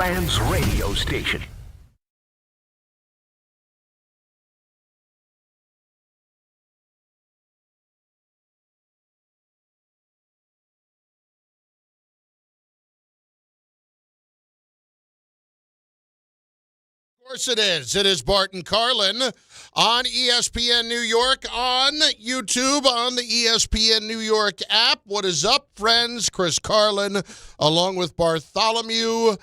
Rams radio station. Of course it is. It is Bart Carlin on ESPN New York, on YouTube, on the ESPN New York app. What is up, friends? Chris Carlin, along with Bartholomew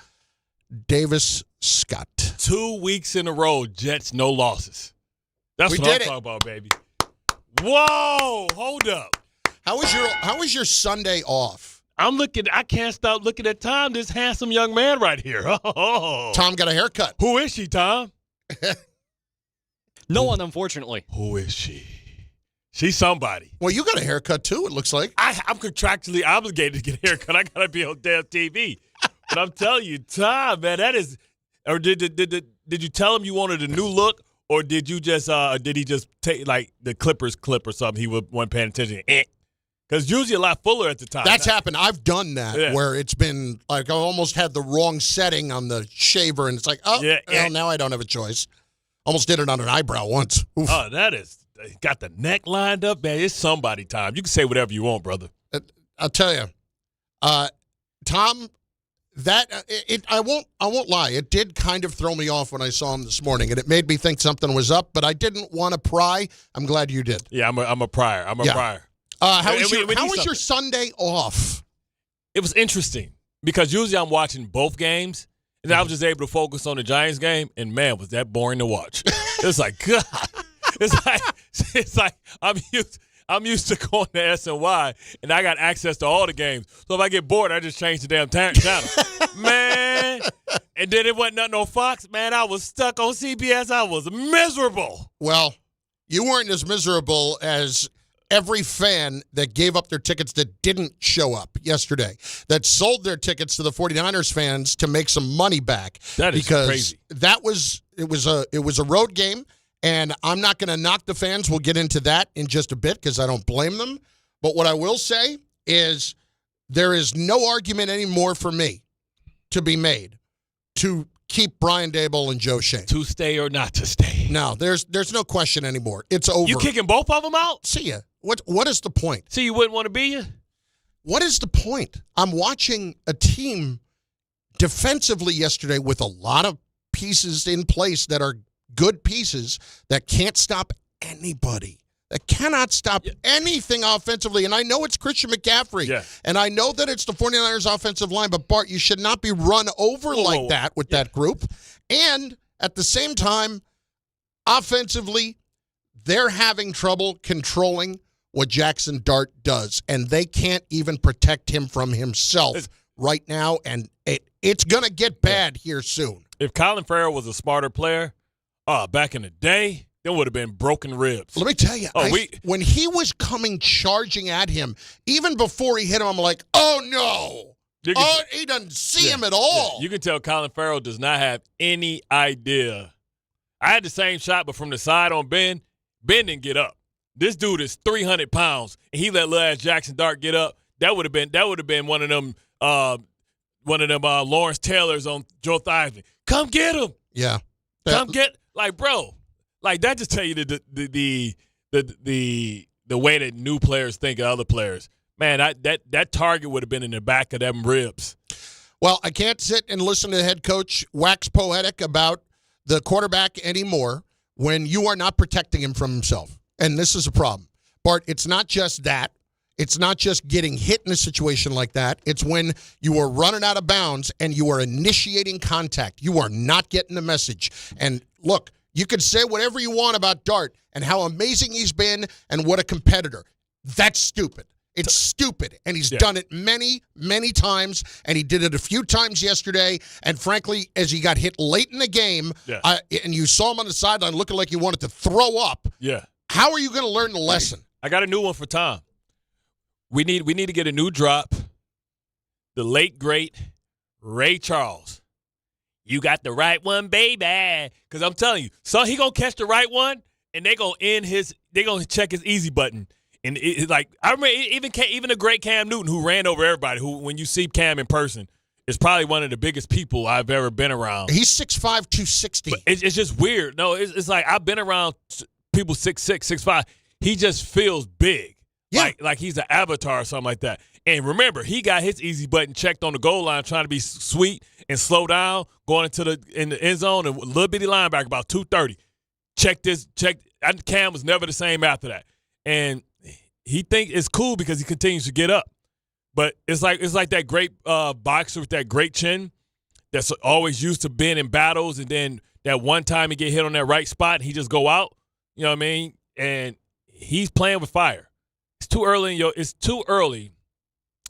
Davis Scott. 2 weeks in a row, Jets, no losses. That's what I'm talking about, baby. Whoa, hold up. How was your Sunday off? I can't stop looking at Tom, this handsome young man right here. Oh. Tom got a haircut. Who is she, Tom? No one, unfortunately. Who is she? She's somebody. Well, you got a haircut, too, it looks like. I'm contractually obligated to get a haircut. I got to be on damn TV. But I'm telling you, Tom, man, that is – or did you tell him you wanted a new look, or did you just did he just take, like, the Clippers clip or something? He wasn't paying attention. Because usually a lot fuller at the time. That's happened. I've done that where it's been like I almost had the wrong setting on the shaver, and it's like, now I don't have a choice. Almost did it on an eyebrow once. Oof. Oh, that is – got the neck lined up, man. It's somebody time. You can say whatever you want, brother. I'll tell you, Tom, I won't lie. It did kind of throw me off when I saw him this morning, and it made me think something was up, but I didn't want to pry. I'm glad you did. Yeah, I'm a prior. I'm a prior. How was your Sunday off? It was interesting because usually I'm watching both games, and I was just able to focus on the Giants game, and man, was that boring to watch. It's like, God. It's like I'm used to going to SNY, and I got access to all the games. So if I get bored, I just change the damn channel. Man. And then it wasn't nothing on Fox. Man, I was stuck on CBS. I was miserable. Well, you weren't as miserable as every fan that gave up their tickets that didn't show up yesterday, that sold their tickets to the 49ers fans to make some money back. That is crazy. It was a road game, and I'm not going to knock the fans. We'll get into that in just a bit because I don't blame them. But what I will say is there is no argument anymore for me to be made to keep Brian Daboll and Joe Schoen. To stay or not to stay. No, there's no question anymore. It's over. You kicking both of them out? See ya. What is the point? See, you wouldn't want to be here? What is the point? I'm watching a team defensively yesterday with a lot of pieces in place that are good pieces that can't stop anybody. That cannot stop anything offensively. And I know it's Christian McCaffrey. And I know that it's the 49ers offensive line. But, Bart, you should not be run over like that with that group. And at the same time, offensively, they're having trouble controlling what Jaxson Dart does. And they can't even protect him from himself right now. And it's going to get bad here soon. If Colin Farrell was a smarter player, back in the day, there would have been broken ribs. Let me tell you, when he was coming charging at him, even before he hit him, I'm like, oh, no. He doesn't see him at all. Yeah. You can tell Colin Farrell does not have any idea. I had the same shot, but from the side on Ben. Ben didn't get up. This dude is 300 pounds, and he let little ass Jaxson Dart get up. That would have been one of them Lawrence Taylors on Joe Theismann. Come get him. Yeah. Bro. Like, that just tell you the way that new players think of other players. Man, that target would have been in the back of them ribs. Well, I can't sit and listen to the head coach wax poetic about the quarterback anymore when you are not protecting him from himself. And this is a problem. Bart, it's not just that. It's not just getting hit in a situation like that. It's when you are running out of bounds and you are initiating contact. You are not getting the message. And look, you can say whatever you want about Dart and how amazing he's been and what a competitor. That's stupid. It's stupid. And he's done it many, many times, and he did it a few times yesterday. And frankly, as he got hit late in the game, and you saw him on the sideline looking like he wanted to throw up, how are you going to learn the lesson? I got a new one for Tom. We need to get a new drop. The late, great Ray Charles. You got the right one, baby. Because I'm telling you, so he going to catch the right one, and they're going to check his easy button. And I remember even the great Cam Newton, who ran over everybody, who when you see Cam in person, is probably one of the biggest people I've ever been around. He's 6'5", 260. But it's just weird. No, it's like I've been around people 6'6", 6'5". He just feels big. Yeah. Like he's an avatar or something like that. And remember, he got his easy button checked on the goal line trying to be sweet and slow down, going in the end zone, and a little bitty linebacker about 230. Check. Cam was never the same after that. And he think it's cool because he continues to get up. But it's like that great boxer with that great chin that's always used to being in battles, and then that one time he get hit on that right spot and he just go out. You know what I mean? And he's playing with fire. It's too early.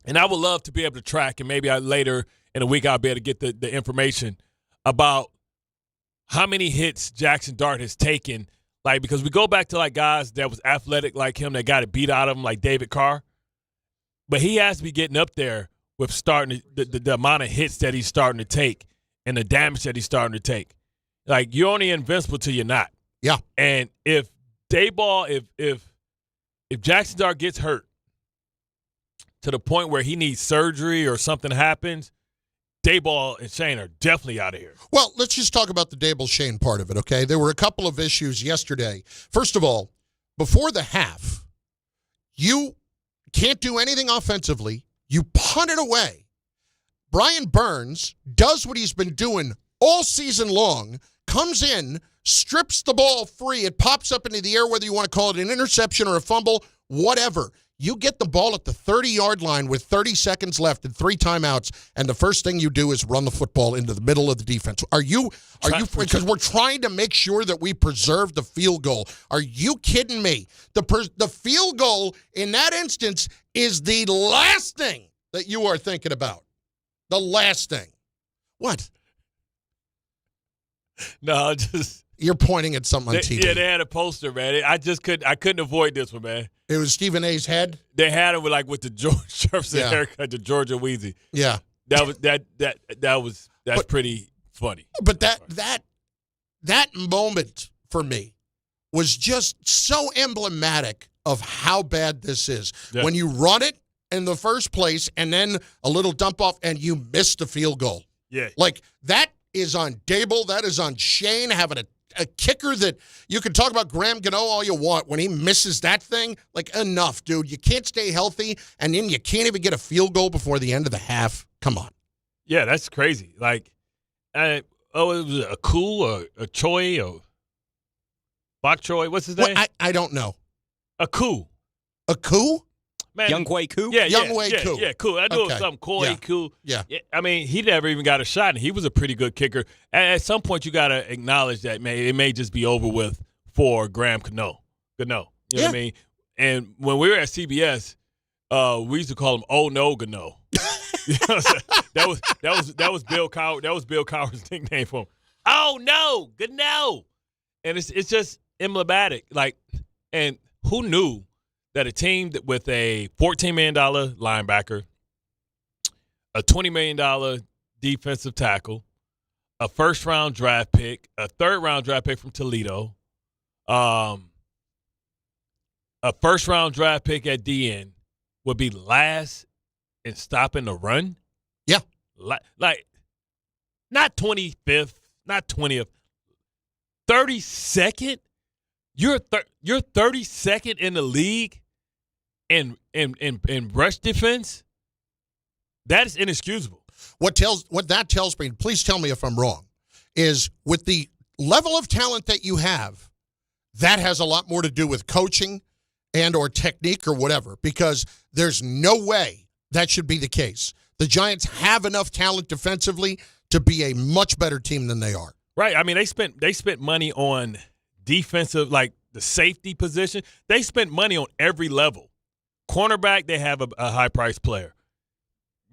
And I would love to be able to track, and maybe later in a week I'll be able to get the information about how many hits Jaxson Dart has taken. Like, because we go back to like guys that was athletic like him that got it beat out of him, like David Carr. But he has to be getting up there with starting the amount of hits that he's starting to take and the damage that he's starting to take. Like, you're only invincible till you're not. Yeah. And if Daboll, if Jaxson Dart gets hurt to the point where he needs surgery or something happens, Daboll and Schoen are definitely out of here. Well, let's just talk about the Daboll-Schoen part of it, okay? There were a couple of issues yesterday. First of all, before the half, you can't do anything offensively. You punt it away. Brian Burns does what he's been doing all season long, comes in, strips the ball free. It pops up into the air, whether you want to call it an interception or a fumble, whatever. You get the ball at the 30-yard line with 30 seconds left and 3 timeouts, and the first thing you do is run the football into the middle of the defense. Are you because we're trying to make sure that we preserve the field goal. Are you kidding me? The field goal in that instance is the last thing that you are thinking about. The last thing. What? No, just you're pointing at something on TV. Yeah, they had a poster, man. I couldn't avoid this one, man. It was Stephen A's head. They had it with the George Jefferson haircut, the Georgia Wheezy. Yeah, that's pretty funny. But that moment for me was just so emblematic of how bad this is. Yeah. When you run it in the first place and then a little dump off and you miss the field goal. Yeah, like that is on Daboll. That is on Schoen having a kicker that you can talk about Graham Gano all you want. When he misses that thing, like, enough, dude. You can't stay healthy, and then you can't even get a field goal before the end of the half. Come on. Yeah, that's crazy. Like, it was a Koo or a Choi or Bok Choi. What's his name? I don't know. A Koo. A Koo? Man, Young Wei Koo? Yeah, Koo. Yeah, Koo. I knew it was something. Koi Koo. Yeah. I mean, he never even got a shot, and he was a pretty good kicker. At some point, you got to acknowledge that it may just be over with for Graham Gano. You know what I mean? And when we were at CBS, we used to call him "Oh No Gano." You know that was Bill Cowher. That was Bill Cowher's nickname for him. Oh no, Gano. And it's just emblematic. Like, and who knew that a team with a $14 million linebacker, a $20 million defensive tackle, a first-round draft pick, a third-round draft pick from Toledo, a first-round draft pick at DN would be last in stopping the run? Yeah. Like not 25th, not 20th, 32nd? You're 32nd in the league in rush defense? That is inexcusable. What that tells me, please tell me if I'm wrong, is with the level of talent that you have, that has a lot more to do with coaching and or technique or whatever, because there's no way that should be the case. The Giants have enough talent defensively to be a much better team than they are. Right. I mean, they spent money on defensive, like the safety position. They spent money on every level. Cornerback, they have a high-priced player.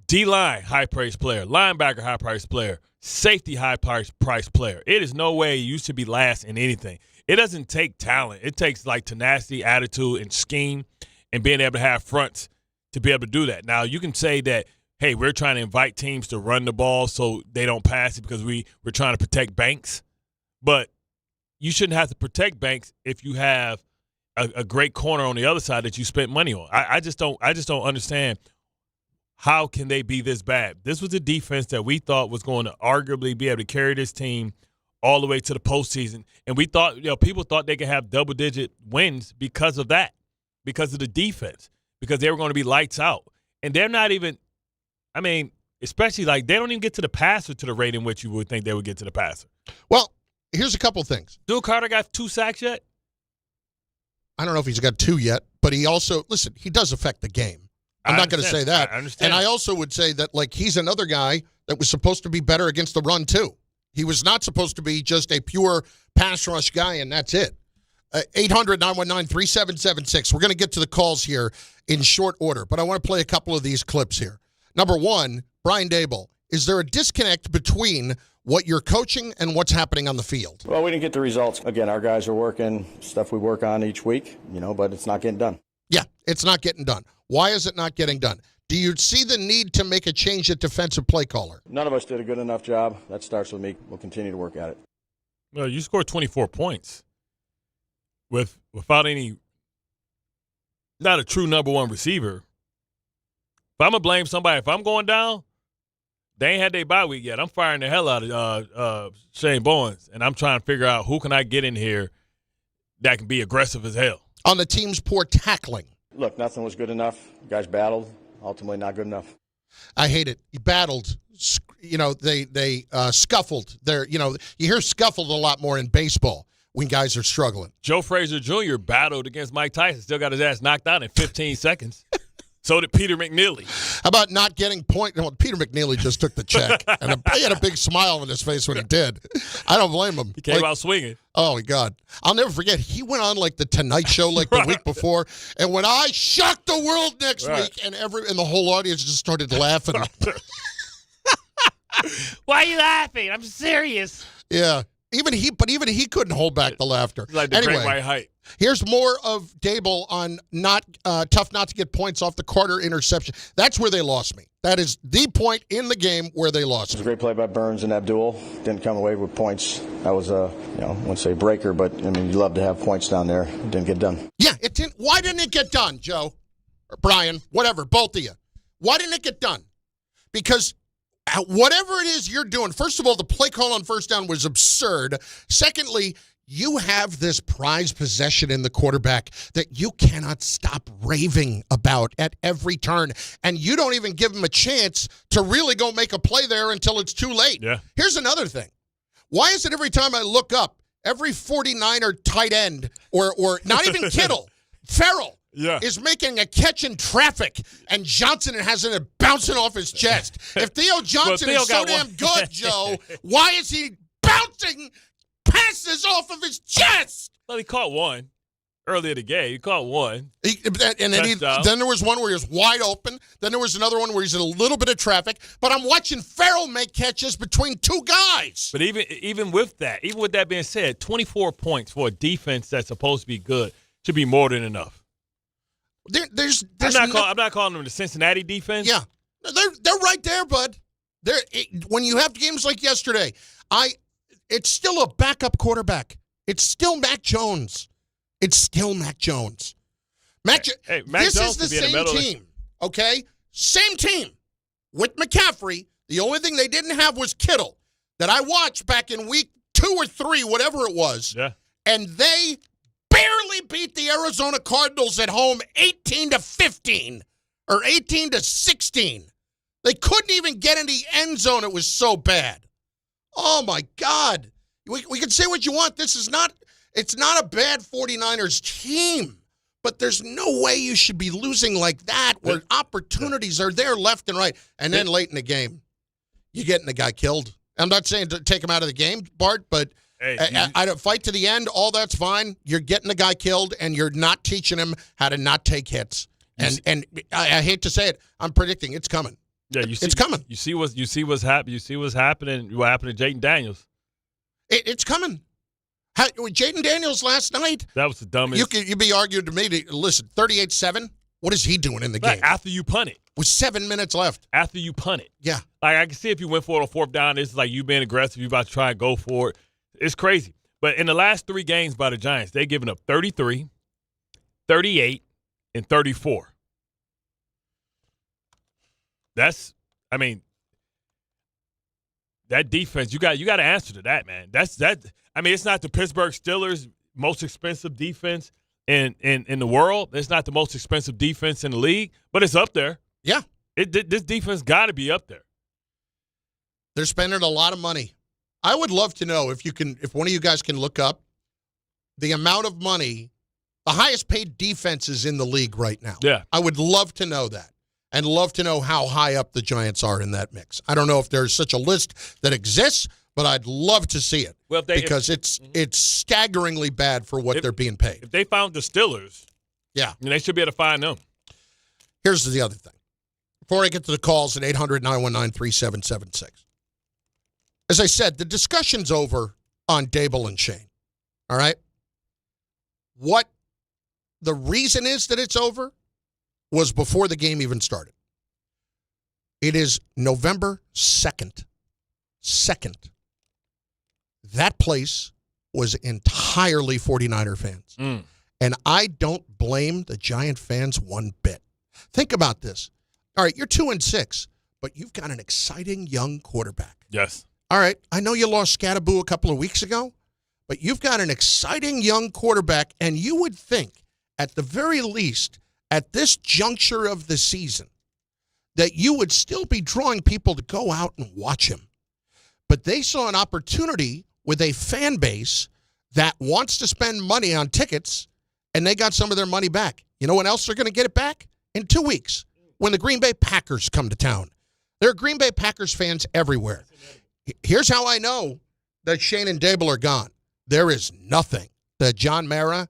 D-line, high-priced player. Linebacker, high-priced player. Safety, high-priced player. It is no way you should be last in anything. It doesn't take talent. It takes, like, tenacity, attitude, and scheme, and being able to have fronts to be able to do that. Now, you can say that, hey, we're trying to invite teams to run the ball so they don't pass it because we're trying to protect Banks. But you shouldn't have to protect Banks if you have a great corner on the other side that you spent money on. I just don't understand how can they be this bad? This was a defense that we thought was going to arguably be able to carry this team all the way to the postseason. And we thought, people thought they could have double-digit wins because of that, because of the defense, because they were going to be lights out. And they're not even, especially they don't even get to the passer to the rate in which you would think they would get to the passer. Well, here's a couple things. Drew Carter got 2 sacks yet? I don't know if he's got 2 yet, but he also, listen, he does affect the game. I'm not going to say that. I understand. And I also would say that, he's another guy that was supposed to be better against the run, too. He was not supposed to be just a pure pass rush guy, and that's it. 800-919-3776. We're going to get to the calls here in short order, but I want to play a couple of these clips here. Number one, Brian Daboll. Is there a disconnect between what you're coaching and what's happening on the field? Well, we didn't get the results. Again, our guys are working stuff we work on each week, but it's not getting done. Yeah, it's not getting done. Why is it not getting done? Do you see the need to make a change at defensive play caller? None of us did a good enough job. That starts with me. We'll continue to work at it. Well, you scored 24 points without not a true number one receiver. If I'm going to blame somebody, if I'm going down, they ain't had their bye week yet. I'm firing the hell out of Shane Bowens, and I'm trying to figure out who can I get in here that can be aggressive as hell. On the team's poor tackling. Look, nothing was good enough. Guys battled. Ultimately, not good enough. I hate it. He battled. They scuffled. You hear scuffled a lot more in baseball when guys are struggling. Joe Frazier Jr. battled against Mike Tyson. Still got his ass knocked out in 15 seconds. So did Peter McNeely. How about not getting point? Well, Peter McNeely just took the check, and he had a big smile on his face when he did. I don't blame him. He came out swinging. Oh, my God. I'll never forget. He went on the Tonight Show the week before, and when I shocked the world next week, and the whole audience just started laughing. Why are you laughing? I'm serious. Yeah. Even he couldn't hold back the laughter. Like the Great White Height. Here's more of Daboll on tough not to get points off the Carter interception. That's where they lost me. That is the point in the game where they lost It was me. a great play by Burns and Abdul. Didn't come away with points. That was I wouldn't say breaker, but you love to have points down there. It didn't get done. Yeah, it didn't. Why didn't it get done, Joe? Or Brian, whatever, both of you. Why didn't it get done? Because whatever it is you're doing, first of all, the play call on first down was absurd. Secondly, you have this prized possession in the quarterback that you cannot stop raving about at every turn, and you don't even give him a chance to really go make a play there until it's too late. Yeah. Here's another thing. Why is it every time I look up, every 49er tight end, or not even Kittle, Farrell, is making a catch in traffic, and Johnson has it bouncing off his chest. If Theo Johnson is so damn good, Joe, why is he bouncing passes off of his chest? Well, he caught one earlier in the game. He caught one. Then there was one where he was wide open. Then there was another one where he's in a little bit of traffic. But I'm watching Farrell make catches between two guys. But even with that being said, 24 points for a defense that's supposed to be good should be more than enough. I'm not calling them the Cincinnati defense. Yeah, they're right there, bud. When you have games like yesterday, it's still a backup quarterback. It's still Mac Jones. This is the same team, okay? Same team with McCaffrey. The only thing they didn't have was Kittle that I watched back in week 2 or 3, whatever it was. Yeah. And they barely beat the Arizona Cardinals at home 18-15 or 18-16. They couldn't even get in the end zone. It was so bad. Oh, my God. We can say what you want. It's not a bad 49ers team, but there's no way you should be losing like that where opportunities are there left and right. And then late in the game, you're getting the guy killed. I'm not saying to take him out of the game, Bart, but I don't fight to the end. All that's fine. You're getting the guy killed, and you're not teaching him how to not take hits. And I hate to say it, I'm predicting it's coming. Yeah, it's coming. You see what's happening. What happened to Jaden Daniels? It's coming. Jaden Daniels last night. That was the dumbest. You'd be arguing to me listen, 38-7. What is he doing in the game? After you punt it. With 7 minutes left. After you punt it. Yeah. I can see if you went for it on fourth down, it's like you being aggressive, you about to try and go for it. It's crazy. But in the last 3 games by the Giants, they've given up 33, 38, and 34. That defense, you got to answer to that, man. It's not the Pittsburgh Steelers' most expensive defense in the world. It's not the most expensive defense in the league, but it's up there. Yeah. This defense got to be up there. They're spending a lot of money. I would love to know if one of you guys can look up the amount of money, the highest paid defenses in the league right now. Yeah. I would love to know that. And love to know how high up the Giants are in that mix. I don't know if there's such a list that exists, but I'd love to see it because it's staggeringly bad for what they're being paid. If they found the Steelers, then they should be able to find them. Here's the other thing. Before I get to the calls at 800-919-3776. As I said, the discussion's over on Daboll and Schoen. All right? What the reason is that it's over was before the game even started. It is November 2nd. That place was entirely 49er fans. And I don't blame the Giant fans one bit. Think about this. All right, you're 2-6, but you've got an exciting young quarterback. Yes. All right, I know you lost Scattaboo a couple of weeks ago, but you've got an exciting young quarterback, and you would think, at the very least, at this juncture of the season, that you would still be drawing people to go out and watch him. But they saw an opportunity with a fan base that wants to spend money on tickets, and they got some of their money back. You know when else they're going to get it back? In 2 weeks, when the Green Bay Packers come to town. There are Green Bay Packers fans everywhere. Here's how I know that Schoen and Daboll are gone. There is nothing that John Mara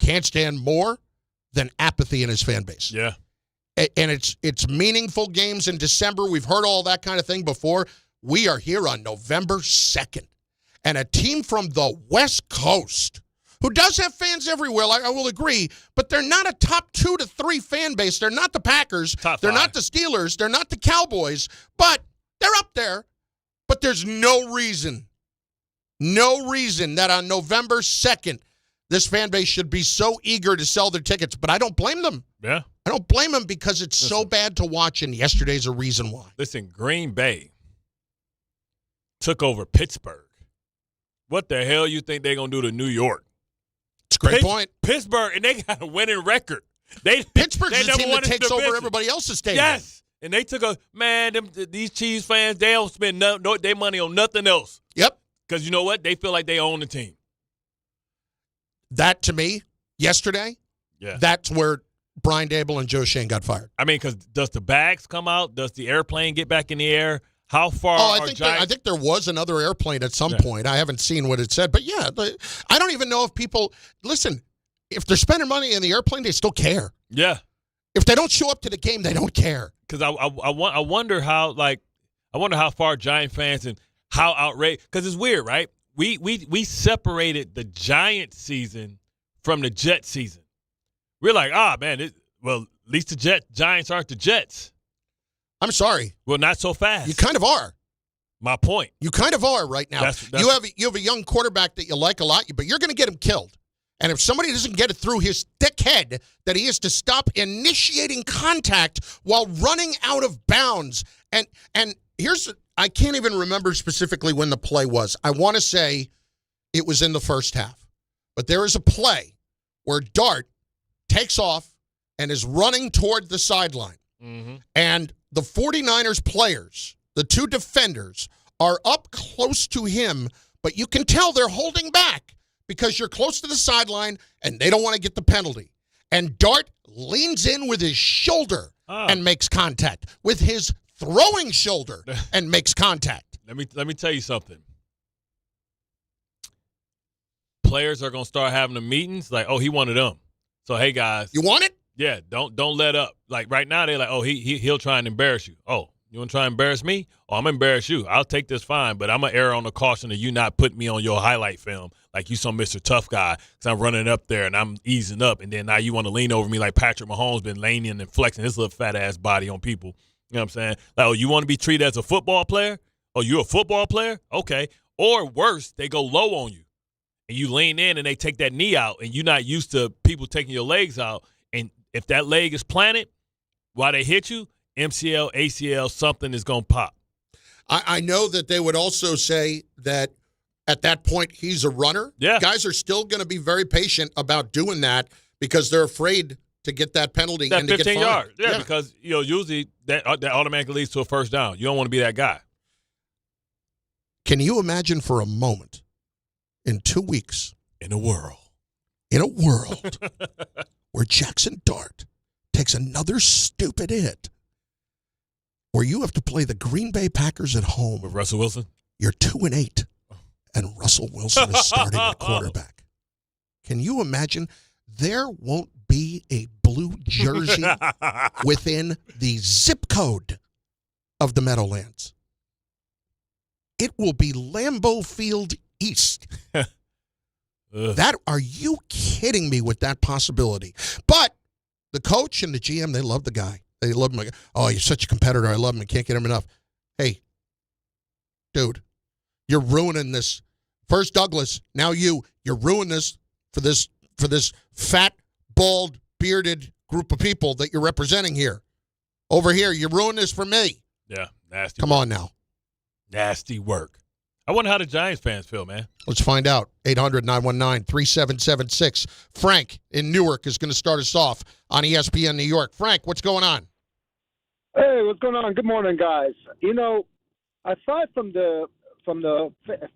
can't stand more than apathy in his fan base. Yeah. And it's meaningful games in December. We've heard all that kind of thing before. We are here on November 2nd. And a team from the West Coast, who does have fans everywhere, I will agree, but they're not a top 2 to 3 fan base. They're not the Packers. They're not the Steelers. They're not the Cowboys. But they're up there. But there's no reason that on November 2nd, this fan base should be so eager to sell their tickets. But I don't blame them. Yeah. I don't blame them because it's so bad to watch, and yesterday's a reason why. Listen, Green Bay took over Pittsburgh. What the hell you think they're going to do to New York? It's a great point. Pittsburgh, and they got a winning record. Pittsburgh's the team that takes over everybody else's stadium. Yes. And they took these Chiefs fans, they don't spend their money on nothing else. Yep. Because you know what? They feel like they own the team. That, to me, yesterday, that's where Brian Daboll and Joe Schoen got fired. I mean, because does the bags come out? Does the airplane get back in the air? How far I think there was another airplane at some point. I haven't seen what it said. But, I don't even know if people – listen, if they're spending money in the airplane, they still care. Yeah. If they don't show up to the game, they don't care. Because I wonder how far Giant fans and how outraged – because it's weird, right? We separated the Giant season from the Jet season. We're like, man, at least the Giants aren't the Jets. I'm sorry. Well, not so fast. You kind of are. My point. You kind of are right now. You have a young quarterback that you like a lot, but you're going to get him killed. And if somebody doesn't get it through his thick head that he has to stop initiating contact while running out of bounds. And here's I can't even remember specifically when the play was. I want to say it was in the first half. But there is a play where Dart takes off and is running toward the sideline. Mm-hmm. And the 49ers players, the two defenders, are up close to him, but you can tell they're holding back because you're close to the sideline and they don't want to get the penalty. And Dart leans in with his shoulder and makes contact, with his throwing shoulder and makes contact. Let me tell you something. Players are going to start having the meetings like, he wanted them. So, hey, guys. You want it? Yeah, don't let up. Like right now, they're like, he'll try and embarrass you. Oh, you want to try and embarrass me? I'm going to embarrass you. I'll take this fine, but I'm going to err on the caution of you not putting me on your highlight film like you some Mr. Tough Guy because I'm running up there and I'm easing up, and then now you want to lean over me like Patrick Mahomes been leaning and flexing his little fat-ass body on people. You know what I'm saying? Like, you want to be treated as a football player? Oh, you a football player? Okay. Or worse, they go low on you, and you lean in and they take that knee out, and you're not used to people taking your legs out, and if that leg is planted while they hit you, MCL, ACL, something is going to pop. I know that they would also say that at that point he's a runner. Yeah. Guys are still going to be very patient about doing that because they're afraid to get that penalty That and to get 15 fined. yards. Yeah, because usually that automatically leads to a first down. You don't want to be that guy. Can you imagine for a moment in 2 weeks In a world where Jaxson Dart takes another stupid hit, where you have to play the Green Bay Packers at home with Russell Wilson? You're 2-8, and Russell Wilson is starting at quarterback. Can you imagine? There won't be a blue jersey within the zip code of the Meadowlands. It will be Lambeau Field East. Are you kidding me with that possibility? But the coach and the GM, they love the guy. They love him. Oh, you're such a competitor. I love him. I can't get him enough. Hey, dude, you're ruining this. First Douglas, now you're ruining this for this fat, bald, bearded group of people that you're representing here. Over here, you ruined this for me. Yeah, nasty. Come on now. Nasty work. I wonder how the Giants fans feel, man. Let's find out. 800-919-3776. Frank in Newark is going to start us off on ESPN New York. Frank, what's going on? Hey, what's going on? Good morning, guys. Aside from the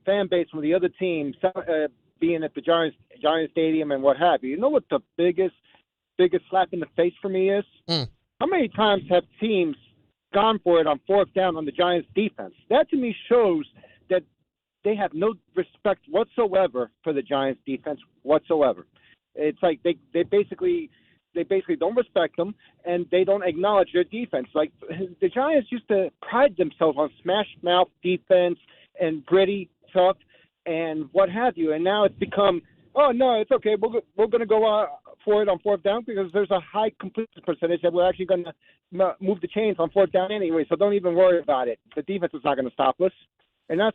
fan base from the other teams being at the Giants Stadium and what have you, you know what the biggest slap in the face for me is? How many times have teams gone for it on fourth down on the Giants defense? That to me shows that they have no respect whatsoever for the Giants defense whatsoever. It's like they basically don't respect them, and they don't acknowledge their defense. Like the Giants used to pride themselves on smash mouth defense and gritty, tough, and what have you. And now it's become, oh no, it's okay. We're going to go for it on fourth down because there's a high completion percentage that we're actually going to move the chains on fourth down anyway. So don't even worry about it. The defense is not going to stop us. And that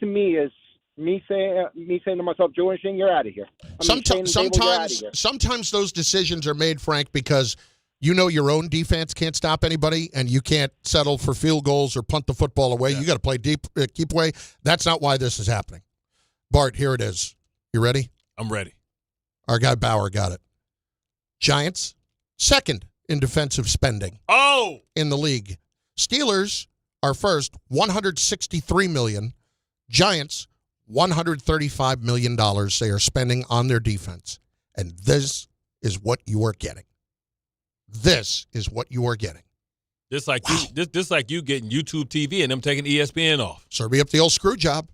to me is me saying to myself, Joe Schoen, you're out of here. Sometimes those decisions are made, Frank, because you know your own defense can't stop anybody, and you can't settle for field goals or punt the football away. Yeah. You got to play deep, keep away. That's not why this is happening. Bart, here it is. You ready? I'm ready. Our guy Bauer got it. Giants, second in defensive spending. In the league. Steelers are first, $163 million. Giants, $135 million they are spending on their defense. And this is what you are getting. This is what you are getting. Just like you getting YouTube TV and them taking ESPN off. Serve me up the old screw job.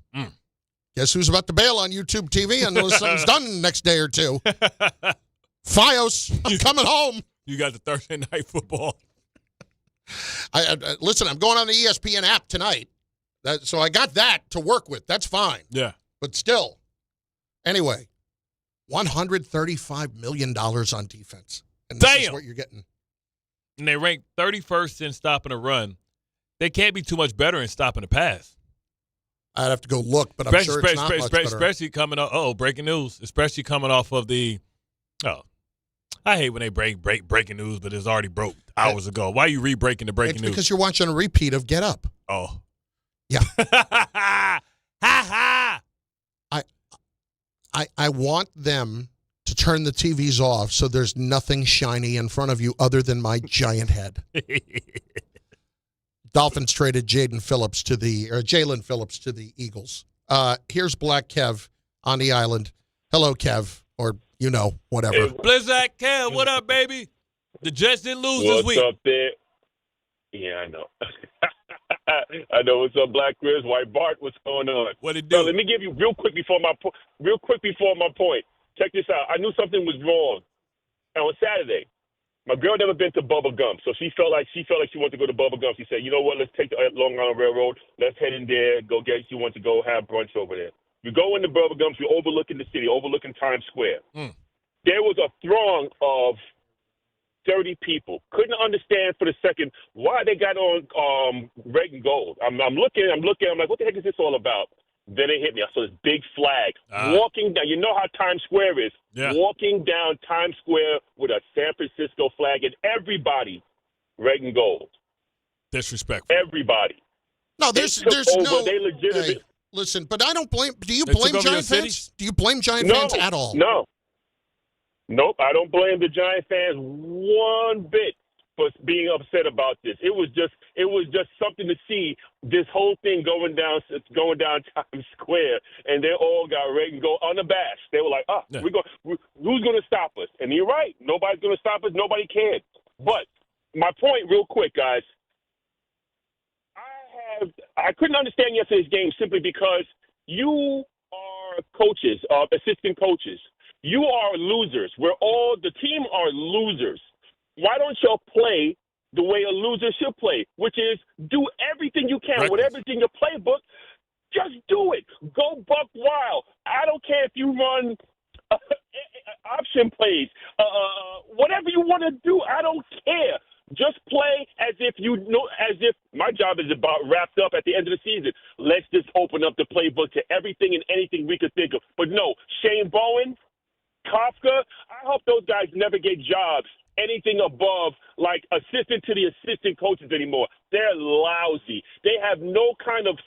Guess who's about to bail on YouTube TV unless something's done in the next day or two? Fios, I'm coming home. You got the Thursday night football. Listen, I'm going on the ESPN app tonight. So I got that to work with. That's fine. Yeah. But still. Anyway, $135 million on defense. And this is what you're getting. And they rank 31st in stopping a run. They can't be too much better in stopping a pass. I'd have to go look, but I'm sure it's not much better. Especially coming off, breaking news. Especially coming off of I hate when they breaking news, but it's already broke hours ago. Why are you re-breaking the breaking news? Because you're watching a repeat of Get Up. Oh. Yeah. Ha ha. I want them to turn the TVs off so there's nothing shiny in front of you other than my giant head. Dolphins traded Jalen Phillips to the Eagles. Here's Black Kev on the island. Hello, Kev, or whatever. Hey, Blizzak Kev, what up, baby? The Jets didn't lose this week. What's up there? Yeah, I know. I know what's up, Black Chris, White Bart. What's going on? What it do? So let me give you real quick before my point. Check this out. I knew something was wrong. And on Saturday, my girl never been to Bubba Gump, so she felt like she wanted to go to Bubba Gump. She said, "You know what? Let's take the Long Island Railroad. Let's head in there. Go get. She wants to go have brunch over there. You go into Bubba Gump's. You're overlooking the city, overlooking Times Square. There was a throng of 30 people. Couldn't understand for the second why they got on red and gold. I'm looking. I'm like, what the heck is this all about? Then it hit me. I saw this big flag walking down. You know how Times Square is. Yeah. Walking down Times Square with a San Francisco flag and everybody red and gold. Disrespectful. Everybody. No, there's They took no. over. They legitimate. Hey, listen, but I don't blame. Do you They took blame over your Giant city? fans? Do you blame Giant No, fans at all? No. Nope. I don't blame the Giant fans one bit for being upset about this. It was just something to see this whole thing going down Times Square, and they all got ready to go unabashed. They were like, Yeah. who's going to stop us? And you're right. Nobody's going to stop us. Nobody can. But my point, real quick, guys. I couldn't understand yesterday's game simply because you are coaches, assistant coaches. You are losers. The team are losers. Why don't y'all play the way a loser should play, which is do everything you can, whatever's in your playbook, just do it. Go buck wild. I don't care if you run option plays, whatever you want to do. I don't care. Just play as if my job is about wrapped up at the end of the season. Let's just open up the playbook to everything and anything we could think of. But no, Shane Bowen, Kafka, I hope those guys never get jobs anything above like assistant to the assistant coaches anymore. They're lousy. They have no kind of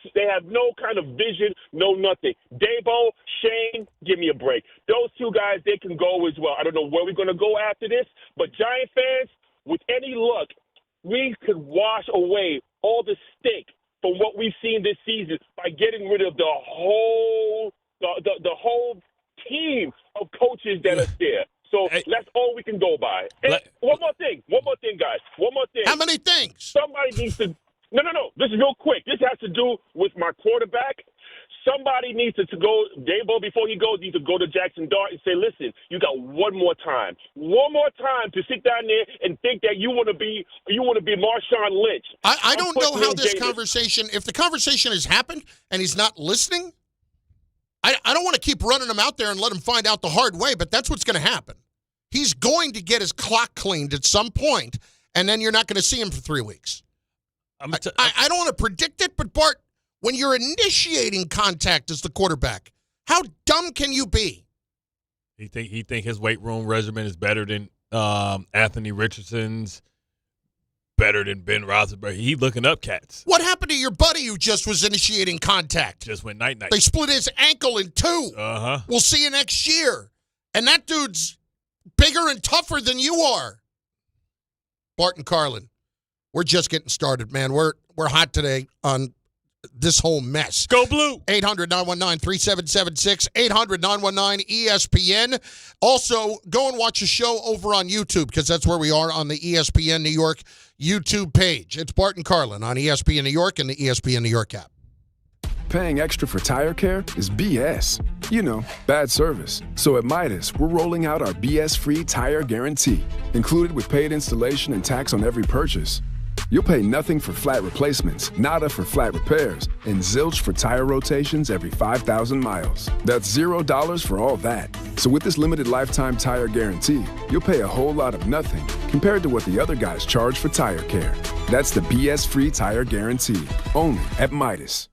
vision, no nothing. Daboll, Shane, give me a break. Those two guys, they can go as well. I don't know where we're going to go after this, but Giant fans, with any luck, we could wash away all the stink from what we've seen this season by getting rid of the whole team of coaches that are there. So that's all we can go by. And one more thing, guys. One more thing. How many things? Somebody needs to – no. This is real quick. This has to do with my quarterback. Somebody needs to go – Daboll, before he goes, needs to go to Jaxson Dart and say, listen, you got one more time to sit down there and think that you want to be Marshawn Lynch. I don't know how this conversation – if the conversation has happened and he's not listening, I don't want to keep running him out there and let him find out the hard way, but that's what's going to happen. He's going to get his clock cleaned at some point, and then you're not going to see him for 3 weeks. I don't want to predict it, but Bart, when you're initiating contact as the quarterback, how dumb can you be? He think his weight room regimen is better than Anthony Richardson's, better than Ben Roethlisberger. He looking up cats. What happened to your buddy who just was initiating contact? Just went night-night. They split his ankle in two. Uh-huh. We'll see you next year. And that dude's bigger and tougher than you are. Bart and Carlin, we're just getting started, man. We're hot today on this whole mess. Go Blue. 800-919-3776, 800-919-ESPN. Also, go and watch the show over on YouTube because that's where we are on the ESPN New York YouTube page. It's Bart and Carlin on ESPN New York and the ESPN New York app. Paying extra for tire care is BS. You know, bad service. So at Midas, we're rolling out our BS-free tire guarantee, included with paid installation and tax on every purchase. You'll pay nothing for flat replacements, nada for flat repairs, and zilch for tire rotations every 5,000 miles. That's $0 for all that. So with this limited lifetime tire guarantee, you'll pay a whole lot of nothing compared to what the other guys charge for tire care. That's the BS-free tire guarantee, only at Midas.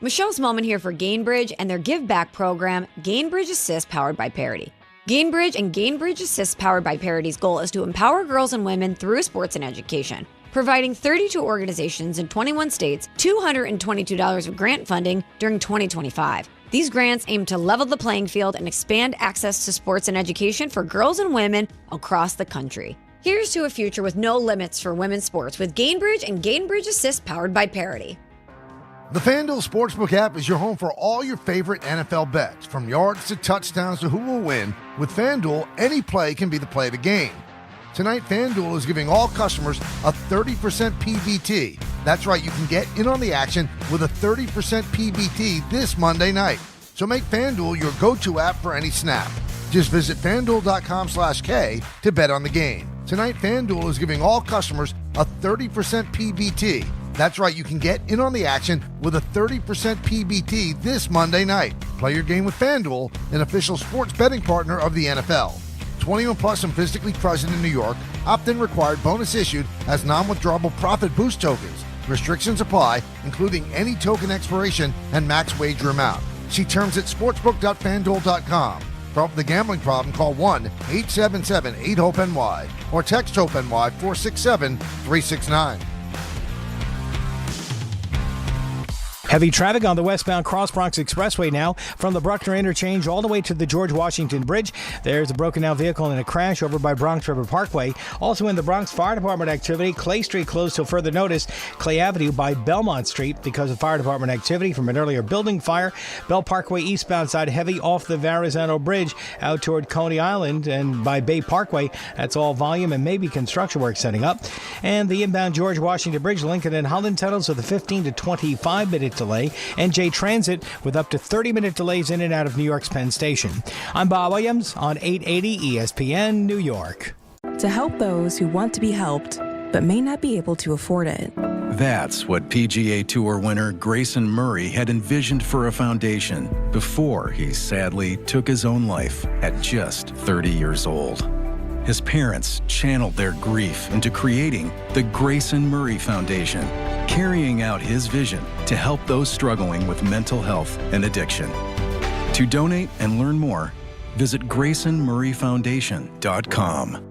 Michelle's Moment here for Gainbridge and their Give Back program, Gainbridge Assist, powered by Parity. Gainbridge and Gainbridge Assist, powered by Parity's goal is to empower girls and women through sports and education, providing 32 organizations in 21 states $222 of grant funding during 2025. These grants aim to level the playing field and expand access to sports and education for girls and women across the country. Here's to a future with no limits for women's sports with Gainbridge and Gainbridge Assist, powered by Parity. The FanDuel Sportsbook app is your home for all your favorite NFL bets, from yards to touchdowns to who will win. With FanDuel, any play can be the play of the game. Tonight, FanDuel is giving all customers a 30% PBT. That's right, you can get in on the action with a 30% PBT this Monday night. So make FanDuel your go-to app for any snap. Just visit FanDuel.com/K to bet on the game. Tonight, FanDuel is giving all customers a 30% PBT. That's right, you can get in on the action with a 30% PBT this Monday night. Play your game with FanDuel, an official sports betting partner of the NFL. 21 plus and physically present in New York. Opt-in required. Bonus issued as non-withdrawable profit boost tokens. Restrictions apply, including any token expiration and max wager amount. See terms at sportsbook.fanduel.com. For help with the gambling problem, call 1-877-8-HOPE-NY or text HOPE-NY 467-369. Heavy traffic on the westbound Cross Bronx Expressway now from the Bruckner interchange all the way to the George Washington Bridge. There's a broken down vehicle in a crash over by Bronx River Parkway. Also in the Bronx, fire department activity. Clay Street closed till further notice. Clay Avenue by Belmont Street because of fire department activity from an earlier building fire. Bell Parkway eastbound side heavy off the Verrazano Bridge out toward Coney Island and by Bay Parkway. That's all volume and maybe construction work setting up. And the inbound George Washington Bridge, Lincoln and Holland tunnels with a 15 to 25-minute delay. NJ Transit with up to 30-minute delays in and out of New York's Penn Station. I'm Bob Williams on 880 ESPN New York. To help those who want to be helped but may not be able to afford it. That's what PGA Tour winner Grayson Murray had envisioned for a foundation before he sadly took his own life at just 30 years old. His parents channeled their grief into creating the Grayson Murray Foundation, carrying out his vision to help those struggling with mental health and addiction. To donate and learn more, visit GraysonMurrayFoundation.com.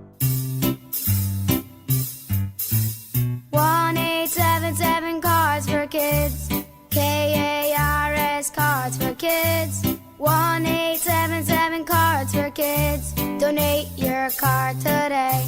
1-877 Cards for Kids. KARS Cards for Kids. 1-877 Cards for Kids. Donate your card today.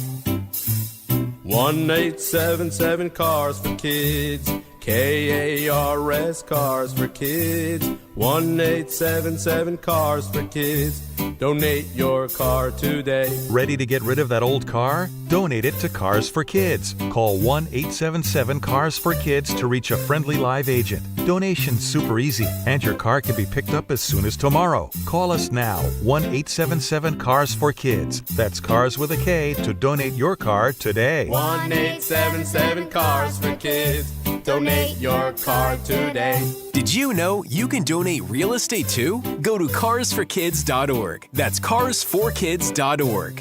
1-877 Cars for Kids. KARS Cars for Kids. 1-877 Cars for Kids. Donate your car today. Ready to get rid of that old car? Donate it to Cars for Kids. Call 1-877-CARS-FOR-KIDS to reach a friendly live agent. Donation's super easy, and your car can be picked up as soon as tomorrow. Call us now, 1-877-CARS-FOR-KIDS. That's Cars with a K to donate your car today. 1-877 Cars for Kids. Donate your car today. Did you know you can donate real estate too? Go to carsforkids.org. That's carsforkids.org.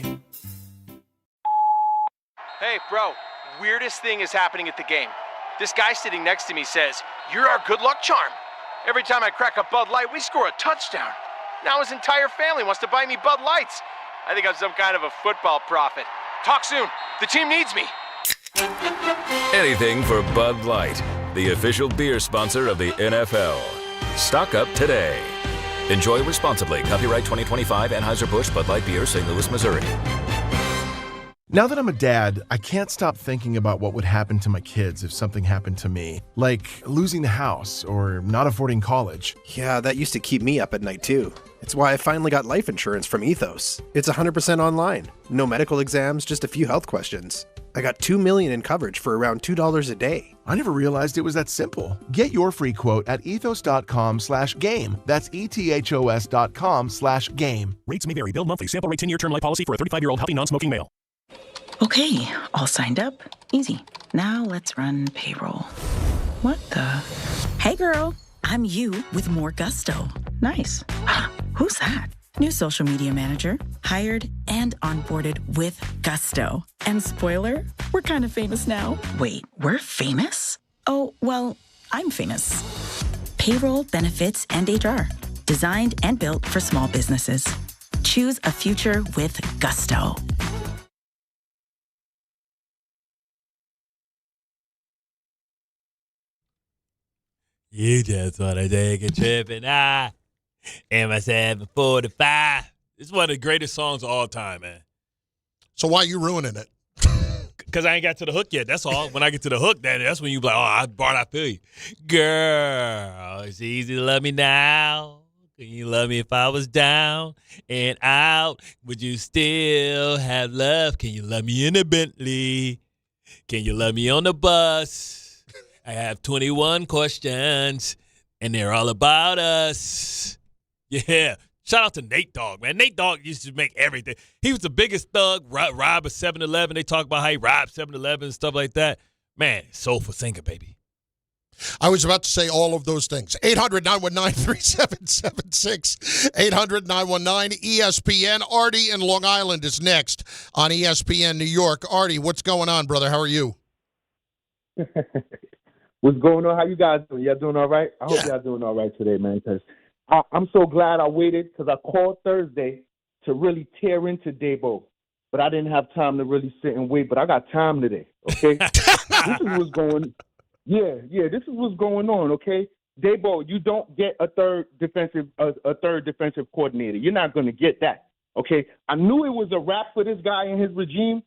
Hey, bro, weirdest thing is happening at the game. This guy sitting next to me says, "You're our good luck charm." Every time I crack a Bud Light, we score a touchdown. Now his entire family wants to buy me Bud Lights. I think I'm some kind of a football prophet. Talk soon. The team needs me. Anything for Bud Light, the official beer sponsor of the NFL. Stock up today. Enjoy responsibly. Copyright 2025 Anheuser-Busch Bud Light Beer, St. Louis, Missouri. Now that I'm a dad, I can't stop thinking about what would happen to my kids if something happened to me, like losing the house or not affording college. Yeah, that used to keep me up at night too. It's why I finally got life insurance from Ethos. It's 100% online. No medical exams, just a few health questions. I got $2 million in coverage for around $2 a day. I never realized it was that simple. Get your free quote at ethos.com/game. That's ethos.com/game. Rates may vary. Billed monthly. Sample rate 10-year term life policy for a 35-year-old healthy non-smoking male. Okay, all signed up. Easy. Now let's run payroll. What the? Hey girl, I'm you with more gusto. Nice. Who's that? New social media manager, hired and onboarded with gusto. And spoiler, we're kind of famous now. Wait, we're famous? Oh, well, I'm famous. Payroll, benefits, and HR. Designed and built for small businesses. Choose a future with gusto. You just want to take a trip and in my 745. This is one of the greatest songs of all time, man. So why are you ruining it? Because I ain't got to the hook yet. That's all. When I get to the hook, that's when you be like, Bart, I feel you. Girl, it's easy to love me now. Can you love me if I was down and out? Would you still have love? Can you love me in a Bentley? Can you love me on the bus? I have 21 questions, and they're all about us. Yeah. Shout out to Nate Dogg, man. Nate Dogg used to make everything. He was the biggest thug, rob a 7-Eleven. They talk about how he robbed 7-Eleven and stuff like that. Man, soulful singer, baby. I was about to say all of those things. 800-919-3776. 800-919-ESPN. Artie in Long Island is next on ESPN New York. Artie, what's going on, brother? How are you? What's going on? How you guys doing? Y'all doing all right? I hope y'all doing all right today, man, because I'm so glad I waited because I called Thursday to really tear into Daboll, but I didn't have time to really sit and wait, but I got time today, okay? This is what's going this is what's going on, okay? Daboll, you don't get a third defensive coordinator. You're not going to get that. Okay, I knew it was a wrap for this guy and his regime.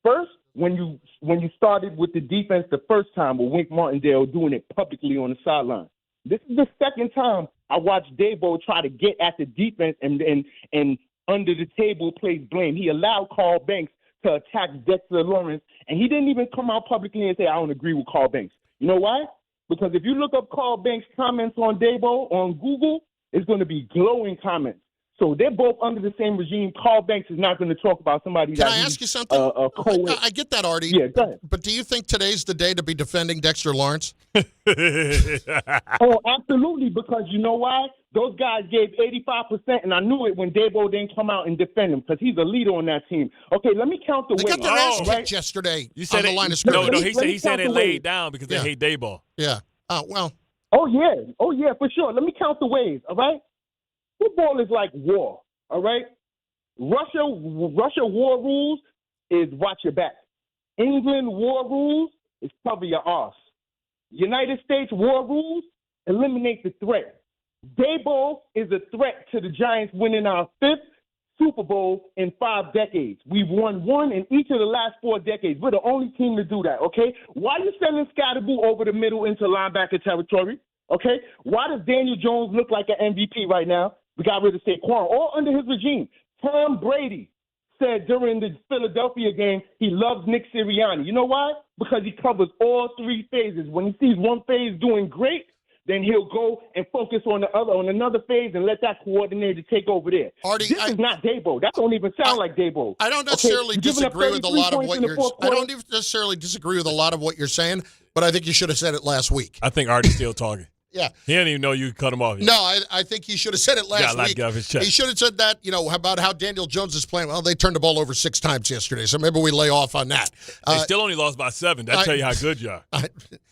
First, when you started with the defense the first time with Wink Martindale doing it publicly on the sideline. This is the second time I watched Daboll try to get at the defense and under the table place blame. He allowed Carl Banks to attack Dexter Lawrence, and he didn't even come out publicly and say, I don't agree with Carl Banks. You know why? Because if you look up Carl Banks' comments on Daboll on Google, it's going to be glowing comments. So they're both under the same regime. Carl Banks is not going to talk about somebody Can I ask you something? I get that, Artie. Yeah, go ahead. But do you think today's the day to be defending Dexter Lawrence? Oh, absolutely, because you know why? Those guys gave 85%, and I knew it when Daboll didn't come out and defend him because he's a leader on that team. Okay, let me count the They wins. got their ass kicked yesterday You said on the line of scrimmage. No, he said they laid down because they hate Daboll. Yeah. Oh, well. Oh, yeah, for sure. Let me count the ways, all right? Football is like war, all right? Russia war rules is watch your back. England war rules is cover your arse. United States war rules, eliminate the threat. Daboll is a threat to the Giants winning our 5th Super Bowl in 5 decades. We've won 1 in each of the last 4 decades. We're the only team to do that, okay? Why are you sending Scatterboo over the middle into linebacker territory, okay? Why does Daniel Jones look like an MVP right now? We got rid of Saquon, all under his regime. Tom Brady said during the Philadelphia game he loves Nick Sirianni. You know why? Because he covers all 3 phases. When he sees one phase doing great, then he'll go and focus on another phase and let that coordinator take over there. Artie, this is not Daboll. That don't even sound like Daboll. I don't necessarily disagree with a lot of what you're. I don't even necessarily disagree with a lot of what you're saying, but I think you should have said it last week. I think Artie's still talking. Yeah. He didn't even know you cut him off yet. No, I think he should have said it last week. He should have said that, about how Daniel Jones is playing. Well, they turned the ball over 6 times yesterday, so maybe we lay off on that. They still only lost by 7. That tell you how good you are.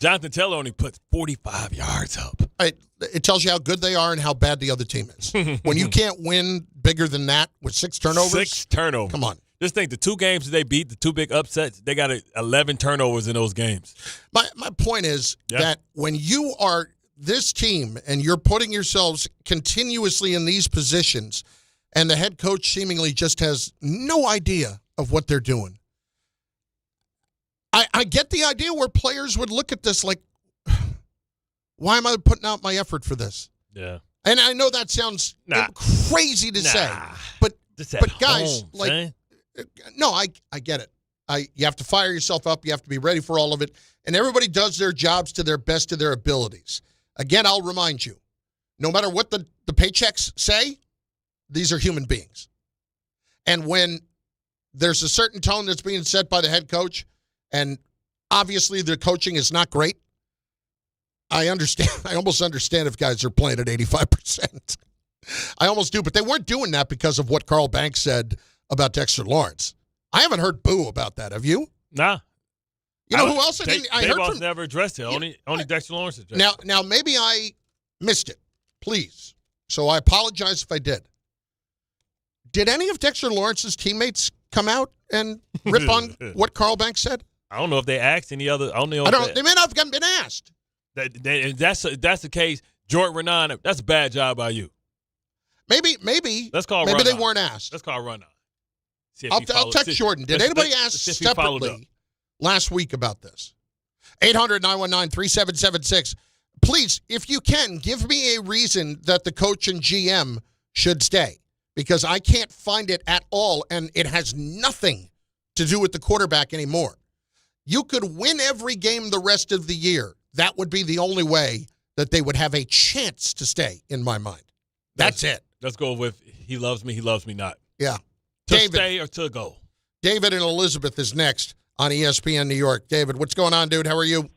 Jonathan Taylor only put 45 yards up. It tells you how good they are and how bad the other team is. When you can't win bigger than that with 6 turnovers. 6 turnovers. Come on. Just think the 2 games that they beat, the 2 big upsets, they got 11 turnovers in those games. My point is that when you are this team and you're putting yourselves continuously in these positions and the head coach seemingly just has no idea of what they're doing. I get the idea where players would look at this like, why am I putting out my effort for this? Yeah. And I know that sounds crazy to say, but guys, no, I get it. You have to fire yourself up. You have to be ready for all of it. And everybody does their jobs to their best of their abilities. Again, I'll remind you, no matter what the paychecks say, these are human beings. And when there's a certain tone that's being set by the head coach, and obviously the coaching is not great, I understand. I almost understand if guys are playing at 85%. I almost do, but they weren't doing that because of what Carl Banks said about Dexter Lawrence. I haven't heard boo about that. Have you? Nah. You know who else I didn't? I heard from never addressed it. Only Dexter Lawrence addressed it. Now maybe I missed it. Please. So I apologize if I did. Did any of Dexter Lawrence's teammates come out and rip on what Carl Banks said? I don't know if they asked any other. They may not have been asked. That's the case. Jordan Renan, that's a bad job by you. Maybe. Let's call. Maybe Renan. they weren't asked. Let's call Renan. I'll text Jordan. Did anybody ask separately last week about this? 800-919-3776. Please, if you can, give me a reason that the coach and GM should stay, because I can't find it at all, and it has nothing to do with the quarterback anymore. You could win every game the rest of the year. That would be the only way that they would have a chance to stay, in my mind. That's it. Let's go with he loves me not. Yeah. To stay or to go. David and Elizabeth is next on ESPN New York. David, what's going on, dude? How are you?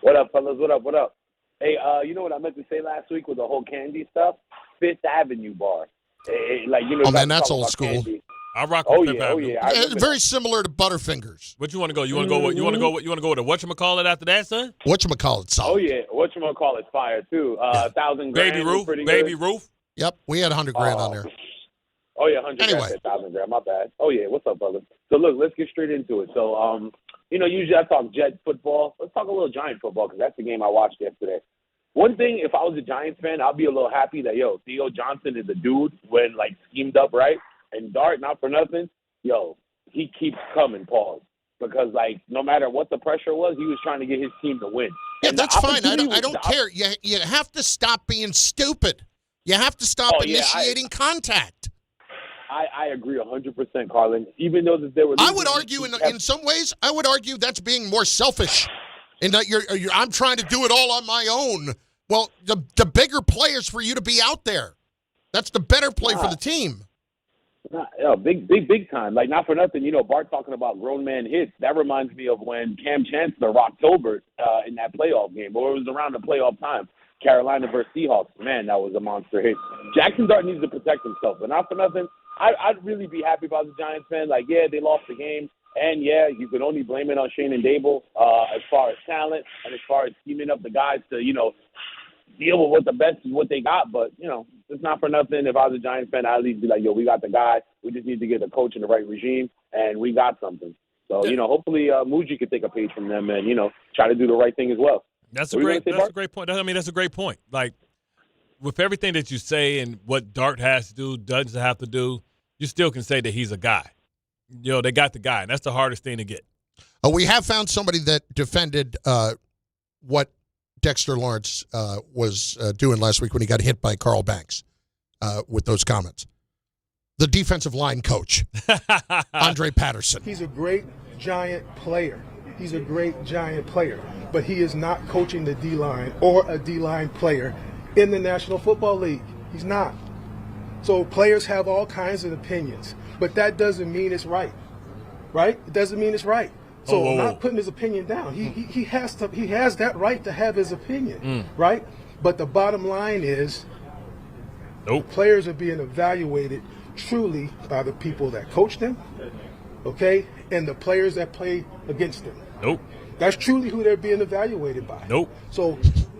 What up, fellas? What up? Hey, you know what I meant to say last week with the whole candy stuff? Fifth Avenue bar. Oh, man, that's old school. Candy. I rock with Fifth Avenue. Very similar to Butterfingers. What you want to go? You want to go with you want to go with whatchamacallit after that, son? Whatchamacallit, solid. Oh yeah, whatchamacallit fire too. 1,000 grand. Baby roof. Yep, we had 100 grand on there. Oh yeah, 100 grand, 1,000 grand. My bad. Oh yeah, what's up, brother? So look, let's get straight into it. So usually I talk Jet football. Let's talk a little Giant football because that's the game I watched yesterday. one thing, if I was a Giants fan, I'd be a little happy that, Theo Johnson is a dude when, schemed up right. And Dart, not for nothing, he keeps coming, pause. Because, no matter what the pressure was, he was trying to get his team to win. Yeah, and that's fine. I don't care. You have to stop being stupid. You have to stop initiating contact. I agree 100%, Carlin. Even though they were losing, I would argue in some ways, I would argue that's being more selfish in that I'm trying to do it all on my own. Well, the bigger players for you to be out there. That's the better play for the team. Big time. Not for nothing, Bart talking about grown man hits. That reminds me of when Cam Chancellor rocked Tolbert in that playoff game, or it was around the playoff time. Carolina versus Seahawks. Man, that was a monster hit. Jaxson Dart needs to protect himself. But not for nothing, I'd really be happy if I was a Giants fan. They lost the game. And, you can only blame it on Schoen and Daboll as far as talent and as far as scheming up the guys to, deal with what the best is what they got. But, it's not for nothing. If I was a Giants fan, I'd at least be like, we got the guy. We just need to get the coach in the right regime, and we got something. So, hopefully Muji could take a page from them and, try to do the right thing as well. That's a great point. That's a great point. With everything that you say and what Dart has to do, doesn't have to do, you still can say that he's a guy. They got the guy, and that's the hardest thing to get. We have found somebody that defended what Dexter Lawrence was doing last week when he got hit by Carl Banks with those comments. The defensive line coach, Andre Patterson. He's a great Giant player. But he is not coaching the D-line or a D-line player in the National Football League. He's not. So players have all kinds of opinions, but that doesn't mean it's right. Right? It doesn't mean it's right. So I'm not putting his opinion down. He has that right to have his opinion, right? But the bottom line is, players are being evaluated truly by the people that coach them, okay, and the players that play against them. That's truly who they're being evaluated by. So,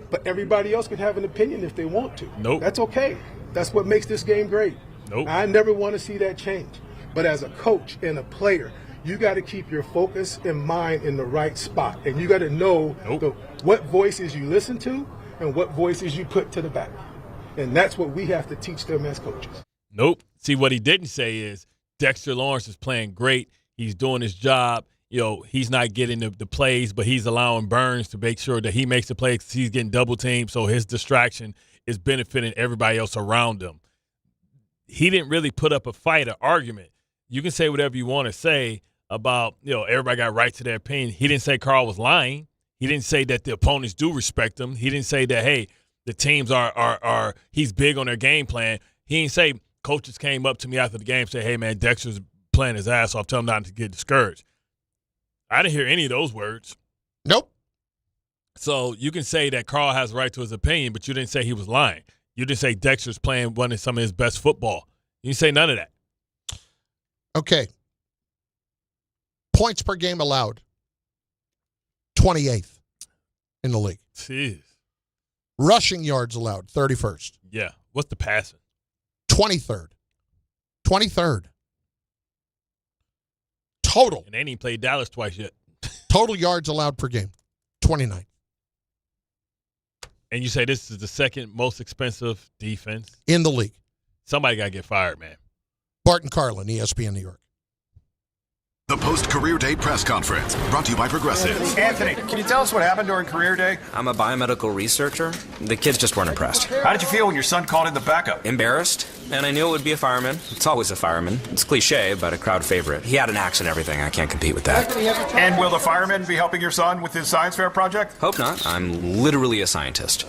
but everybody else can have an opinion if they want to. That's okay. That's what makes this game great. I never want to see that change. But as a coach and a player, you got to keep your focus and mind in the right spot. And you got to know what voices you listen to and what voices you put to the back. And that's what we have to teach them as coaches. See, what he didn't say is Dexter Lawrence is playing great. He's doing his job. He's not getting the plays, but he's allowing Burns to make sure that he makes the plays because he's getting double teamed, so his distraction is benefiting everybody else around him. He didn't really put up a fight or argument. You can say whatever you want to say about, everybody got right to their opinion. He didn't say Carl was lying. He didn't say that the opponents do respect him. He didn't say that, hey, the teams are he's big on their game plan. He didn't say coaches came up to me after the game and said, hey, man, Dexter's playing his ass off. Tell him not to get discouraged. I didn't hear any of those words. So you can say that Carl has a right to his opinion, but you didn't say he was lying. You didn't say Dexter's playing some of his best football. You didn't say none of that. Okay. Points per game allowed. 28th in the league. Jeez. Rushing yards allowed. 31st. Yeah. What's the passing? 23rd. 23rd. Total. And they ain't even played Dallas twice yet. Total yards allowed per game. 29th. And you say this is the second most expensive defense? In the league. Somebody got to get fired, man. Bart Carlin, ESPN New York. The post-career day press conference, brought to you by Progressive. Anthony, can you tell us what happened during career day? I'm a biomedical researcher. The kids just weren't impressed. How did you feel when your son called in the backup? Embarrassed, and I knew it would be a fireman. It's always a fireman. It's cliche, but a crowd favorite. He had an axe and everything. I can't compete with that. And will the fireman be helping your son with his science fair project? Hope not. I'm literally a scientist.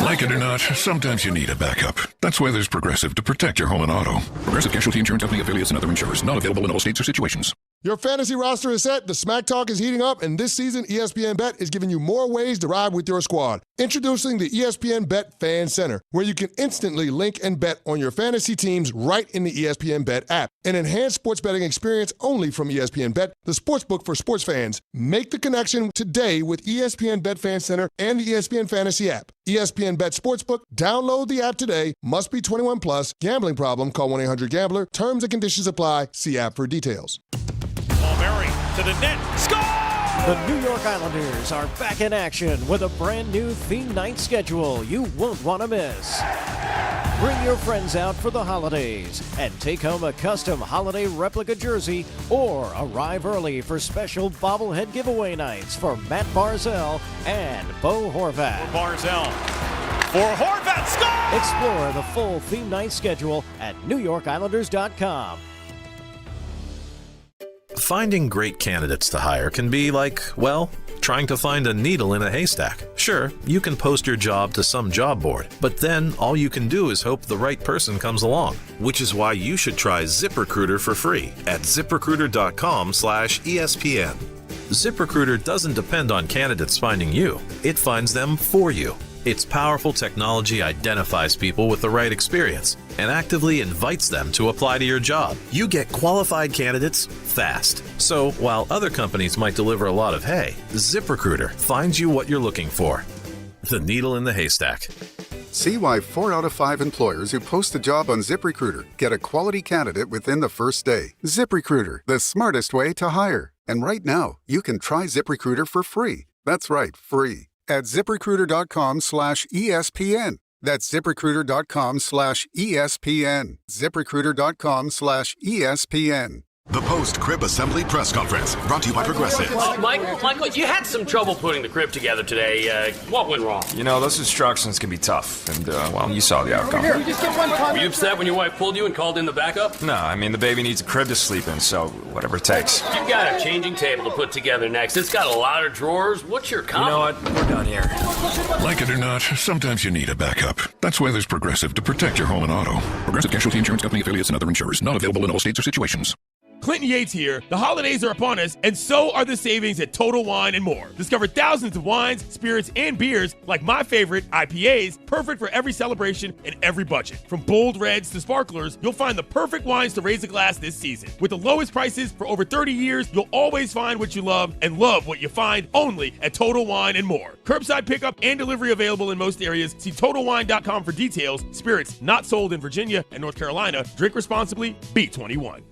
Like it or not, sometimes you need a backup. That's why there's Progressive to protect your home and auto. Progressive Casualty Insurance Company affiliates and other insurers. Not available in all states or situations. Your fantasy roster is set, the smack talk is heating up, and this season ESPN Bet is giving you more ways to ride with your squad. Introducing the ESPN Bet Fan Center, where you can instantly link and bet on your fantasy teams right in the ESPN Bet app. An enhanced sports betting experience only from ESPN Bet, the sportsbook for sports fans. Make the connection today with ESPN Bet Fan Center and the ESPN Fantasy app. ESPN Bet Sportsbook, download the app today. Must be 21 plus. Gambling problem, call 1-800-GAMBLER. Terms and conditions apply. See app for details. Murray to the net. Score! The New York Islanders are back in action with a brand new theme night schedule you won't want to miss. Bring your friends out for the holidays and take home a custom holiday replica jersey or arrive early for special bobblehead giveaway nights for Matt Barzell and Bo Horvat. Barzell for Horvat, score! Explore the full theme night schedule at NewYorkIslanders.com. Finding great candidates to hire can be like, well, trying to find a needle in a haystack. Sure, you can post your job to some job board, but then all you can do is hope the right person comes along, which is why you should try ZipRecruiter for free at ZipRecruiter.com/ESPN. ZipRecruiter doesn't depend on candidates finding you. It finds them for you. Its powerful technology identifies people with the right experience and actively invites them to apply to your job. You get qualified candidates fast. So while other companies might deliver a lot of hay, ZipRecruiter finds you what you're looking for. The needle in the haystack. See why 4 out of 5 employers who post a job on ZipRecruiter get a quality candidate within the first day. ZipRecruiter, the smartest way to hire. And right now, you can try ZipRecruiter for free. That's right, free. At ZipRecruiter.com/ESPN. That's ZipRecruiter.com/ESPN. ZipRecruiter.com/ESPN. The post-crib assembly press conference, brought to you by Progressive. Michael, you had some trouble putting the crib together today. What went wrong? You know, those instructions can be tough, and, well, you saw the outcome. Were you upset when your wife pulled you and called in the backup? No, I mean, the baby needs a crib to sleep in, so whatever it takes. You've got a changing table to put together next. It's got a lot of drawers. What's your comment? You know what? We're done here. Like it or not, sometimes you need a backup. That's why there's Progressive to protect your home and auto. Progressive Casualty Insurance Company affiliates and other insurers. Not available in all states or situations. Clinton Yates here. The holidays are upon us, and so are the savings at Total Wine and More. Discover thousands of wines, spirits, and beers like my favorite, IPAs, perfect for every celebration and every budget. From bold reds to sparklers, you'll find the perfect wines to raise a glass this season. With the lowest prices for over 30 years, you'll always find what you love and love what you find only at Total Wine and More. Curbside pickup and delivery available in most areas. See TotalWine.com for details. Spirits not sold in Virginia and North Carolina. Drink responsibly. Be 21.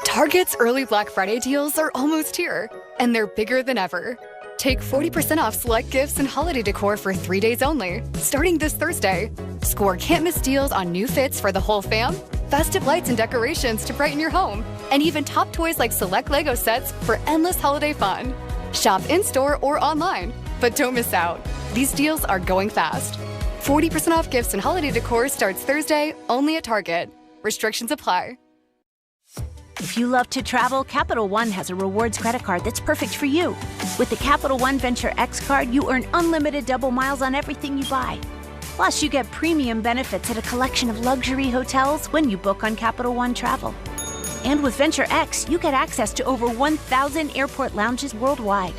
Target's early Black Friday deals are almost here, and they're bigger than ever. Take 40% off select gifts and holiday decor for 3 days only, starting this Thursday. Score can't-miss deals on new fits for the whole fam, festive lights and decorations to brighten your home, and even top toys like select Lego sets for endless holiday fun. Shop in-store or online, but don't miss out. These deals are going fast. 40% off gifts and holiday decor starts Thursday, only at Target. Restrictions apply. If you love to travel, Capital One has a rewards credit card that's perfect for you. With the Capital One Venture X card, you earn unlimited double miles on everything you buy. Plus, you get premium benefits at a collection of luxury hotels when you book on Capital One Travel. And with Venture X, you get access to over 1,000 airport lounges worldwide.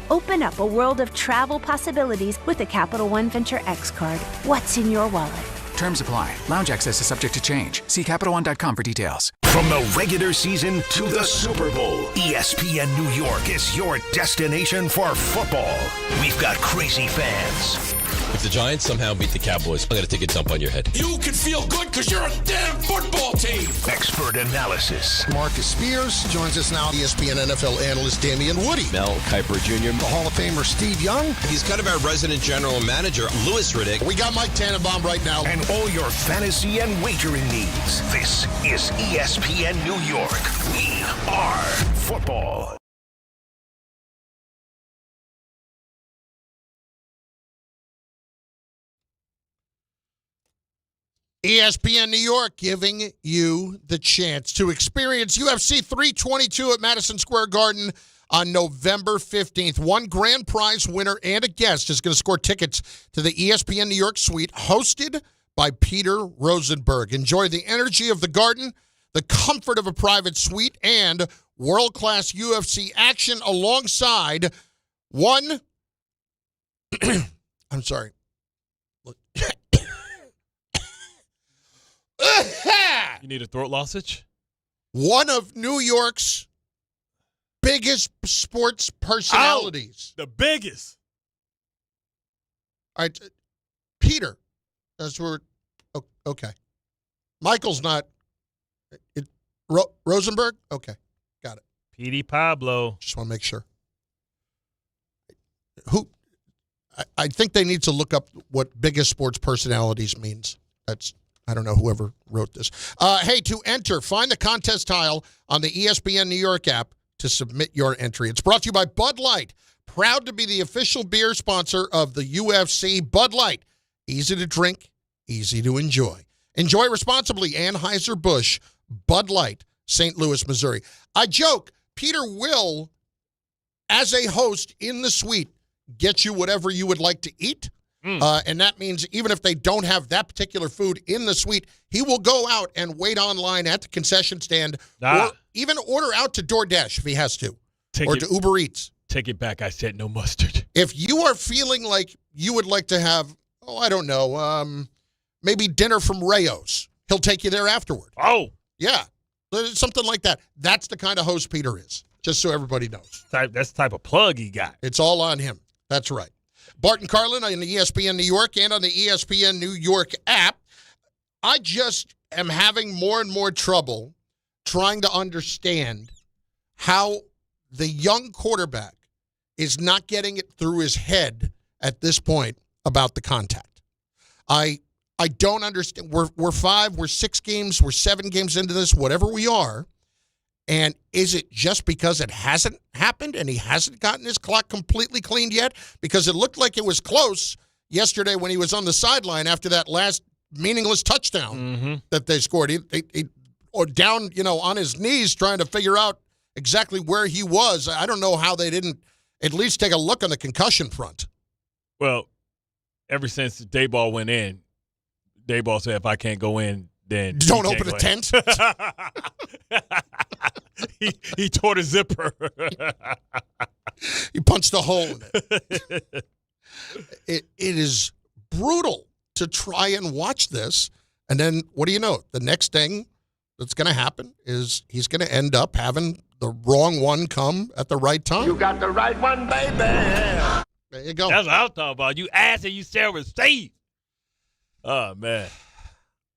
Open up a world of travel possibilities with the Capital One Venture X card. What's in your wallet? Terms apply. Lounge access is subject to change. See CapitalOne.com for details. From the regular season to the Super Bowl, ESPN New York is your destination for football. We've got crazy fans. If the Giants somehow beat the Cowboys, I'm going to take a dump on your head. You can feel good because you're a damn football team. Expert analysis. Marcus Spears joins us now. ESPN NFL analyst Damien Woody. Mel Kiper Jr. The Hall of Famer Steve Young. He's kind of our resident general manager, Louis Riddick. We got Mike Tannenbaum right now. And all your fantasy and wagering needs. This is ESPN New York. We are football. ESPN New York giving you the chance to experience UFC 322 at Madison Square Garden on November 15th. One grand prize winner and a guest is going to score tickets to the ESPN New York suite hosted by Peter Rosenberg. Enjoy the energy of the Garden, the comfort of a private suite, and world-class UFC action alongside one... I'm sorry. You need a throat lozenge? One of New York's biggest sports personalities. The biggest. All right, Peter. That's where. Okay. Michael's not. Rosenberg? Okay. Got it. Petey Pablo. Just want to make sure. I think they need to look up what biggest sports personalities means. I don't know whoever wrote this. Hey, to enter, find the contest tile on the ESPN New York app to submit your entry. It's brought to you by Bud Light. Proud to be the official beer sponsor of the UFC. Bud Light. Easy to drink, easy to enjoy. Enjoy responsibly. Anheuser-Busch, Bud Light, St. Louis, Missouri. I joke, Peter will, as a host in the suite, get you whatever you would like to eat. And that means even if they don't have that particular food in the suite, he will go out and wait online at the concession stand or even order out to DoorDash if he has to, to Uber Eats. Take it back. I said no mustard. If you are feeling like you would like to have, I don't know, maybe dinner from Rayo's, he'll take you there afterward. Oh. Yeah, something like that. That's the kind of host Peter is, just so everybody knows. That's the type of plug he got. It's all on him. That's right. Bart Carlin on the ESPN New York and on the ESPN New York app. I just am having more and more trouble trying to understand how the young quarterback is not getting it through his head at this point about the contact. I don't understand. We're 5, we're 6 games, we're 7 games into this, whatever we are. And is it just because it hasn't happened and he hasn't gotten his clock completely cleaned yet? Because it looked like it was close yesterday when he was on the sideline after that last meaningless touchdown that they scored. He or down, on his knees trying to figure out exactly where he was. I don't know how they didn't at least take a look on the concussion front. Well, ever since Daboll went in, Daboll said, if I can't go in, then don't open a tent. he tore the zipper. He punched a hole in it. It is brutal to try and watch this. And then what do you know? The next thing that's going to happen is he's going to end up having the wrong one come at the right time. You got the right one, baby. There you go. That's what I was talking about. You asked and you shall receive. Oh, man.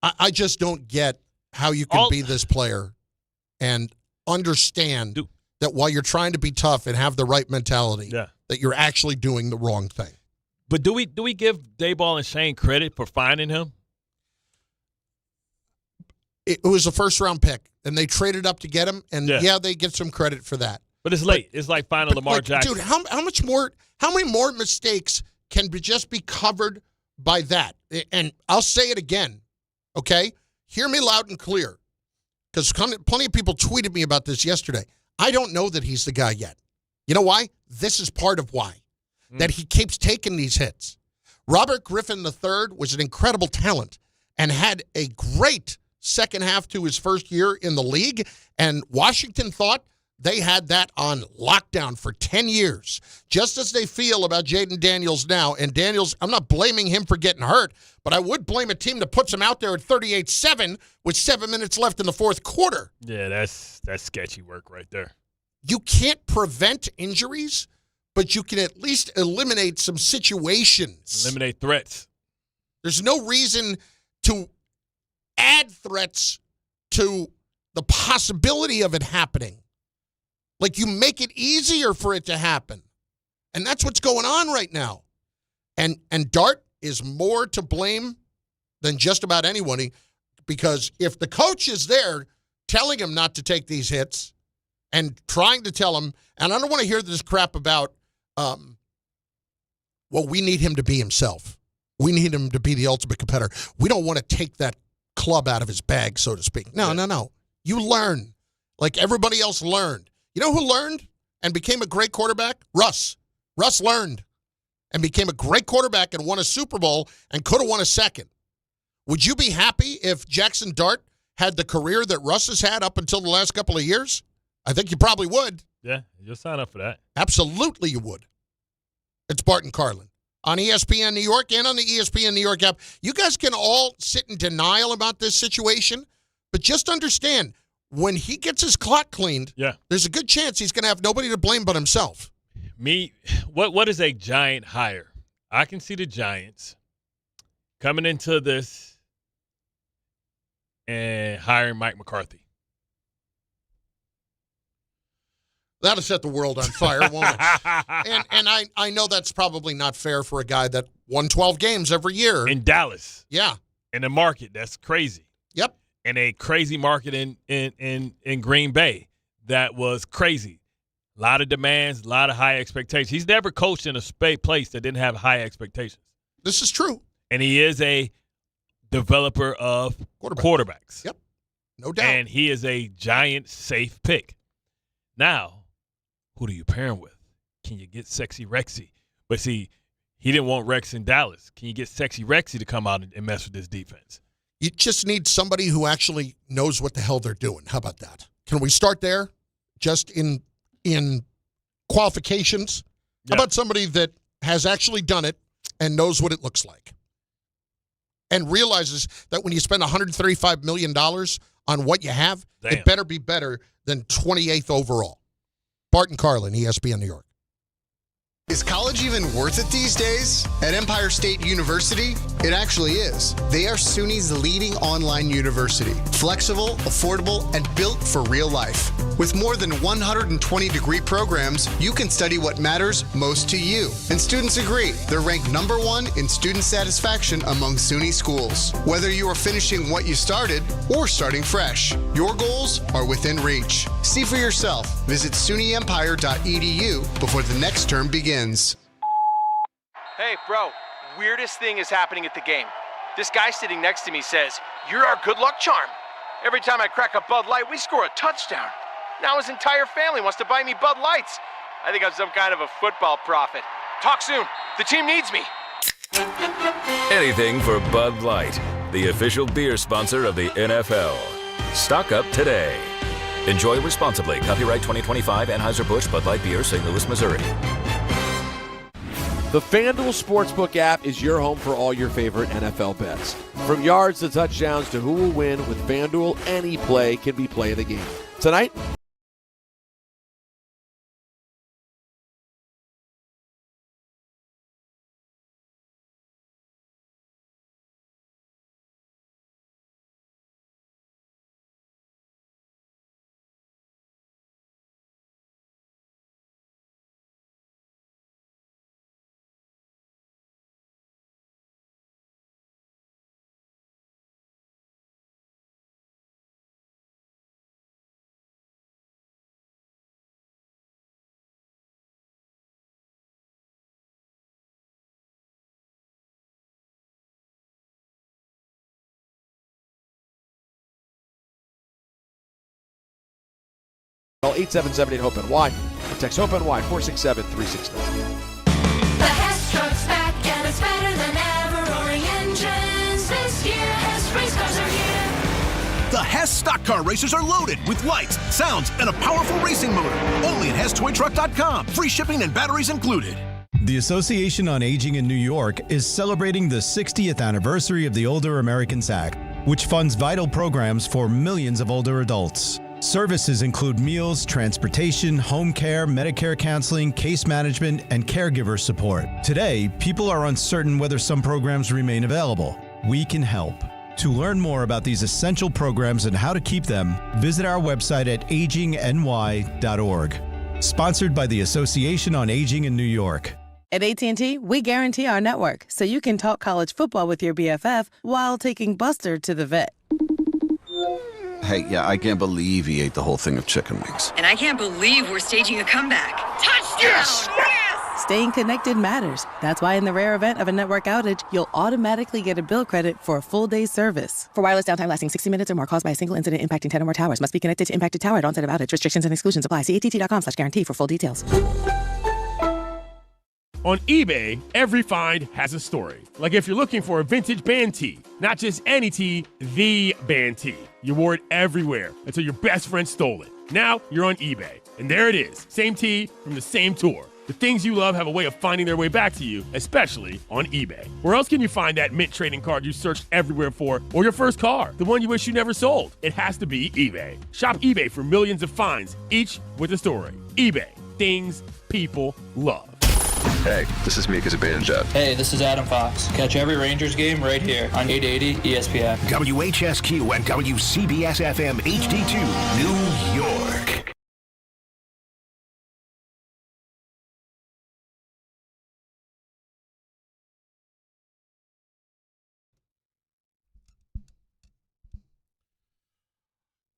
I just don't get how you can be this player and understand that while you're trying to be tough and have the right mentality, that you're actually doing the wrong thing. But do we give Daboll and Schoen credit for finding him? It was a first-round pick, and they traded up to get him, and they get some credit for that. But it's late. It's like finding Lamar Jackson. Dude, how many more mistakes can just be covered by that? And I'll say it again. Okay? Hear me loud and clear, because plenty of people tweeted me about this yesterday. I don't know that he's the guy yet. You know why? This is part of why. That he keeps taking these hits. Robert Griffin III was an incredible talent and had a great second half to his first year in the league, and Washington thought they had that on lockdown for 10 years, just as they feel about Jaden Daniels now. And Daniels, I'm not blaming him for getting hurt, but I would blame a team that puts him out there at 38-7 with 7 minutes left in the fourth quarter. Yeah, that's sketchy work right there. You can't prevent injuries, but you can at least eliminate some situations. Eliminate threats. There's no reason to add threats to the possibility of it happening. Like, you make it easier for it to happen. And that's what's going on right now. And Dart is more to blame than just about anyone, because if the coach is there telling him not to take these hits and trying to tell him, and I don't want to hear this crap about, we need him to be himself. We need him to be the ultimate competitor. We don't want to take that club out of his bag, so to speak. No. You learn like everybody else learned. You know who learned and became a great quarterback? Russ. Russ learned and became a great quarterback and won a Super Bowl and could have won a second. Would you be happy if Jaxson Dart had the career that Russ has had up until the last couple of years? I think you probably would. Yeah, you'll sign up for that. Absolutely you would. It's Bart Carlin on ESPN New York and on the ESPN New York app. You guys can all sit in denial about this situation, but just understand, when he gets his clock cleaned, there's a good chance he's going to have nobody to blame but himself. What is a giant hire? I can see the Giants coming into this and hiring Mike McCarthy. That'll set the world on fire, won't it? And I know that's probably not fair for a guy that won 12 games every year. In Dallas. Yeah. In a market that's crazy. Yep. In a crazy market in Green Bay that was crazy. A lot of demands, a lot of high expectations. He's never coached in a place that didn't have high expectations. This is true. And he is a developer of quarterbacks. Yep. No doubt. And he is a giant safe pick. Now, who do you pair him with? Can you get Sexy Rexy? But see, he didn't want Rex in Dallas. Can you get Sexy Rexy to come out and mess with this defense? You just need somebody who actually knows what the hell they're doing. How about that? Can we start there? Just in qualifications? How about somebody that has actually done it and knows what it looks like? And realizes that when you spend $135 million on what you have, it better be better than 28th overall. Bart Carlin, ESPN New York. Is college even worth it these days? At Empire State University, it actually is. They are SUNY's leading online university. Flexible, affordable, and built for real life. With more than 120 degree programs, you can study what matters most to you. And students agree, they're ranked #1 in student satisfaction among SUNY schools. Whether you are finishing what you started or starting fresh, your goals are within reach. See for yourself. Visit SUNYEmpire.edu before the next term begins. Hey, bro, weirdest thing is happening at the game. This guy sitting next to me says, "You're our good luck charm." Every time I crack a Bud Light, we score a touchdown. Now his entire family wants to buy me Bud Lights. I think I'm some kind of a football prophet. Talk soon. The team needs me. Anything for Bud Light, the official beer sponsor of the NFL. Stock up today. Enjoy responsibly. Copyright 2025 Anheuser-Busch Bud Light Beer, St. Louis, Missouri. The FanDuel Sportsbook app is your home for all your favorite NFL bets. From yards to touchdowns to who will win, with FanDuel, any play can be play of the game. Tonight, call 877-8-HOPE-NY or text HOPE-NY 467-369. The Hess truck's back and it's better than ever. Roaring engines this year. Hess race cars are here. The Hess stock car racers are loaded with lights, sounds, and a powerful racing motor. Only at HessToyTruck.com. Free shipping and batteries included. The Association on Aging in New York is celebrating the 60th anniversary of the Older Americans Act, which funds vital programs for millions of older adults. Services include meals, transportation, home care, Medicare counseling, case management, and caregiver support. Today, people are uncertain whether some programs remain available. We can help. To learn more about these essential programs and how to keep them, visit our website at agingny.org. Sponsored by the Association on Aging in New York. At AT&T, we guarantee our network so you can talk college football with your BFF while taking Buster to the vet. Hey, yeah, I can't believe he ate the whole thing of chicken wings. And I can't believe we're staging a comeback. Touchdown! Yes! Yes! Staying connected matters. That's why in the rare event of a network outage, you'll automatically get a bill credit for a full day's service. For wireless downtime lasting 60 minutes or more caused by a single incident impacting 10 or more towers, must be connected to impacted tower at onset of outage. Restrictions and exclusions apply. See att.com/guarantee for full details. On eBay, every find has a story. Like if you're looking for a vintage band tee, not just any tee, the band tee. You wore it everywhere until your best friend stole it. Now you're on eBay, and there it is. Same tee from the same tour. The things you love have a way of finding their way back to you, especially on eBay. Where else can you find that mint trading card you searched everywhere for, or your first car, the one you wish you never sold? It has to be eBay. Shop eBay for millions of finds, each with a story. eBay, things people love. Hey, this is Mika Zibanejad. Hey, this is Adam Fox. Catch every Rangers game right here on 880 ESPN. WHSQ and WCBS FM HD2, New York.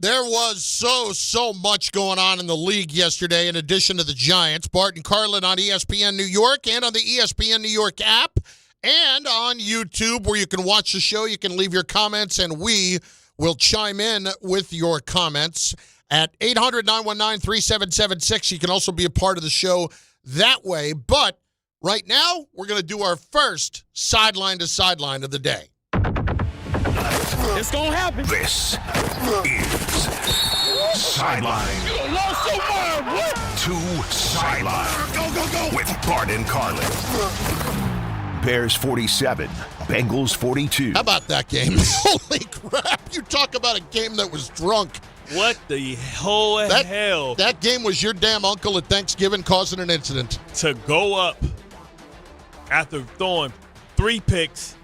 There was so much going on in the league yesterday in addition to the Giants. Bart and Carlin on ESPN New York and on the ESPN New York app and on YouTube where you can watch the show. You can leave your comments, and we will chime in with your comments at 800-919-3776. You can also be a part of the show that way. But right now, we're going to do our first sideline to sideline of the day. It's going to happen. This is Sideline to Sideline. Go. With Bart and Carlin. Bears 47, Bengals 42. How about that game? Holy crap. You talk about a game that was drunk. What the whole hell? That game was your damn uncle at Thanksgiving causing an incident. To go up after throwing 3 picks,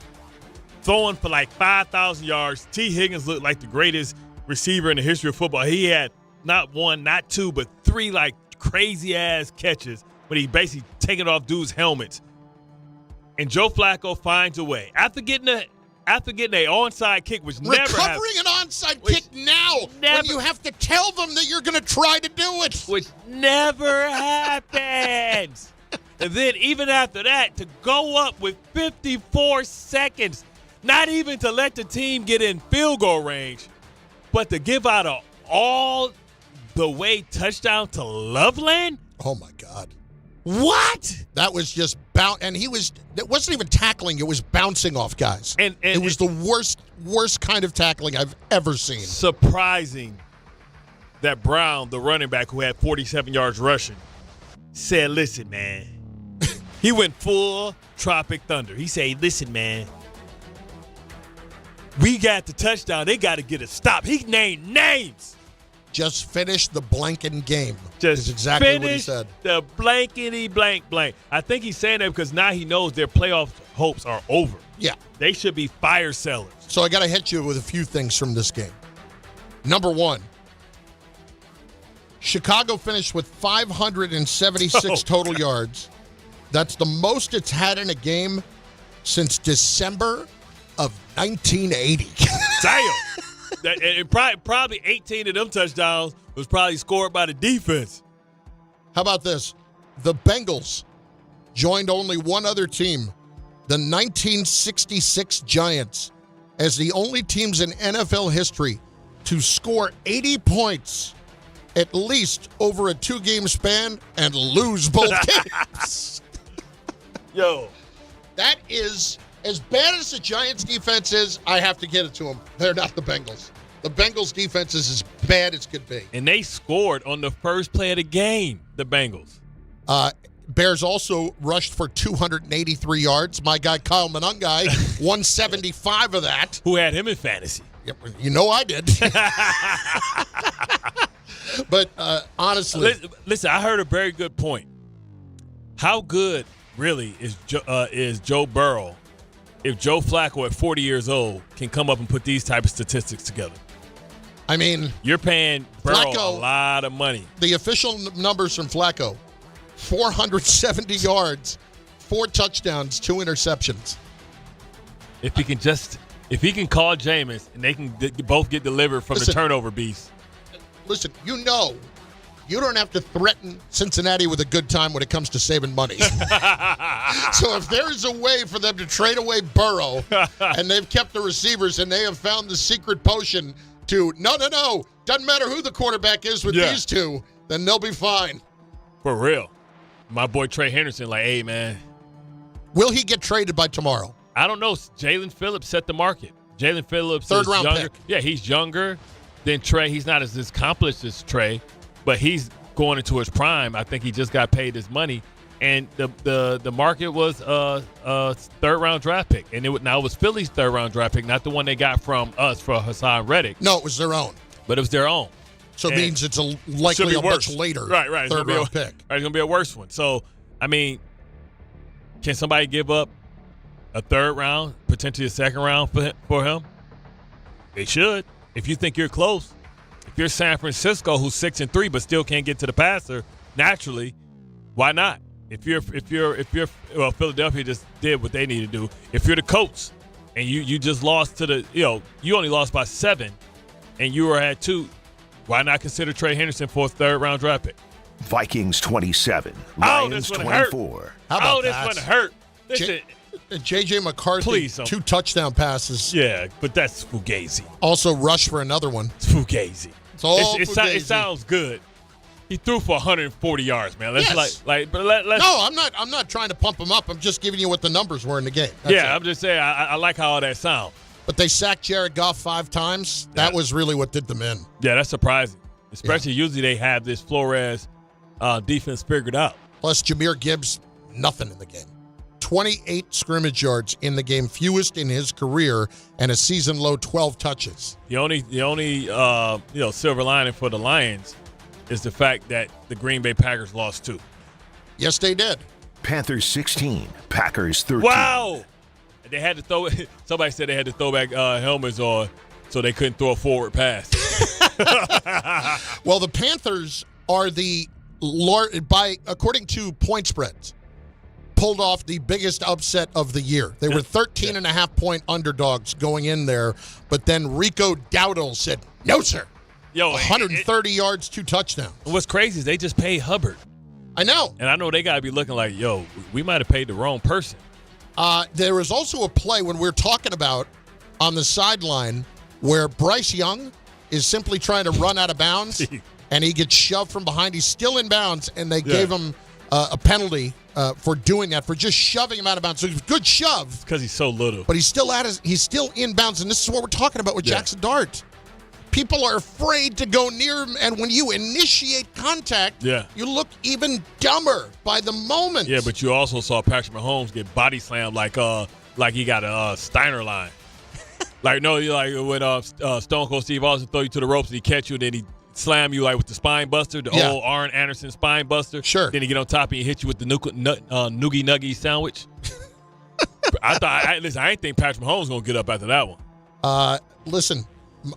throwing for like 5,000 yards. T. Higgins looked like the greatest receiver in the history of football. He had not 1, not 2, but 3 like crazy-ass catches, but he basically taking off dudes' helmets. And Joe Flacco finds a way. After getting an onside kick, which never happened. Recovering an onside kick now when you have to tell them that you're going to try to do it. Which never happens. And then even after that, to go up with 54 seconds, not even to let the team get in field goal range, but to give out a all-the-way touchdown to Loveland? Oh, my God. What? That was just and it wasn't even tackling, it was bouncing off guys. And it was the worst kind of tackling I've ever seen. Surprising that Brown, the running back who had 47 yards rushing, said, listen, man. He went full Tropic Thunder. He said, listen, man. We got the touchdown. They got to get a stop. He named names. Just finish the blanking game. Just is exactly what he said. The blankety blank. I think he's saying that because now he knows their playoff hopes are over. Yeah. They should be fire sellers. So I got to hit you with a few things from this game. Number one, Chicago finished with 576 total yards. That's the most it's had in a game since December of 1980. Damn. And probably 18 of them touchdowns was probably scored by the defense. How about this? The Bengals joined only one other team, the 1966 Giants, as the only teams in NFL history to score 80 points at least over a 2-game span and lose both games. Yo. That is, as bad as the Giants' defense is, I have to get it to them. They're not the Bengals. The Bengals' defense is as bad as could be. And they scored on the first play of the game, the Bengals. Bears also rushed for 283 yards. My guy Kyle Monangai, 175 of that. Who had him in fantasy? Yep, you know I did. But honestly. Listen, I heard a very good point. How good, really, is Joe Burrow if Joe Flacco at 40 years old can come up and put these type of statistics together? I mean, you're paying Burrow Flacco, a lot of money. The official numbers from Flacco, 470 yards, 4 touchdowns, 2 interceptions. If he can call Jameis and they can both get delivered from the turnover beast. Listen, you don't have to threaten Cincinnati with a good time when it comes to saving money. So if there is a way for them to trade away Burrow and they've kept the receivers and they have found the secret potion to, no, doesn't matter who the quarterback is with these two, then they'll be fine. For real. My boy Trey Henderson, like, hey, man. Will he get traded by tomorrow? I don't know. Jalen Phillips set the market. Jalen Phillips third is round younger. pick. Yeah, he's younger than Trey. He's not as accomplished as Trey, but he's going into his prime. I think he just got paid his money. And the market was a third-round draft pick. And it was Philly's third-round draft pick, not the one they got from us for Hassan Reddick. No, it was their own. But it was their own. So it means it's likely a much later third-round pick. Right, it's going to be a worse one. So, I mean, can somebody give up a third round, potentially a second round for him? They should. If you think you're close. If you're San Francisco, who's 6-3 but still can't get to the passer, naturally, why not? If you're Philadelphia just did what they need to do. If you're the Colts and you just lost to you only lost by 7, and you were at 2, Why not consider Trey Henderson for a third-round draft pick? Vikings 27, Lions 24. How about this that? one hurt. Listen, J.J. McCarthy, Please don't. 2 touchdown passes. yeah, but that's fugazi. Also rushed for another one. It's fugazi. It's all It fugazi. sounds good. He threw for 140 yards, man. Let's Yes. but let's. No, I'm not trying to pump him up. I'm just giving you what the numbers were in the game. That's yeah, it. I'm just saying. I like how all that sounds. But they sacked Jared Goff 5 times. That was really what did them in. Yeah, that's surprising. Especially usually they have this Flores defense figured out. Plus, Jahmyr Gibbs, nothing in the game. 28 scrimmage yards in the game, fewest in his career, and a season-low 12 touches. The only silver lining for the Lions is the fact that the Green Bay Packers lost 2. Yes, they did. Panthers 16, Packers 13. Wow! They had to throw it. Somebody said they had to throw back helmets on so they couldn't throw a forward pass. Well, the Panthers are according to point spreads, pulled off the biggest upset of the year. They were 13.5-point underdogs going in there, but then Rico Dowdle said, no, sir. 130 yards, 2 touchdowns. What's crazy is they just paid Hubbard. I know. And I know they got to be looking like, we might have paid the wrong person. There was also a play when we were talking about on the sideline where Bryce Young is simply trying to run out of bounds, and he gets shoved from behind. He's still in bounds, and they gave him a penalty for doing that, for just shoving him out of bounds. So it was a good shove. Because he's so little. But he's still in bounds, and this is what we're talking about with Jaxson Dart. People are afraid to go near him, and when you initiate contact, you look even dumber by the moment. Yeah, but you also saw Patrick Mahomes get body slammed like he got a Steiner line. Like when Stone Cold Steve Austin throw you to the ropes and he catch you, and then he slam you like with the spine buster, the old Arn Anderson spine buster. Sure. Then he get on top and he hit you with the noogie nuggie sandwich. I didn't think Patrick Mahomes was gonna get up after that one. Listen.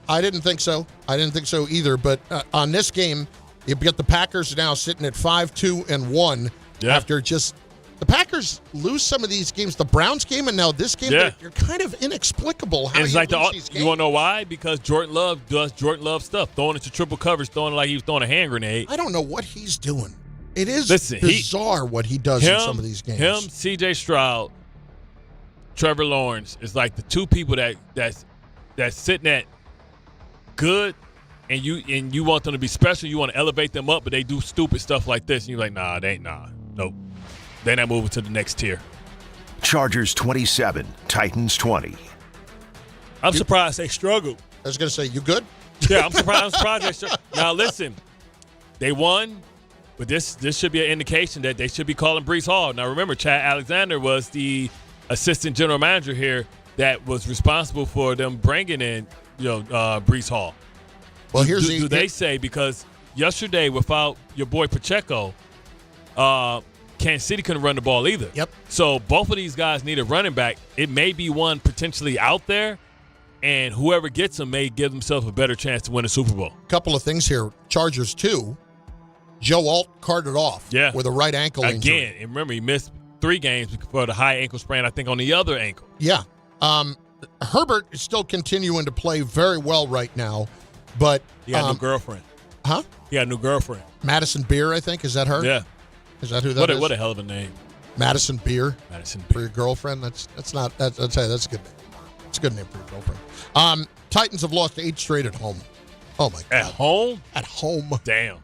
I didn't think so. I didn't think so either. But on this game, you've got the Packers now sitting at 5-2-1 after just the Packers lose some of these games. The Browns game and now this game, you're kind of inexplicable how it's you like lose these games. You want to know why? Because Jordan Love does Jordan Love stuff, throwing into triple coverage, throwing it like he was throwing a hand grenade. I don't know what he's doing. It is bizarre what he does in some of these games. Him, C.J. Stroud, Trevor Lawrence is like the 2 people that's sitting at good, and you want them to be special. You want to elevate them up, but they do stupid stuff like this, and you're like, nope. They're not moving to the next tier. Chargers 27, Titans 20. I'm surprised they struggled. I was going to say, you good? Yeah, I'm surprised they struggled. Now, listen, they won, but this should be an indication that they should be calling Breece Hall. Now, remember, Chad Alexander was the assistant general manager here that was responsible for them bringing in Breece Hall. Well, do they say, because yesterday without your boy Pacheco, Kansas City couldn't run the ball either. Yep. So both of these guys need a running back. It may be one potentially out there, and whoever gets him may give themselves a better chance to win a Super Bowl. Couple of things here. Chargers 2. Joe Alt carted off with a right ankle injury. Again, and remember, he missed 3 games for the high ankle sprain, I think, on the other ankle. Yeah. Herbert is still continuing to play very well right now, but he got a new girlfriend. Huh? He got a new girlfriend. Madison Beer, I think. Is that her? Yeah. Is that who that is? What a hell of a name. Madison Beer. Madison Beer. For your girlfriend? I'll tell you, that's a good name. It's a good name for your girlfriend. Titans have lost 8 straight at home. Oh, my God. At home? At home. Damn.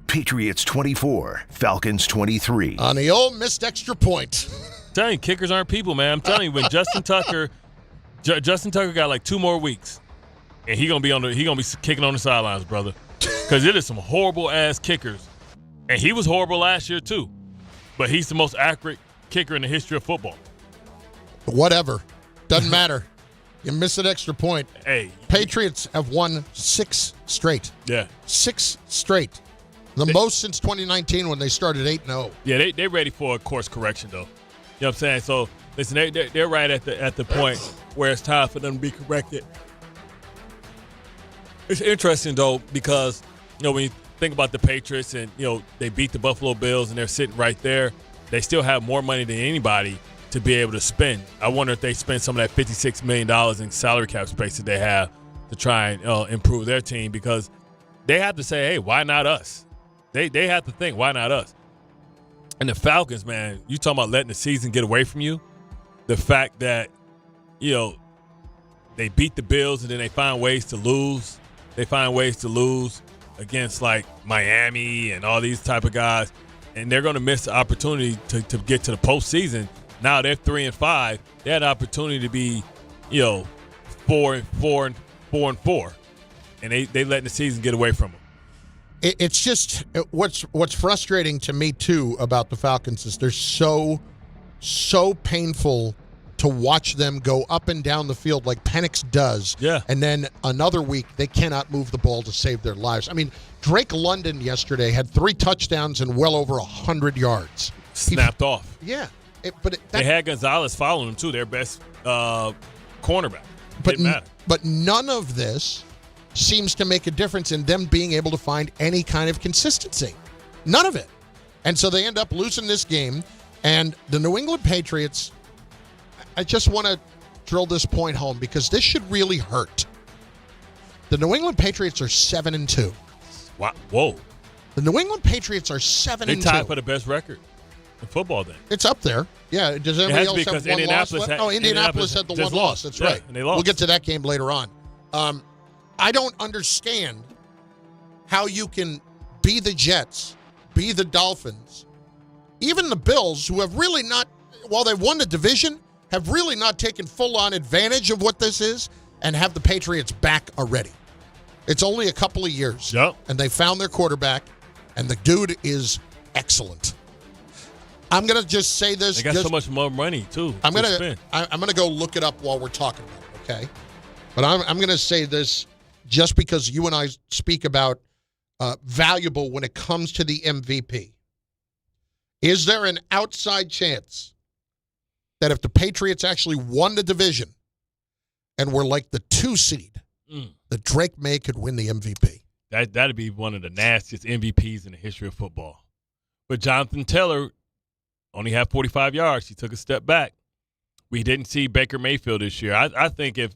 Patriots 24, Falcons 23. On the old missed extra point. I'm telling you, kickers aren't people, man. I'm telling you, when Justin Tucker got like 2 more weeks, and he gonna be kicking on the sidelines, brother, because it is some horrible ass kickers, and he was horrible last year too, but he's the most accurate kicker in the history of football. Whatever, doesn't matter. You miss an extra point. Hey, Patriots have won 6 straight. Yeah, 6 straight. The most since 2019 when they started 8-0. Yeah, they ready for a course correction though. You know what I'm saying? So listen, they're right at the point where it's time for them to be corrected. It's interesting though, because when you think about the Patriots and they beat the Buffalo Bills and they're sitting right there, they still have more money than anybody to be able to spend. I wonder if they spend some of that $56 million in salary cap space that they have to try and improve their team, because they have to say, hey, why not us? They have to think, why not us? And the Falcons, man, you talking about letting the season get away from you? The fact that, they beat the Bills and then they find ways to lose. They find ways to lose against, like, Miami and all these type of guys. And they're going to miss the opportunity to get to the postseason. Now they're 3-5. They had an opportunity to be, 4-4. And they letting the season get away from them. It's just what's frustrating to me, too, about the Falcons is they're so painful to watch them go up and down the field like Penix does. Yeah. And then another week, they cannot move the ball to save their lives. I mean, Drake London yesterday had 3 touchdowns and well over 100 yards. Snapped off. Yeah. They had Gonzalez following him, too, their best cornerback. Didn't matter. But none of this seems to make a difference in them being able to find any kind of consistency. None of it. And so they end up losing this game. And the New England Patriots, I just want to drill this point home because this should really hurt. The New England Patriots are 7-2. Wow. Whoa. The New England Patriots are 7-2. They tied for the best record in football then. It's up there. Yeah. Does anybody else have one loss left? Indianapolis had the one loss. That's right. And they lost. We'll get to that game later on. I don't understand how you can be the Jets, be the Dolphins, even the Bills, who have really not, while they've won the division, have really not taken full-on advantage of what this is, and have the Patriots back already. It's only a couple of years. Yep. And they found their quarterback, and the dude is excellent. I'm going to just say this. They got so much more money, too. I'm going to go look it up while we're talking about it, okay? But I'm going to say this just because you and I speak about valuable when it comes to the MVP. Is there an outside chance that if the Patriots actually won the division and were like the 2 seed, that Drake May could win the MVP? That'd be one of the nastiest MVPs in the history of football. But Jonathan Taylor only had 45 yards. He took a step back. We didn't see Baker Mayfield this year. I think if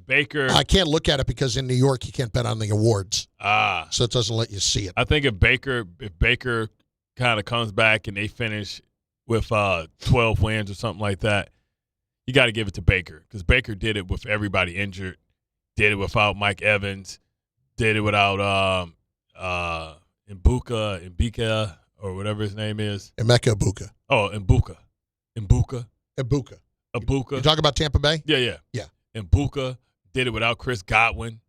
Baker, I can't look at it because in New York you can't bet on the awards. So it doesn't let you see it. I think if Baker kind of comes back and they finish with 12 wins or something like that, you got to give it to Baker because Baker did it with everybody injured, did it without Mike Evans, did it without Ibika or whatever his name is. Emeka Ibuka. Oh, Ibuka. You talk about Tampa Bay? Yeah. And Ibuka did it without Chris Godwin.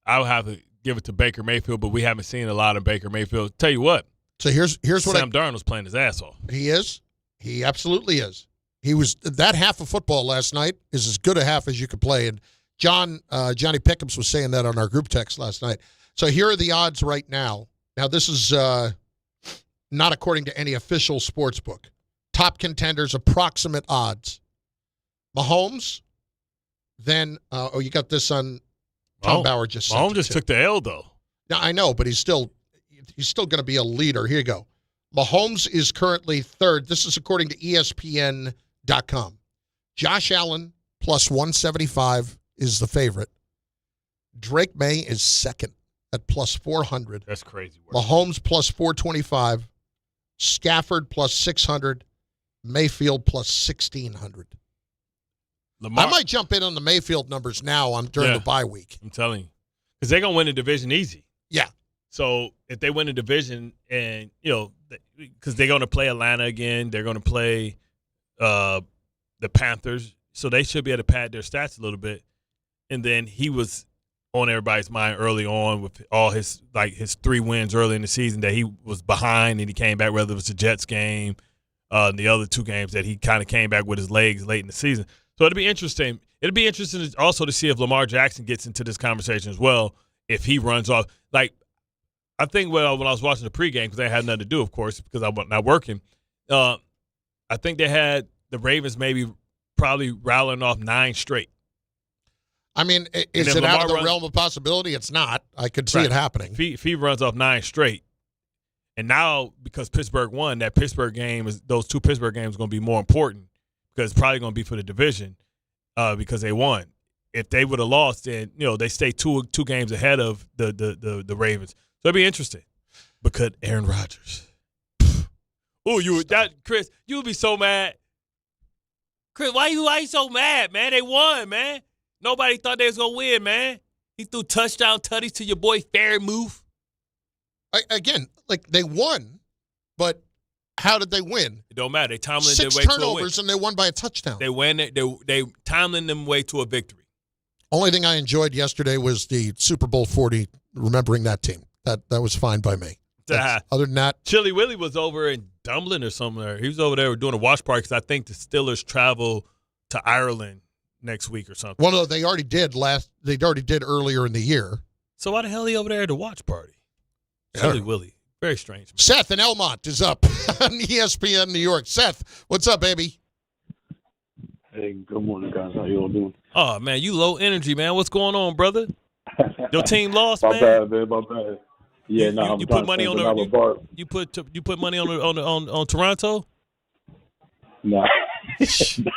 I would have to give it to Baker Mayfield, but we haven't seen a lot of Baker Mayfield. Tell you what. So here's what Sam Darnold's playing his ass off. He is. He absolutely is. He was that half of football last night is as good a half as you could play. And Johnny Pickums was saying that on our group text last night. So here are the odds right now. Now this is not according to any official sports book. Top contenders, approximate odds. Mahomes. Then, you got this on Tom Bauer just sent Mahomes just took the L, though. Yeah, I know, but he's still going to be a leader. Here you go. Mahomes is currently 3rd. This is according to ESPN.com. Josh Allen, plus 175, is the favorite. Drake May is 2nd at plus 400. That's crazy work. Mahomes, plus 425. Stafford, plus 600. Mayfield, plus 1,600. I might jump in on the Mayfield numbers now during the bye week. I'm telling you. Because they're going to win the division easy. Yeah. So if they win the division and, because they're going to play Atlanta again, they're going to play the Panthers. So they should be able to pad their stats a little bit. And then he was on everybody's mind early on with all his 3 wins early in the season that he was behind and he came back, whether it was the Jets game, and the other 2 games that he kind of came back with his legs late in the season. So it'll be interesting. It'll be interesting also to see if Lamar Jackson gets into this conversation as well, if he runs off. Like, I think when I was watching the pregame, because I had nothing to do, of course, because I was not working, I think they had the Ravens probably rattling off 9 straight. I mean, is it out of the realm of possibility? It's not. I could see it happening. If he runs off 9 straight, and now because Pittsburgh won, those 2 Pittsburgh games are going to be more important because it's probably going to be for the division because they won. if they would have lost, then they stay two games ahead of the Ravens. So it'd be interesting. But could Aaron Rodgers? Chris, you would be so mad. Chris, why you so mad, man? They won, man. Nobody thought they was gonna win, man. He threw touchdown tutties to your boy Fairmouth. Again, they won, but how did they win? It don't matter. They Tomlin their 6 way to a win. turnovers and they won by a touchdown. They win. They Tomlin them way to a victory. Only thing I enjoyed yesterday was the Super Bowl 40. Remembering that team, that was fine by me. Other than that, Chili Willie was over in Dublin or somewhere. He was over there doing a watch party because I think the Steelers travel to Ireland next week or something. Well, no, they already did earlier in the year. So why the hell are he over there at the watch party? Chili Willie. Very strange, man. Seth in Elmont is up on ESPN New York. Seth, what's up, baby? Hey, good morning, guys. How you all doing? Oh, man, you low energy, man. What's going on, brother? Your team lost, my man. Bad, man. My bad. Yeah, you put money on you put money on Toronto? Nah.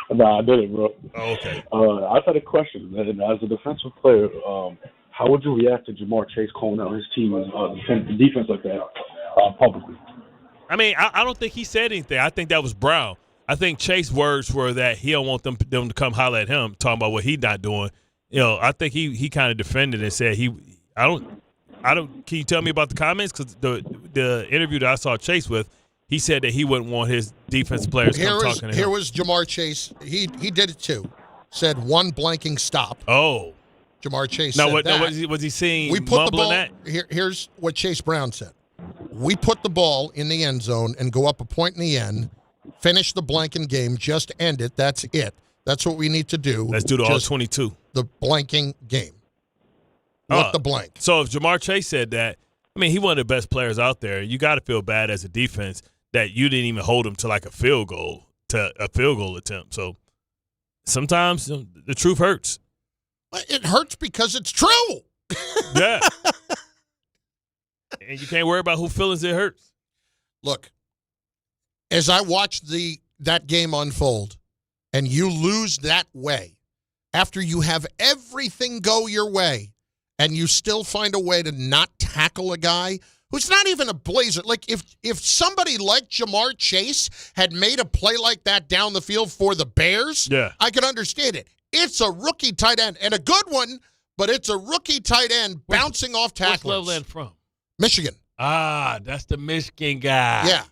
Nah, I didn't, bro. Oh, okay. I just had a question, man. As a defensive player, how would you react to Jamar Chase calling out his team defense like that publicly? I mean, I don't think he said anything. I think that was Brown. I think Chase's words were that he don't want them to come holler at him, talking about what he's not doing. I think he kind of defended and said I don't. Can you tell me about the comments? Because the interview that I saw Chase with, he said that he wouldn't want his defense players talking to him. Here was Jamar Chase. He did it too. Said one blanking stop. Oh, Jamar Chase. Now, said that. Was he seeing? We put the ball. That? Here's what Chase Brown said. We put the ball in the end zone and go up a point in the end. Finish the blanking game. Just end it. That's it. That's what we need to do. Let's do the all 22. The blanking game. What the blank? So if Jamar Chase said that, I mean, he one of the best players out there. You got to feel bad as a defense that you didn't even hold him to a field goal attempt. So sometimes the truth hurts. It hurts because it's true. Yeah. And you can't worry about whose feelings it hurts. Look, as I watched that game unfold, and you lose that way, after you have everything go your way, and you still find a way to not tackle a guy who's not even a Blazer. Like, if somebody like Jamar Chase had made a play like that down the field for the Bears, I could understand it. It's a rookie tight end, and a good one, but it's a rookie tight end bouncing off tacklers. What's Loveland from? Michigan. Ah, that's the Michigan guy.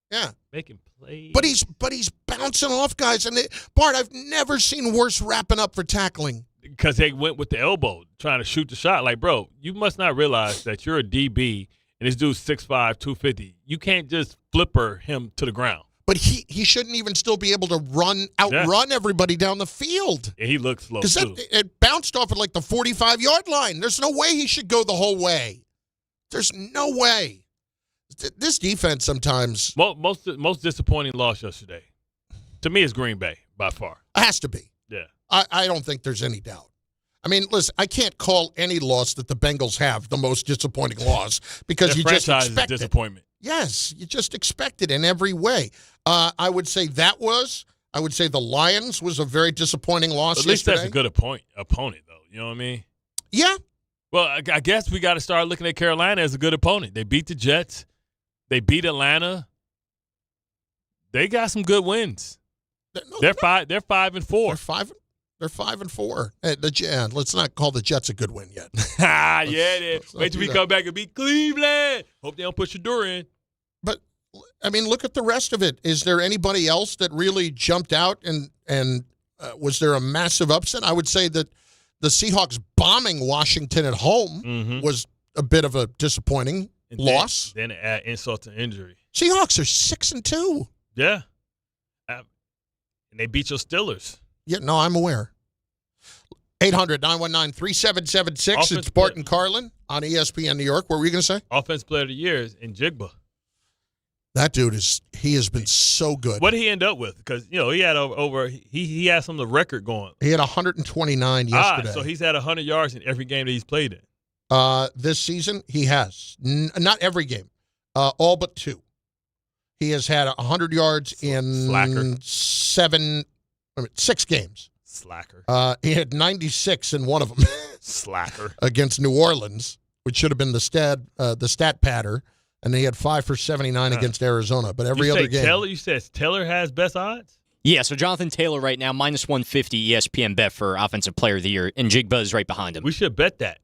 Yeah. Making plays. But he's bouncing off guys. And Bart, I've never seen worse wrapping up for tackling. Because they went with the elbow, trying to shoot the shot. Like, bro, you must not realize that you're a DB and this dude's 6'5", 250. You can't just flipper him to the ground. But he shouldn't even still be able to outrun everybody down the field. Yeah, he looks slow, too. Because it bounced off at the 45-yard line. There's no way he should go the whole way. There's no way. This defense sometimes. Most disappointing loss yesterday, to me, is Green Bay, by far. It has to be. Yeah. I don't think there's any doubt. I mean, listen, I can't call any loss that the Bengals have the most disappointing loss because you just expect is disappointment. It. Yes, you just expect it in every way. I would say I would say the Lions was a very disappointing loss At least yesterday. that's a good opponent, though. You know what I mean? Yeah. Well, I guess we got to start looking at Carolina as a good opponent. They beat the Jets. They beat Atlanta. They got some good wins. They're 5-4. They're 5-4. Let's not call the Jets a good win yet. Yeah, it is. Wait till we come back and beat Cleveland. Hope they don't put Shador in. But I mean, look at the rest of it. Is there anybody else that really jumped out and was there a massive upset? I would say that the Seahawks bombing Washington at home was a bit of a disappointing loss. Then add insult to injury. Seahawks are 6-2. Yeah. And they beat your Steelers. Yeah, no, I'm aware. 800-919-3776. It's Bart and Carlin on ESPN New York. What were you going to say? Offensive Player of the Year is in Jigba. That dude he has been so good. What did he end up with? Because, he had he had some of the record going. He had 129 yesterday. So he's had 100 yards in every game that he's played in. This season, he has. Not every game. All but 2. He has had 100 yards in 6 games. Slacker. He had 96 in one of them. Slacker. Against New Orleans, which should have been the stat patter, and he had 5 for 79 against Arizona. But every other game. You said Taylor has best odds? Yeah, so Jonathan Taylor right now, minus 150 ESPN bet for Offensive Player of the Year, and Jigba is right behind him. We should bet that.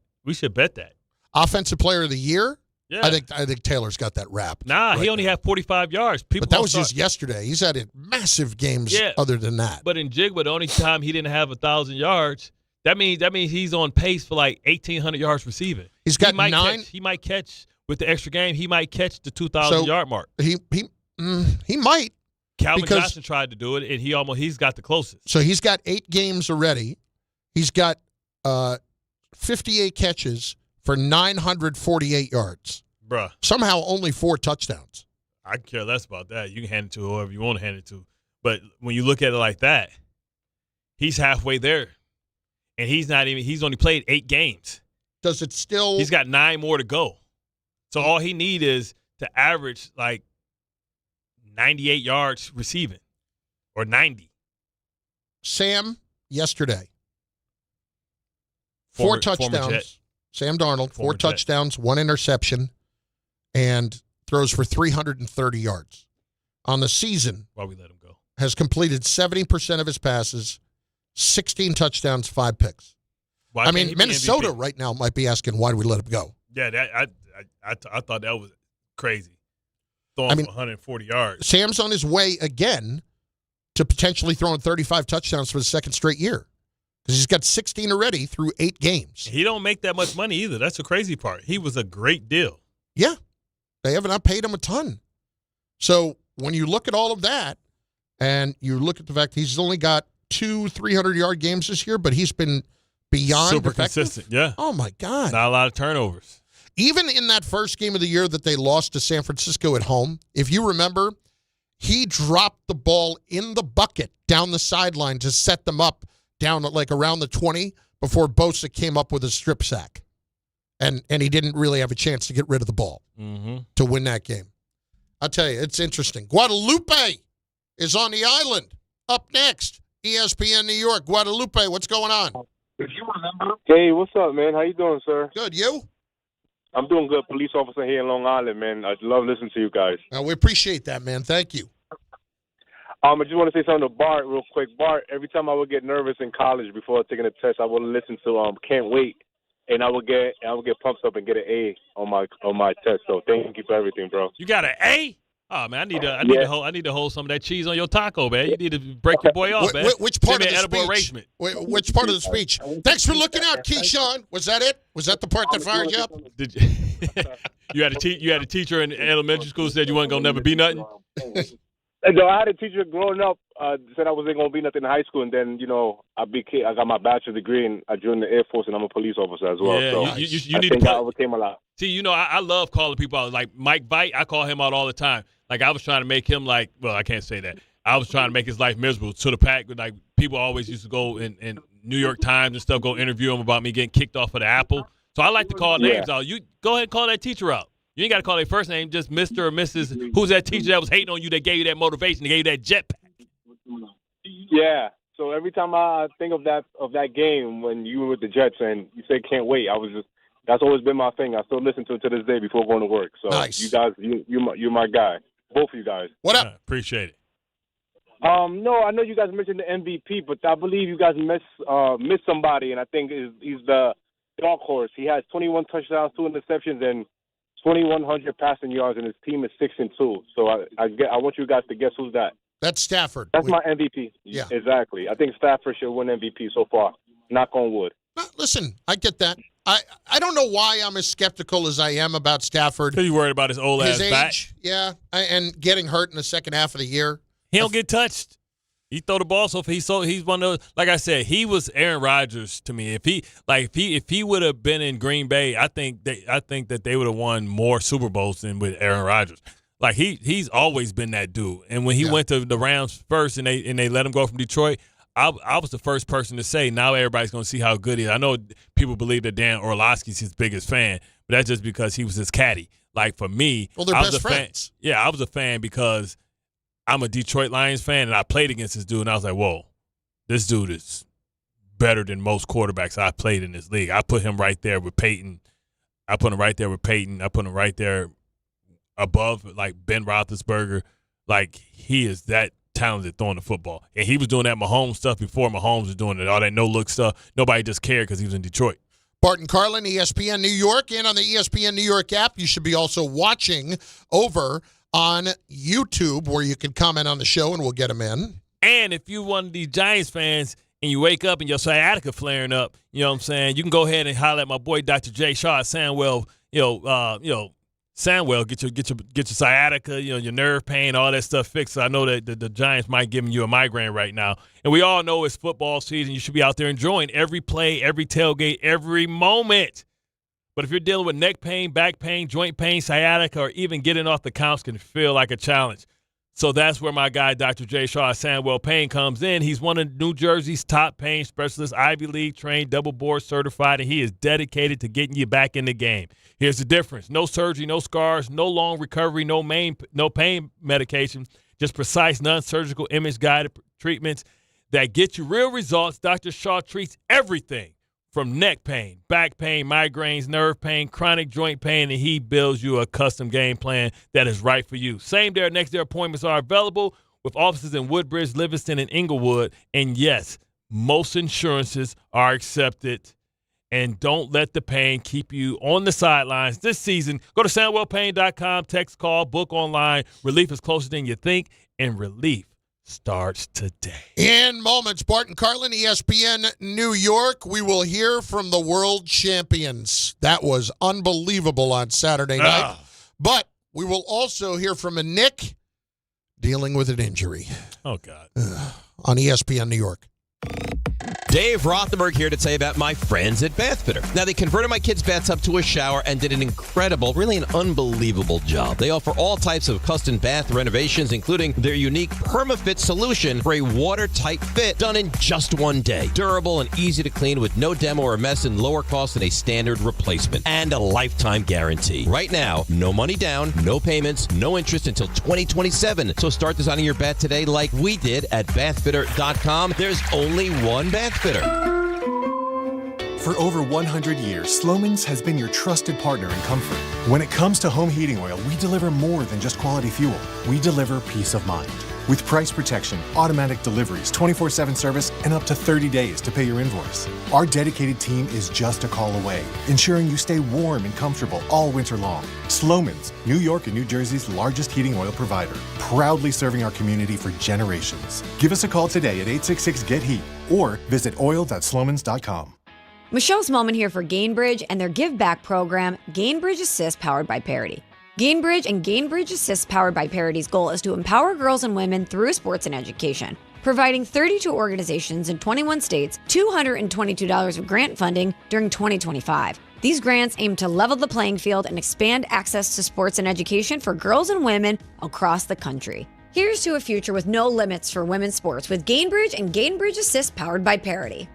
Offensive Player of the Year? Yeah. I think Taylor's got that rap. Nah, he only had 45 yards. But that was just yesterday. He's had massive games other than that. But in Jigba, the only time he didn't have 1,000 yards, that means he's on pace for like 1,800 yards receiving. He's got 9. He might catch with the extra game. He might catch the 2,000 yard mark. He might. Calvin Johnson tried to do it, and he's got the closest. So he's got 8 games already. He's got 58 catches for 948 yards. Bruh. Somehow only 4 touchdowns. I can care less about that. You can hand it to whoever you want to hand it to. But when you look at it like that, he's halfway there. And he's only played 8 games. Does it still? He's got 9 more to go. So all he need is to average like 98 yards receiving or 90. Sam, yesterday, 4 touchdowns. Sam Darnold, 4 touchdowns, 1 interception, and throws for 330 yards. On the season, why we let him go? Has completed 70% of his passes, 16 touchdowns, 5 picks. I mean, Minnesota right now might be asking, why do we let him go? Yeah, I thought that was crazy. Throwing for 140 yards. Sam's on his way again to potentially throwing 35 touchdowns for the second straight year because he's got 16 already through 8 games. He don't make that much money either. That's the crazy part. He was a great deal. Yeah. They have not paid him a ton. So when you look at all of that and you look at the fact he's only got 2 300-yard games this year, but he's been beyond super effective. Consistent. Yeah. Oh, my God. Not a lot of turnovers. Even in that first game of the year that they lost to San Francisco at home, if you remember, he dropped the ball in the bucket down the sideline to set them up down at like around the 20 before Bosa came up with a strip sack. And he didn't really have a chance to get rid of the ball to win that game. I'll tell you, it's interesting. Guadalupe is on the island. Up next, ESPN New York. Guadalupe, what's going on? If you remember. Hey, what's up, man? How you doing, sir? Good. You? I'm doing good. Police officer here in Long Island, man. I love listening to you guys. We appreciate that, man. Thank you. I just want to say something to Bart real quick. Bart, every time I would get nervous in college before taking a test, I would listen to Can't Wait, and I would get pumped up and get an A on my test. So thank you for everything, bro. You got an A? Oh man, I need to hold some of that cheese on your taco, man. You need to break your boy off, man. Which part of the speech? Which part of the speech? Thanks for looking out, Keyshawn. Was that it? Was that the part that fired you up? Did you? You had a teacher in elementary school said you weren't gonna never be nothing. No, I had a teacher growing up said I wasn't gonna be nothing in high school, and then I got my bachelor's degree and I joined the Air Force, and I'm a police officer as well. Yeah, so you I need think to I overcame a lot. See, I love calling people out. Like Mike Vite, I call him out all the time. Like I was trying to make him I can't say that. I was trying to make his life miserable to the pack. Like people always used to go in New York Times and stuff, go interview him about me getting kicked off of the Apple. So I like to call names out. You go ahead and call that teacher out. You ain't got to call their first name, just Mr. or Mrs. Who's that teacher that was hating on you, that gave you that motivation, that gave you that jetpack? Yeah. So every time I think of that game when you were with the Jets and you said Can't Wait, that's always been my thing. I still listen to it to this day before going to work. So nice. You guys, you're my guy. Both of you guys. What up? Appreciate it. No, I know you guys mentioned the MVP, but I believe you guys missed somebody, and I think he's the dark horse. He has 21 touchdowns, 2 interceptions, and 2,100 passing yards, and his team is 6-2. So I want you guys to guess who's that. That's Stafford. That's my MVP. Yeah, exactly. I think Stafford should win MVP so far. Knock on wood. Listen, I get that. I don't know why I'm as skeptical as I am about Stafford. Are you worried about his old ass age? back? Yeah, and getting hurt in the second half of the year. He don't get touched. He throw the ball so he's one of those. Like I said, he was Aaron Rodgers to me. If he would have been in Green Bay, I think that they would have won more Super Bowls than with Aaron Rodgers. Like he's always been that dude. And when he went to the Rams first and they let him go from Detroit, I was the first person to say now everybody's going to see how good he is. I know people believe that Dan Orlovsky's his biggest fan, but that's just because he was his caddy. Like for me, they're I was best friends. Fan. Yeah, I was a fan because I'm a Detroit Lions fan and I played against this dude and I was like, whoa, this dude is better than most quarterbacks I've played in this league. I put him right there with Peyton. I put him right there above, like, Ben Roethlisberger. Like, he is that talented throwing the football. And he was doing that Mahomes stuff before Mahomes was doing it, all that no-look stuff. Nobody just cared because he was in Detroit. Bart Carlin, ESPN New York, and on the ESPN New York app, you should be also watching over on YouTube where you can comment on the show and we'll get them in. And if you're one of these Giants fans and you wake up and your sciatica flaring up, you know what I'm saying, you can go ahead and holler at my boy Dr. J. Shaw at Sandwell, Sandwell, get your sciatica, your nerve pain, all that stuff fixed. I know that the Giants might give you a migraine right now. And we all know it's football season. You should be out there enjoying every play, every tailgate, every moment. But if you're dealing with neck pain, back pain, joint pain, sciatica, or even getting off the couch can feel like a challenge. So that's where my guy, Dr. J. Shaw at Sandwell Pain, comes in. He's one of New Jersey's top pain specialists, Ivy League trained, double board certified, and he is dedicated to getting you back in the game. Here's the difference. No surgery, no scars, no long recovery, no pain medication, just precise non-surgical image-guided treatments that get you real results. Dr. Shaw treats everything from neck pain, back pain, migraines, nerve pain, chronic joint pain, and he builds you a custom game plan that is right for you. Same day or next day appointments are available with offices in Woodbridge, Livingston, and Inglewood. And yes, most insurances are accepted. And don't let the pain keep you on the sidelines this season. Go to SandwellPain.com, text, call, book online. Relief is closer than you think, and relief starts today. In moments, Bart Carlin, ESPN New York. We will hear from the world champions. That was unbelievable on Saturday night. But we will also hear from a Nick dealing with an injury. Oh, God. On ESPN New York. Dave Rothenberg here to tell you about my friends at Bathfitter. Now, they converted my kids' bathtub to a shower and did an incredible, really an unbelievable job. They offer all types of custom bath renovations, including their unique PermaFit solution for a watertight fit done in just one day. Durable and easy to clean with no demo or mess and lower cost than a standard replacement. And a lifetime guarantee. Right now, no money down, no payments, no interest until 2027. So start designing your bath today like we did at bathfitter.com. There's only one Bathfitter. For over 100 years, Slomin's has been your trusted partner in comfort. When it comes to home heating oil, we deliver more than just quality fuel. We deliver peace of mind. With price protection, automatic deliveries, 24/7 service, and up to 30 days to pay your invoice. Our dedicated team is just a call away, ensuring you stay warm and comfortable all winter long. Slomin's, New York and New Jersey's largest heating oil provider, proudly serving our community for generations. Give us a call today at 866-GET-HEAT or visit oil.slomins.com. Michelle's Moment here for Gainbridge and their Give Back program, Gainbridge Assist, powered by Parity. Gainbridge and Gainbridge Assist, powered by Parity's goal is to empower girls and women through sports and education, providing 32 organizations in 21 states $222 of grant funding during 2025. These grants aim to level the playing field and expand access to sports and education for girls and women across the country. Here's to a future with no limits for women's sports with Gainbridge and Gainbridge Assist, powered by Parity.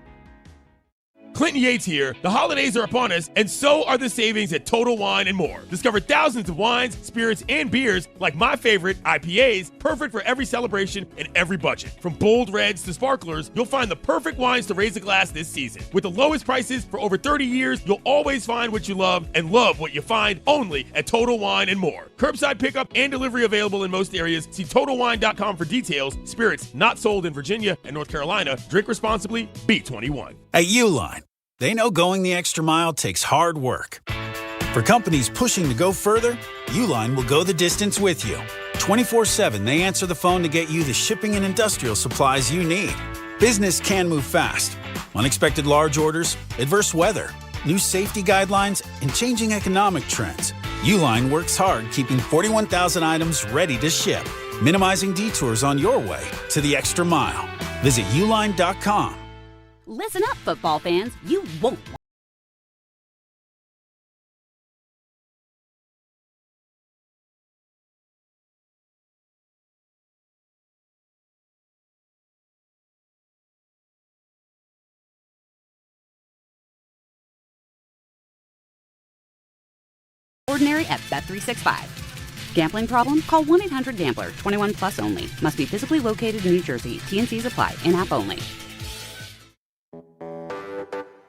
Clinton Yates here. The holidays are upon us, and so are the savings at Total Wine and More. Discover thousands of wines, spirits, and beers like my favorite, IPAs, perfect for every celebration and every budget. From bold reds to sparklers, you'll find the perfect wines to raise a glass this season. With the lowest prices for over 30 years, you'll always find what you love and love what you find only at Total Wine and More. Curbside pickup and delivery available in most areas. See TotalWine.com for details. Spirits not sold in Virginia and North Carolina. Drink responsibly. Be 21. At Uline, they know going the extra mile takes hard work. For companies pushing to go further, Uline will go the distance with you. 24/7, they answer the phone to get you the shipping and industrial supplies you need. Business can move fast. Unexpected large orders, adverse weather, new safety guidelines, and changing economic trends. Uline works hard keeping 41,000 items ready to ship, minimizing detours on your way to the extra mile. Visit uline.com. Listen up, football fans. You won't. Ordinary at Bet365. Gambling problem? Call 1-800-GAMBLER. 21 plus only. Must be physically located in New Jersey. T&Cs apply. In-app only.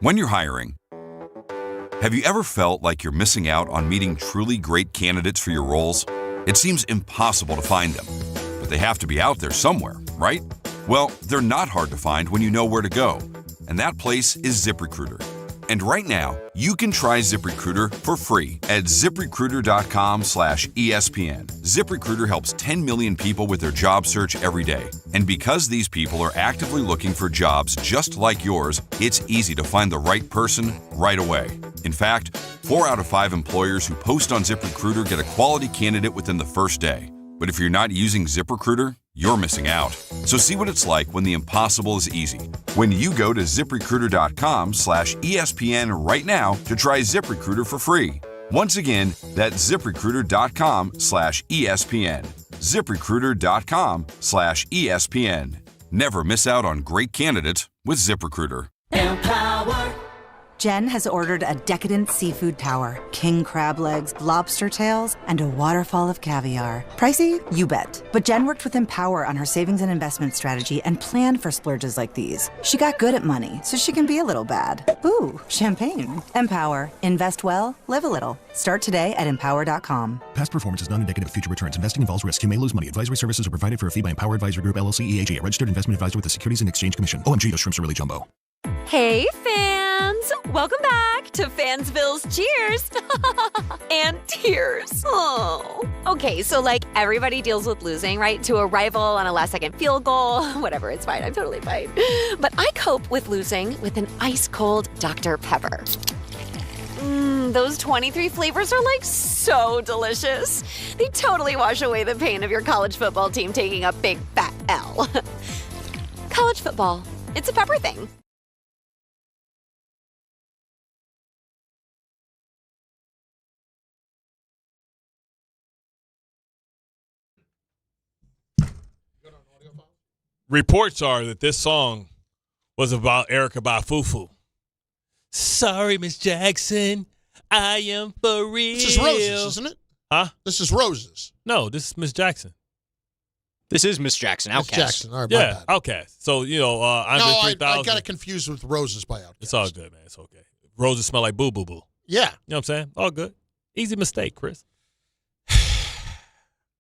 When you're hiring, have you ever felt like you're missing out on meeting truly great candidates for your roles? It seems impossible to find them, but they have to be out there somewhere, right? Well, they're not hard to find when you know where to go, and that place is ZipRecruiter. And right now, you can try ZipRecruiter for free at ZipRecruiter.com/ESPN. ZipRecruiter helps 10 million people with their job search every day. And because these people are actively looking for jobs just like yours, it's easy to find the right person right away. In fact, 4 out of 5 employers who post on ZipRecruiter get a quality candidate within the first day. But if you're not using ZipRecruiter, you're missing out. So see what it's like when the impossible is easy. When you go to ZipRecruiter.com/ESPN right now to try ZipRecruiter for free. Once again, that's ZipRecruiter.com/ESPN. ZipRecruiter.com/ESPN. Never miss out on great candidates with ZipRecruiter. Empower. Jen has ordered a decadent seafood tower, king crab legs, lobster tails, and a waterfall of caviar. Pricey? You bet. But Jen worked with Empower on her savings and investment strategy and planned for splurges like these. She got good at money, so she can be a little bad. Ooh, champagne. Empower. Invest well, live a little. Start today at empower.com. Past performance is not indicative of future returns. Investing involves risk. You may lose money. Advisory services are provided for a fee by Empower Advisory Group, LLC, EAG, a registered investment advisor with the Securities and Exchange Commission. OMG, those shrimps are really jumbo. Hey, fans! Welcome back to Fansville's Cheers and Tears. Oh. Okay, so like everybody deals with losing, right? To a rival on a last-second field goal. Whatever, it's fine. I'm totally fine. But I cope with losing with an ice-cold Dr. Pepper. Those 23 flavors are like so delicious. They totally wash away the pain of your college football team taking a big fat L. College football. It's a pepper thing. Reports are that this song was about Erykah Bafufuu. Sorry, Miss Jackson, I am for real. This is Roses, isn't it? Huh? This is Roses. No, this is Miss Jackson. This is Miss Jackson, Outkast. Miss Jackson, all right, my Yeah, bad. Outkast. So, Andre 3000. I got it confused with Roses by Outkast. It's all good, man. It's okay. Roses smell like boo-boo-boo. Yeah. You know what I'm saying? All good. Easy mistake, Chris.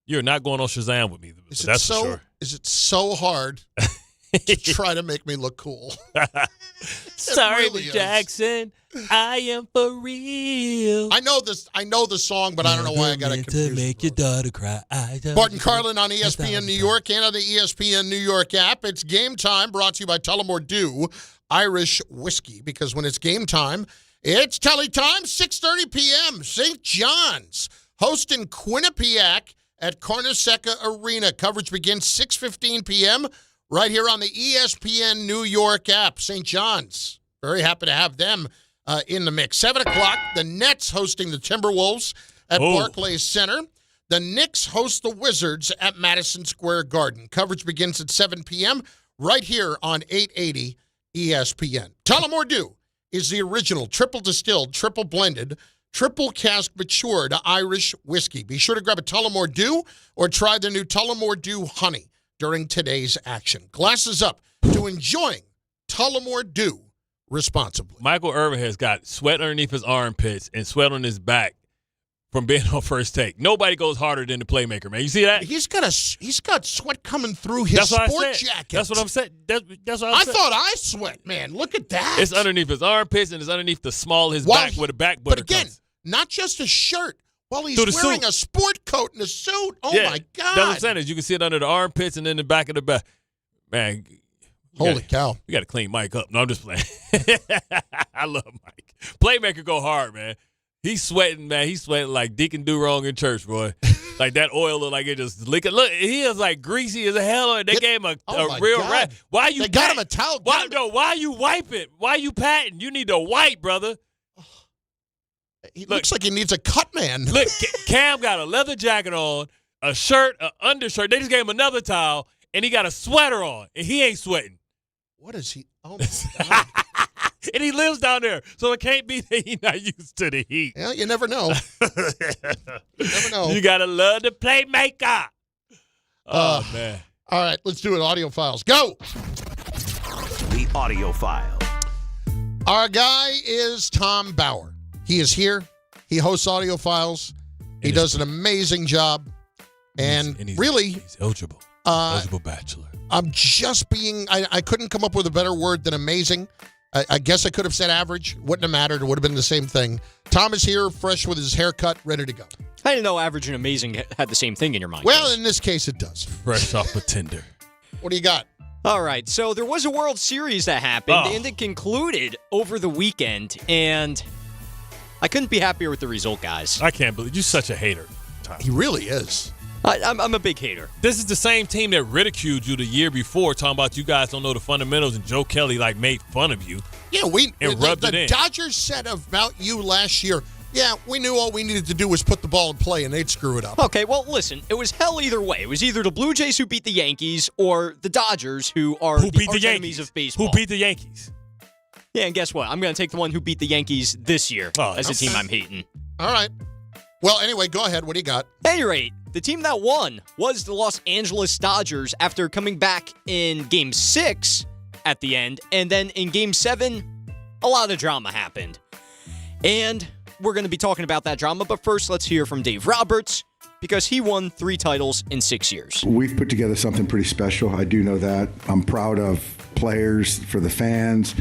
You're not going on Shazam with me. That's for sure. Is it so hard to try to make me look cool? Sorry, really Miss is. Jackson, I am for real. I know the song, but I don't know why I got it confused. To make your daughter cry. Bart Carlin on ESPN New York and on the ESPN New York app. It's game time, brought to you by Tullamore Dew Irish Whiskey, because when it's game time, it's telly time, 6:30 p.m. St. John's hosting Quinnipiac at Carnesecca Arena. Coverage begins 6:15 p.m. right here on the ESPN New York app. St. John's, very happy to have them in the mix. 7 o'clock, the Nets hosting the Timberwolves at Barclays Center. The Knicks host the Wizards at Madison Square Garden. Coverage begins at 7 p.m. right here on 880 ESPN. Tullamore Dew is the original triple distilled, triple blended, triple cask matured Irish whiskey. Be sure to grab a Tullamore Dew or try the new Tullamore Dew Honey during today's action. Glasses up to enjoying Tullamore Dew responsibly. Michael Irvin has got sweat underneath his armpits and sweat on his back from being on First Take. Nobody goes harder than the playmaker, man. You see that? He's got sweat coming through his sport jacket. That's what I'm saying. That's what I thought I sweat, man. Look at that. It's underneath his armpits and it's underneath the small of his back where the back button But again, comes. Not just a shirt. While he's Through the wearing suit. a sport coat and a suit. Oh, Yeah, my God. That's what I'm saying is you can see it under the armpits and then the back of the back. Man. Holy cow. You got to clean Mike up. No, I'm just playing. I love Mike. Playmaker go hard, man. He's sweating, man. He's sweating like Deacon Do Wrong in church, boy. Like that oil look like it just leaking. Look, he is like greasy as a hell. And they gave him a real rat. Why you? They got him a towel. Why you wipe it? Why you patting? You need to wipe, brother. He looks like he needs a cut man. Look, Cam got a leather jacket on, a shirt, an undershirt. They just gave him another towel, and he got a sweater on, and he ain't sweating. What is he? Oh, my God. And he lives down there, so it can't be that he's not used to the heat. Well, you never know. You never know. You got to love the playmaker. Oh, man. All right, let's do it. Audio files. Go. The audio file. Our guy is Tom Bauer. He is here. He hosts Audio Files. He does an amazing job. And really, he's eligible bachelor. I'm just I couldn't come up with a better word than amazing. I guess I could have said average. Wouldn't have mattered. It would have been the same thing. Tom is here, fresh with his haircut, ready to go. I didn't know average and amazing had the same thing in your mind. Well, in this case, it does. Fresh off a Tinder. What do you got? All right, so there was a World Series that happened, and it concluded over the weekend, and I couldn't be happier with the result, guys. I can't believe you're such a hater, Tom. He really is. I'm a big hater. This is the same team that ridiculed you the year before, talking about you guys don't know the fundamentals, and Joe Kelly made fun of you. Yeah, rubbed it the in. Dodgers said about you last year, yeah, we knew all we needed to do was put the ball in play, and they'd screw it up. Okay, well, listen, it was hell either way. It was either the Blue Jays who beat the Yankees or the Dodgers who are the enemies of baseball. Who beat the Yankees? Yeah, and guess what? I'm going to take the one who beat the Yankees this year as a team I'm hating. All right. Well, anyway, go ahead. What do you got? At any rate, the team that won was the Los Angeles Dodgers after coming back in Game 6 at the end, and then in Game 7, a lot of drama happened. And we're going to be talking about that drama, but first, let's hear from Dave Roberts, because he won 3 titles in 6 years. We've put together something pretty special. I do know that. I'm proud of players, for the fans,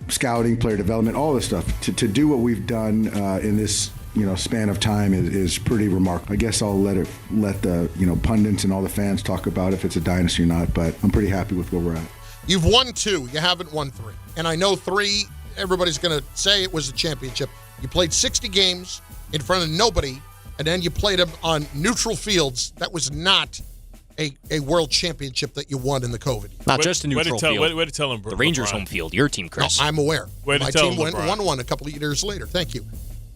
scouting, player development, all this stuff. To do what we've done in this span of time is pretty remarkable. I guess I'll let the pundits and all the fans talk about if it's a dynasty or not, but I'm pretty happy with where we're at. You've won 2. You haven't won 3. And I know 3, everybody's going to say it was a championship. You played 60 games in front of nobody, and then you played them on neutral fields. That was not a world championship that you won in the COVID. Not just a neutral field. Way to tell him, the Rangers' home field, your team, Chris. No, I'm aware. Way to My tell team him, won one a couple of years later. Thank you.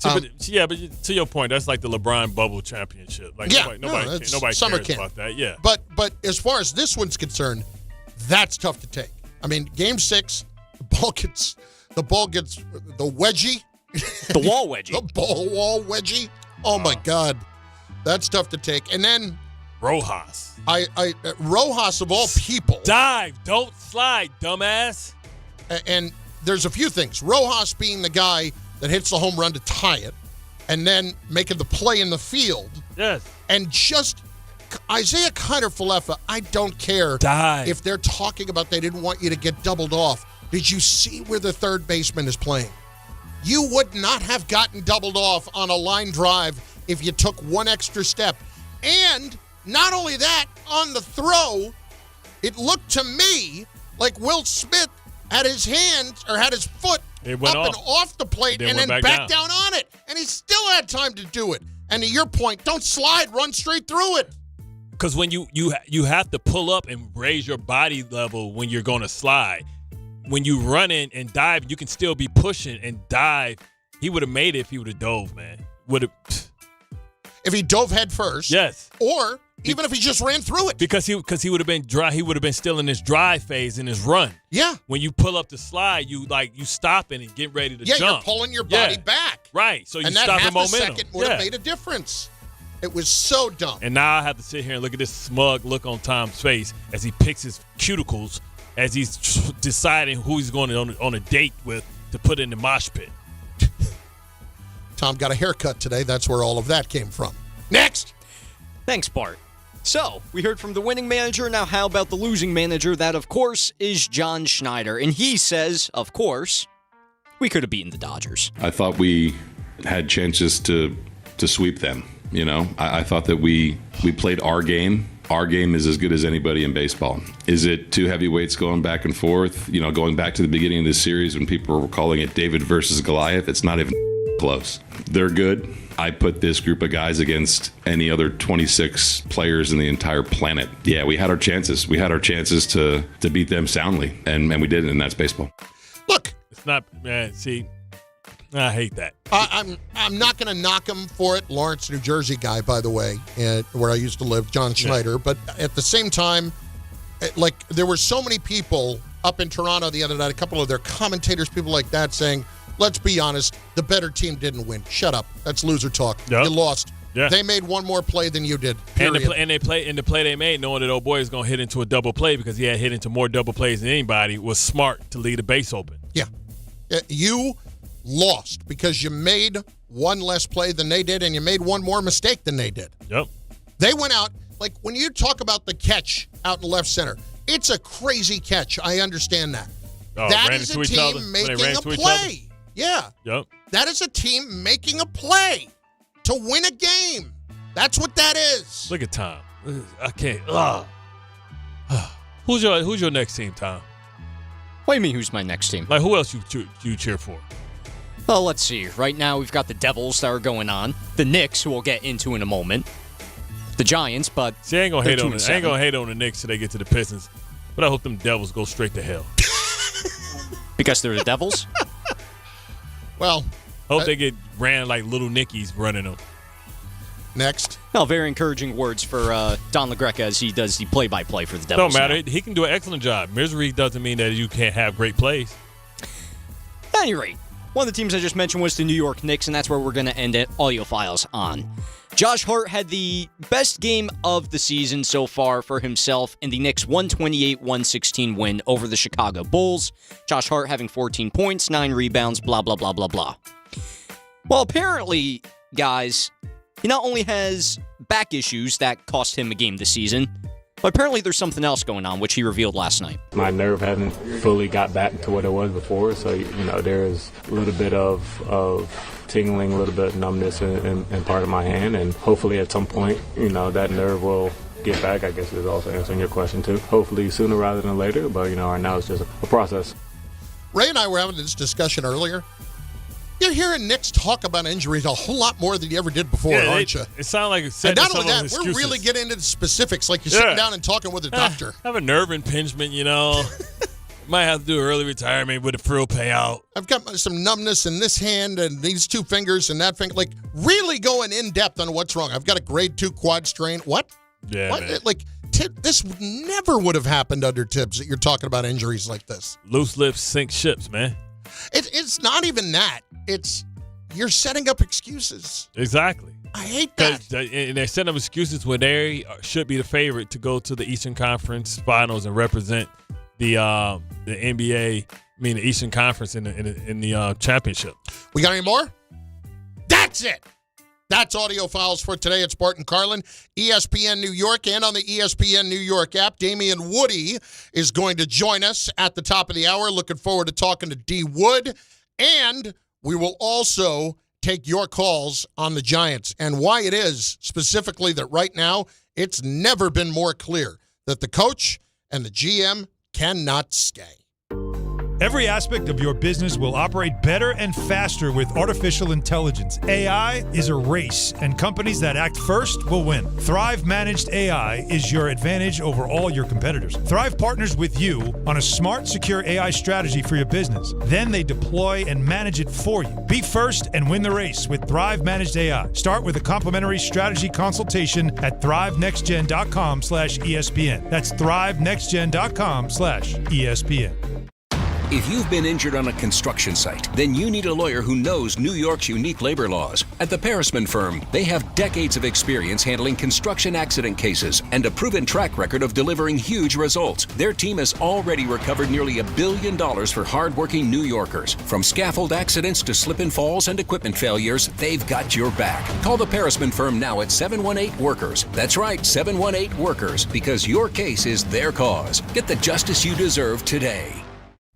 But to your point, that's like the LeBron bubble championship. Like nobody cares about that. Yeah. But as far as this one's concerned, that's tough to take. I mean, Game 6, the ball gets the wedgie. The wall wedgie. The wall wedgie. Oh, my God. That's tough to take. And then Rojas. Rojas, of all people. Dive. Don't slide, dumbass. And there's a few things. Rojas being the guy that hits the home run to tie it, and then making the play in the field. Yes. And just Isiah Kiner-Falefa, I don't care if they're talking about they didn't want you to get doubled off. Did you see where the third baseman is playing? You would not have gotten doubled off on a line drive if you took one extra step. And not only that, on the throw, it looked to me like Will Smith had his hand or had his foot and off the plate and then back down on it. And he still had time to do it. And to your point, don't slide, run straight through it. Because when you have to pull up and raise your body level when you're going to slide. When you run in and dive, you can still be pushing and dive. He would have made it if he would have dove, man. If he dove head first. Yes. Or even if he just ran through it. Because he would have been dry. He would have been still in his drive phase in his run. Yeah. When you pull up the slide, you stopping and get ready to jump. Yeah, you're pulling your body back. Right. So you stop the momentum. And that half a second would have made a difference. It was so dumb. And now I have to sit here and look at this smug look on Tom's face as he picks his cuticles as he's deciding who he's going on a date with to put in the mosh pit. Tom got a haircut today. That's where all of that came from. Next. Thanks, Bart. So, we heard from the winning manager. Now, how about the losing manager? That, of course, is John Schneider. And he says, of course, we could have beaten the Dodgers. I thought we had chances to sweep them. I thought that we played our game. Our game is as good as anybody in baseball. Is it 2 heavyweights going back and forth? Going back to the beginning of this series when people were calling it David versus Goliath, it's not even close. They're good. I put this group of guys against any other 26 players in the entire planet. Yeah, we had our chances. We had our chances to beat them soundly, and we didn't, and that's baseball. Look. It's not, man, see, I hate that. I'm not going to knock him for it. Lawrence, New Jersey guy, by the way, where I used to live, John Schneider. Yeah. But at the same time, there were so many people up in Toronto the other night, a couple of their commentators, people like that saying, let's be honest, the better team didn't win. Shut up. That's loser talk. Yep. You lost. Yeah. They made one more play than you did. Period. And the play they made, knowing that old boy is going to hit into a double play because he had hit into more double plays than anybody, was smart to leave the base open. Yeah. You lost because you made one less play than they did, and you made one more mistake than they did. Yep. They went out, like when you talk about the catch out in left center, it's a crazy catch. I understand that. That is a team making a play. Yeah. Yep. That is a team making a play to win a game. That's what that is. Look at Tom. I can't. Who's your next team, Tom? What do you mean, who's my next team? Like, who else you cheer for? Well, let's see. Right now, we've got the Devils that are going on. The Knicks, who we'll get into in a moment. The Giants, but see, I ain't gonna hate on the Knicks till they get to the Pistons. But I hope them Devils go straight to hell. Because they're the Devils? Well, hope they get ran like little Nickies running them. Next. No, very encouraging words for Don LaGreca as he does the play-by-play for the Devils. Don't matter. He can do an excellent job. Misery doesn't mean that you can't have great plays. At any rate, one of the teams I just mentioned was the New York Knicks, and that's where we're going to end it. Audio files on. Josh Hart had the best game of the season so far for himself in the Knicks' 128-116 win over the Chicago Bulls. Josh Hart having 14 points, 9 rebounds, blah, blah, blah, blah, blah. Well, apparently, guys, he not only has back issues that cost him a game this season, but apparently there's something else going on, which he revealed last night. My nerve hasn't fully got back to what it was before, so, there's a little bit of tingling, a little bit of numbness in part of my hand, and hopefully at some point, that nerve will get back. I guess is also answering your question, too. Hopefully sooner rather than later, but, right now it's just a process. Ray and I were having this discussion earlier. You're hearing Knicks talk about injuries a whole lot more than you ever did before, aren't you? It sounds like it's and not only that, we're really getting into the specifics, like you're sitting down and talking with a doctor. I have a nerve impingement, Might have to do early retirement with a frill payout. I've got some numbness in this hand and these two fingers and that finger. Like, really going in depth on what's wrong. I've got a grade 2 quad strain. What? Yeah, what? Man. Like, this never would have happened under Tibbs that you're talking about injuries like this. Loose lips sink ships, man. It's not even that. It's you're setting up excuses. Exactly. I hate that. And they're setting up excuses when they should be the favorite to go to the Eastern Conference Finals and represent the NBA, the Eastern Conference in the championship. We got any more? That's it. That's audio files for today. It's Bart Carlin, ESPN New York, and on the ESPN New York app. Damien Woody is going to join us at the top of the hour. Looking forward to talking to D. Wood. And we will also take your calls on the Giants and why it is specifically that right now it's never been more clear that the coach and the GM cannot stay. Every aspect of your business will operate better and faster with artificial intelligence. AI is a race, and companies that act first will win. Thrive Managed AI is your advantage over all your competitors. Thrive partners with you on a smart, secure AI strategy for your business. Then they deploy and manage it for you. Be first and win the race with Thrive Managed AI. Start with a complimentary strategy consultation at thrivenextgen.com/ESPN. That's thrivenextgen.com/ESPN. If you've been injured on a construction site, then you need a lawyer who knows New York's unique labor laws. At the Parisman Firm, they have decades of experience handling construction accident cases and a proven track record of delivering huge results. Their team has already recovered nearly $1 billion for hardworking New Yorkers. From scaffold accidents to slip and falls and equipment failures, they've got your back. Call the Parisman Firm now at 718-WORKERS. That's right, 718-WORKERS, because your case is their cause. Get the justice you deserve today.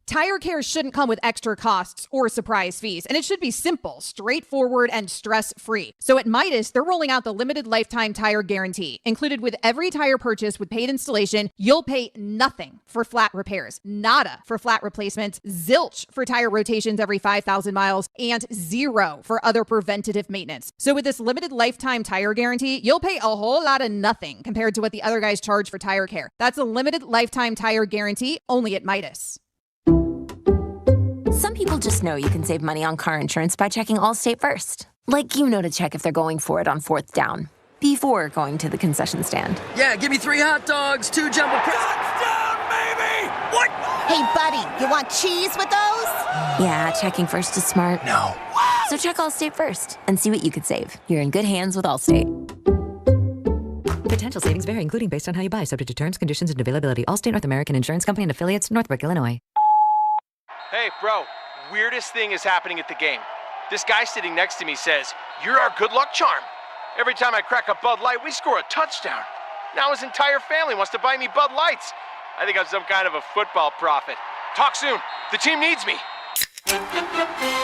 Tire care shouldn't come with extra costs or surprise fees, and it should be simple, straightforward, and stress-free. So at Midas, they're rolling out the limited lifetime tire guarantee. Included with every tire purchase with paid installation, you'll pay nothing for flat repairs, nada for flat replacements, zilch for tire rotations every 5,000 miles, and zero for other preventative maintenance. So with this limited lifetime tire guarantee, you'll pay a whole lot of nothing compared to what the other guys charge for tire care. That's a limited lifetime tire guarantee only at Midas. Some people just know you can save money on car insurance by checking Allstate first. Like to check if they're going for it on 4th down before going to the concession stand. Yeah, give me 3 hot dogs, 2 jumbo touchdown, baby! What? Hey, buddy, you want cheese with those? Yeah, checking first is smart. No. So check Allstate first and see what you could save. You're in good hands with Allstate. Potential savings vary, including based on how you buy, subject to terms, conditions, and availability. Allstate North American Insurance Company and affiliates, Northbrook, Illinois. Hey, bro, weirdest thing is happening at the game. This guy sitting next to me says, "You're our good luck charm. Every time I crack a Bud Light, we score a touchdown." Now his entire family wants to buy me Bud Lights. I think I'm some kind of a football prophet. Talk soon. The team needs me.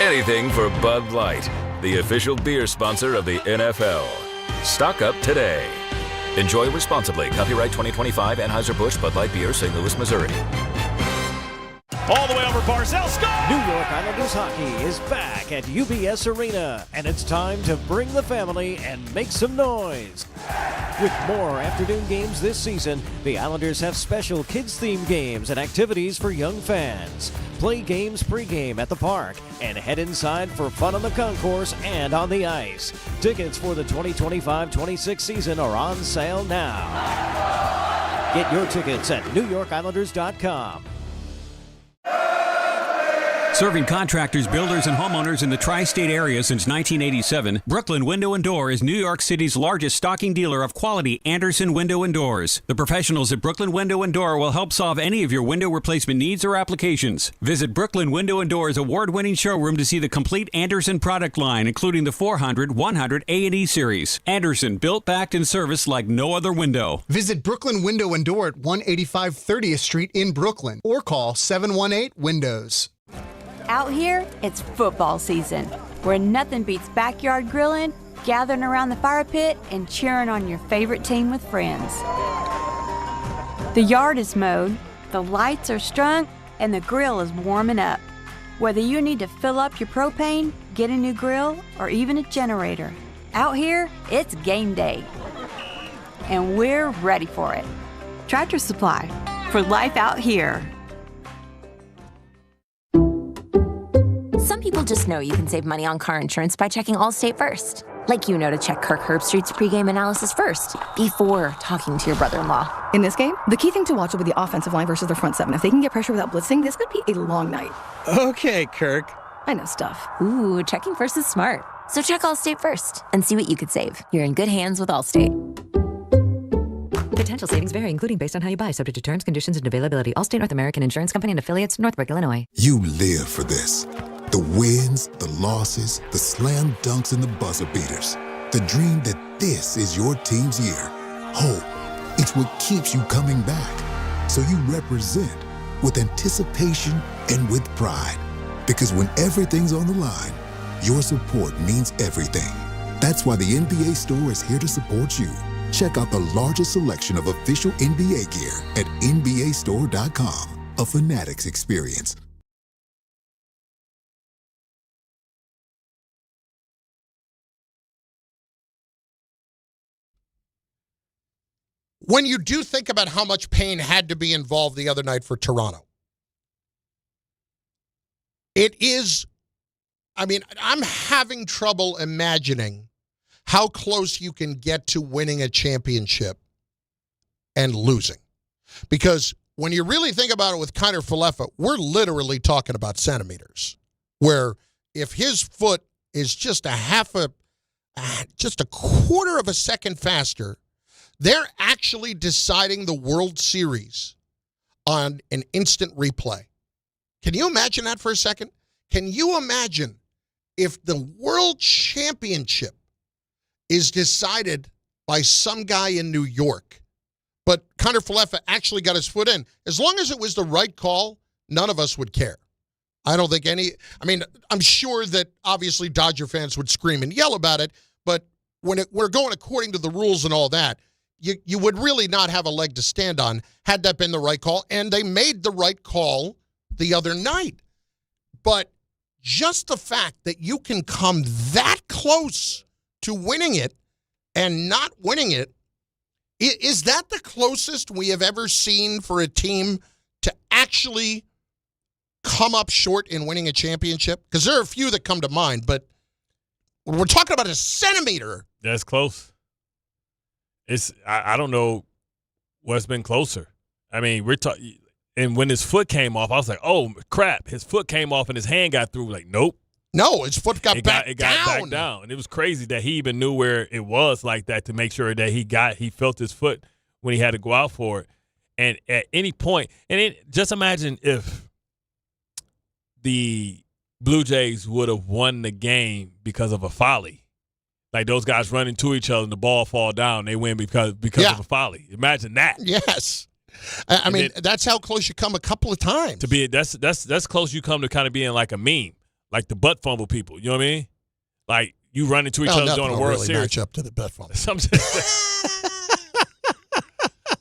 Anything for Bud Light, the official beer sponsor of the NFL. Stock up today. Enjoy responsibly. Copyright 2025 Anheuser-Busch Bud Light Beer, St. Louis, Missouri. All the way over Barzell, score! New York Islanders hockey is back at UBS Arena, and it's time to bring the family and make some noise. With more afternoon games this season, the Islanders have special kids-themed games and activities for young fans. Play games pregame at the park and head inside for fun on the concourse and on the ice. Tickets for the 2025-26 season are on sale now. Get your tickets at NewYorkIslanders.com. Serving contractors, builders, and homeowners in the tri-state area since 1987, Brooklyn Window & Door is New York City's largest stocking dealer of quality Andersen window and doors. The professionals at Brooklyn Window & Door will help solve any of your window replacement needs or applications. Visit Brooklyn Window & Door's award-winning showroom to see the complete Andersen product line, including the 400, 100, A&E series. Andersen, built, backed, and serviced like no other window. Visit Brooklyn Window & Door at 185 30th Street in Brooklyn or call 718-WINDOWS. Out here, it's football season, where nothing beats backyard grilling, gathering around the fire pit, and cheering on your favorite team with friends. The yard is mowed, the lights are strung, and the grill is warming up. Whether you need to fill up your propane, get a new grill, or even a generator, out here, it's game day. And we're ready for it. Tractor Supply, for life out here. Some people just know you can save money on car insurance by checking Allstate first. Like you know to check Kirk Herbstreit's pregame analysis first, before talking to your brother-in-law. In this game, the key thing to watch will be the offensive line versus their front seven. If they can get pressure without blitzing, this could be a long night. Okay, Kirk. I know stuff. Ooh, checking first is smart. So check Allstate first and see what you could save. You're in good hands with Allstate. Potential savings vary, including based on how you buy, subject to terms, conditions, and availability. Allstate North American Insurance Company and affiliates, Northbrook, Illinois. You live for this. The wins, the losses, the slam dunks, and the buzzer beaters. The dream that this is your team's year. Hope, it's what keeps you coming back. So you represent with anticipation and with pride. Because when everything's on the line, your support means everything. That's why the NBA Store is here to support you. Check out the largest selection of official NBA gear at NBAstore.com. A Fanatics experience. When you do think about how much pain had to be involved the other night for Toronto, it is, I'm having trouble imagining how close you can get to winning a championship and losing. Because when you really think about it with Kiner-Falefa, we're literally talking about centimeters, where if his foot is just a quarter of a second faster, they're actually deciding the World Series on an instant replay. Can you imagine that for a second? Can you imagine if the World Championship is decided by some guy in New York, but Kiner-Falefa actually got his foot in? As long as it was the right call, none of us would care. I don't think I'm sure that obviously Dodger fans would scream and yell about it, but when we're going according to the rules and all that, you would really not have a leg to stand on had that been the right call, and they made the right call the other night. But just the fact that you can come that close to winning it and not winning it, is that the closest we have ever seen for a team to actually come up short in winning a championship? Because there are a few that come to mind, but we're talking about a centimeter. That's close. I don't know what's been closer. We're talking, and when his foot came off, I was like, oh, crap. His foot came off and his hand got through. Like, nope. No, his foot got back down. It got back down. And it was crazy that he even knew where it was like that to make sure that he felt his foot when he had to go out for it. And at any point, just imagine if the Blue Jays would have won the game because of a folly. Like those guys run into each other and the ball fall down. They win because of a folly. Imagine that. Yes. I mean, that's how close you come a couple of times. That's close you come to kind of being like a meme, like the butt fumble people. You know what I mean? Like you run into each other during a World Series. Match up to the butt fumble.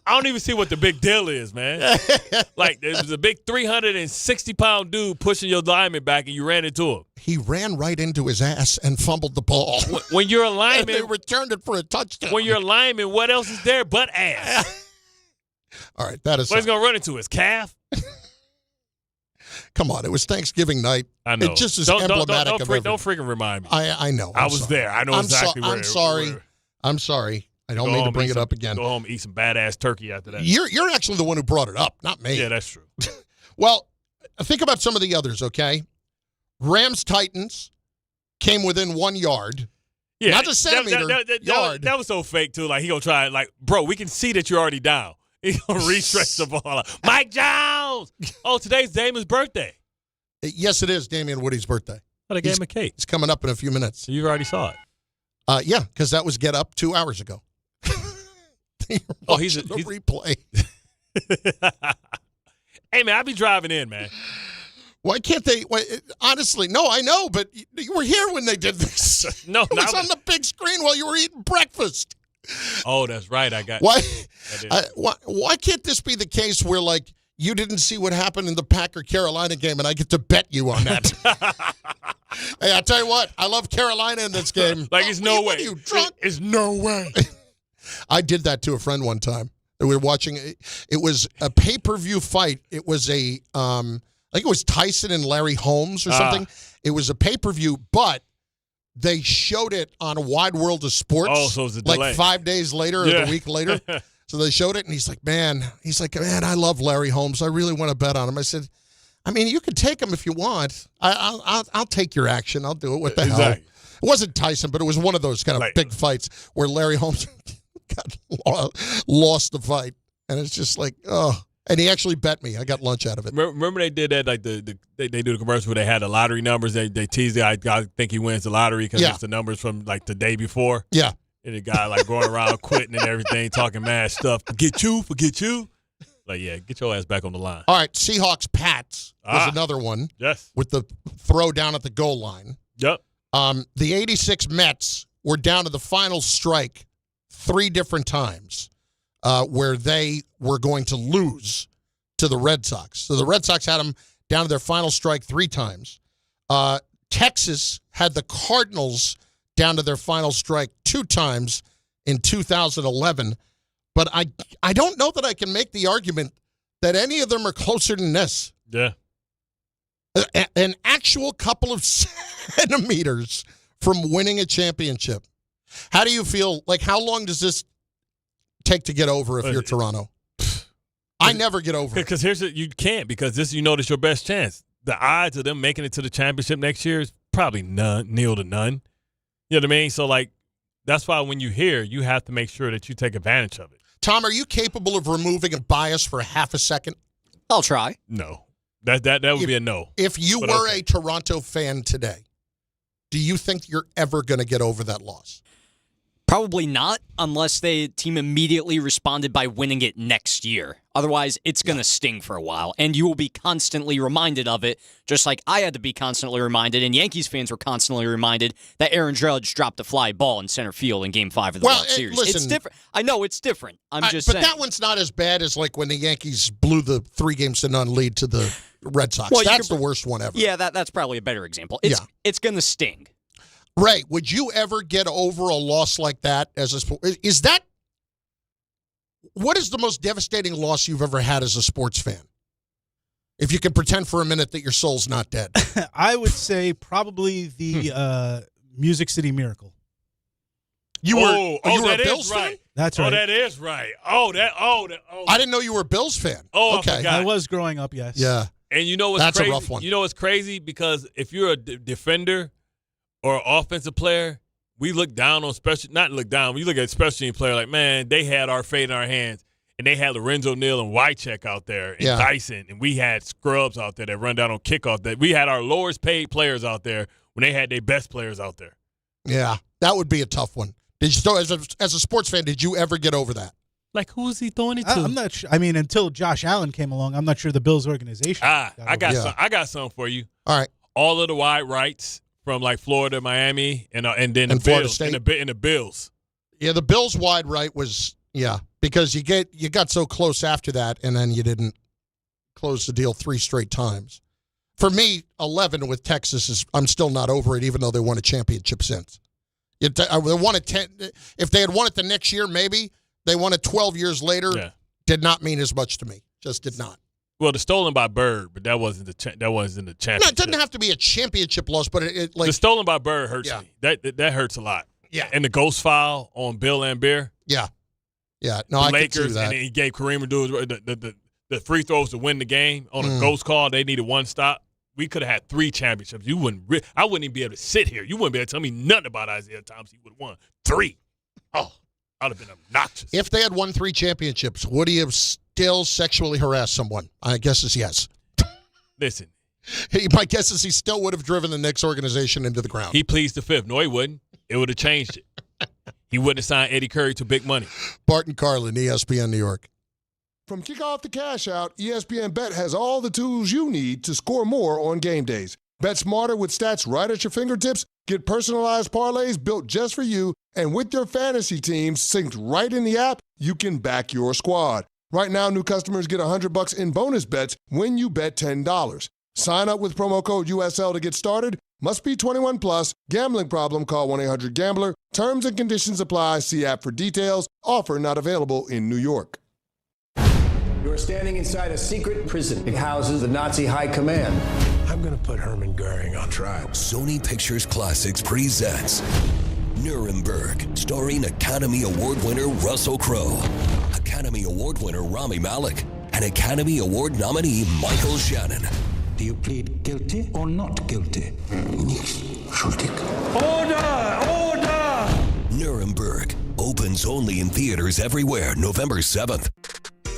I don't even see what the big deal is, man. Like, there was a big 360-pound dude pushing your lineman back, and you ran into him. He ran right into his ass and fumbled the ball. When you're a lineman, and they returned it for a touchdown. When you're a lineman, what else is there but ass? All right, that is. What he's gonna run into his calf? Come on, it was Thanksgiving night. I know. It just is emblematic of everything. Don't freaking remind me. I know. I was there. I know exactly where. I'm sorry. I'm sorry. I don't mean to bring it up again. Go home and eat some badass turkey after that. You're actually the one who brought it up, not me. Yeah, that's true. Well, think about some of the others, okay? Rams-Titans came within 1 yard. Yeah, not just centimeter, yard. That was so fake, too. Like, he going to try, like, bro, we can see that you're already down. He going to re-stretch the ball out. Mike Jones! Oh, today's Damien's birthday. Yes, it is Damien Woody's birthday. Oh, they gave him a cake. It's coming up in a few minutes. So you already saw it? Yeah, because that was Get Up 2 hours ago. He's a replay. Hey, man, I be driving in, man. Why can't they? Honestly, no, I know, but you were here when they did this. No, it was on the big screen while you were eating breakfast. Oh, that's right. Why can't this be the case where, like, you didn't see what happened in the Packer-Carolina game, and I get to bet you on that? Hey, I tell you what, I love Carolina in this game. Like, it's no way. What are you, drunk? It's no way. I did that to a friend one time. We were watching. It was a pay-per-view fight. It was I think it was Tyson and Larry Holmes or something. It was a pay-per-view, but they showed it on a Wide World of Sports. Oh, so it was a delay. Like 5 days later or a week later. So they showed it, and he's like, man, I love Larry Holmes. I really want to bet on him. I said, I mean, you can take him if you want. I'll take your action. I'll do it. What the hell? It wasn't Tyson, but it was one of those kind of big fights where Larry Holmes lost the fight, and it's just like, oh. And he actually bet me. I got lunch out of it. Remember they did that, like they do the commercial where they had the lottery numbers. They teased it. I think he wins the lottery because it's the numbers from like the day before. Yeah. And the guy like going around quitting and everything, talking mad stuff. Forget you. Like, yeah, get your ass back on the line. All right, Seahawks-Pats was another one. Yes. With the throw down at the goal line. Yep. The 86 Mets were down to the final strike 3 different times where they were going to lose to the Red Sox. So the Red Sox had them down to their final strike 3 times. Texas had the Cardinals down to their final strike 2 times in 2011. But I don't know that I can make the argument that any of them are closer than this. Yeah. An actual couple of centimeters from winning a championship. How do you feel? Like, how long does this take to get over if you're Toronto? I never get over it. Because you can't, because this, this your best chance. The odds of them making it to the championship next year is probably nil to none. You know what I mean? So, like, that's why when you hear, you have to make sure that you take advantage of it. Tom, are you capable of removing a bias for half a second? I'll try. No. That would be a no. If you were a Toronto fan today, do you think you're ever going to get over that loss? Probably not, unless the team immediately responded by winning it next year. Otherwise, it's going to sting for a while, and you will be constantly reminded of it, just like I had to be constantly reminded, and Yankees fans were constantly reminded that Aaron Judge dropped a fly ball in center field in Game 5 of the World Series. Listen, it's different. I know it's different. I'm just saying. But that one's not as bad as like when the Yankees blew the 3-0 lead to the Red Sox. Well, that's the worst one ever. Yeah, that's probably a better example. It's going to sting. Ray, would you ever get over a loss like that as a sport? What is the most devastating loss you've ever had as a sports fan? If you can pretend for a minute that your soul's not dead. I would say probably the Music City Miracle. You were a Bills fan? That's right. Oh, that is right. I didn't know you were a Bills fan. Oh, okay. I was growing up, yes. Yeah. And you know what's That's crazy? a rough one. You know what's crazy? Because if you're a defender or an offensive player, we look down on we look at special team player like, man, they had our fate in our hands. and they had Lorenzo Neal and Wycheck out there and Dyson, and we had scrubs out there that run down on kickoff. That we had our lowest paid players out there when they had their best players out there. Yeah, that would be a tough one. Did you, as a sports fan, did you ever get over that? Like, who is he throwing it to? I'm not sure. I mean, until Josh Allen came along, I'm not sure the Bills organization. I got something for you. All right. All of the wide rights from like Florida, Miami, and then the Florida Bills State. and the Bills. Yeah, the Bills wide right was because you got so close after that, and then you didn't close the deal 3 straight times. For me, 11 with Texas I'm still not over it, even though they won a championship since. They won it 10. If they had won it the next year, maybe. They won it 12 years later. Yeah. Did not mean as much to me. Just did not. Well, the stolen by Bird, but that wasn't the championship. No, it doesn't have to be a championship loss, but it like the stolen by Bird hurts me. That hurts a lot. Yeah. And the ghost file on Bill Laimbeer. Yeah. No, the I Lakers, could see that. and then he gave Kareem Abdul the free throws to win the game on a ghost call. They needed 1 stop. We could have had 3 championships. I wouldn't even be able to sit here. You wouldn't be able to tell me nothing about Isiah Thomas. He would have won 3. Oh, I'd have been obnoxious. If they had won 3 championships, would he have still sexually harassed someone? My guess is yes. Listen. My guess is he still would have driven the Knicks organization into the ground. He pleads the 5th. No, he wouldn't. It would have changed it. He wouldn't have signed Eddie Curry to big money. Bart Carlin, ESPN New York. From kickoff to cash out, ESPN Bet has all the tools you need to score more on game days. Bet smarter with stats right at your fingertips. Get personalized parlays built just for you. And with your fantasy teams synced right in the app, you can back your squad. Right now, new customers get $100 in bonus bets when you bet $10. Sign up with promo code USL to get started. Must be 21 plus. Gambling problem? Call 1-800-GAMBLER. Terms and conditions apply. See app for details. Offer not available in New York. You're standing inside a secret prison. It houses the Nazi high command. I'm going to put Hermann Goering on trial. Sony Pictures Classics presents Nuremberg, starring Academy Award winner Russell Crowe, Academy Award winner Rami Malek, and Academy Award nominee Michael Shannon. Do you plead guilty or not guilty? Nichts schuldig. Order! Nuremberg opens only in theaters everywhere November 7th.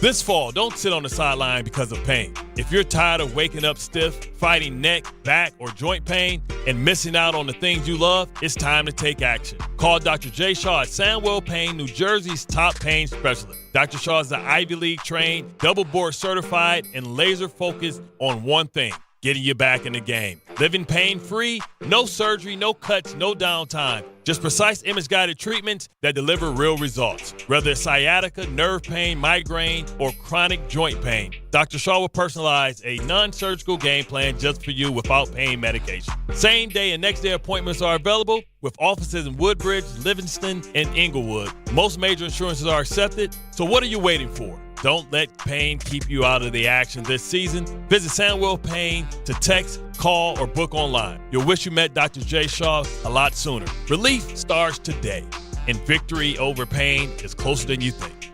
This fall, don't sit on the sideline because of pain. If you're tired of waking up stiff, fighting neck, back, or joint pain, and missing out on the things you love, it's time to take action. Call Dr. Jay Shaw at Sandwell Pain, New Jersey's top pain specialist. Dr. Shaw is an Ivy League trained, double board certified, and laser focused on one thing: getting you back in the game. Living pain-free, no surgery, no cuts, no downtime. Just precise image-guided treatments that deliver real results. Whether it's sciatica, nerve pain, migraine, or chronic joint pain, Dr. Shaw will personalize a non-surgical game plan just for you without pain medication. Same-day and next-day appointments are available with offices in Woodbridge, Livingston, and Inglewood. Most major insurances are accepted, so what are you waiting for? Don't let pain keep you out of the action this season. Visit Sandwell Pain to text, call, or book online. You'll wish you met Dr. Jay Shaw a lot sooner. Relief starts today, and victory over pain is closer than you think.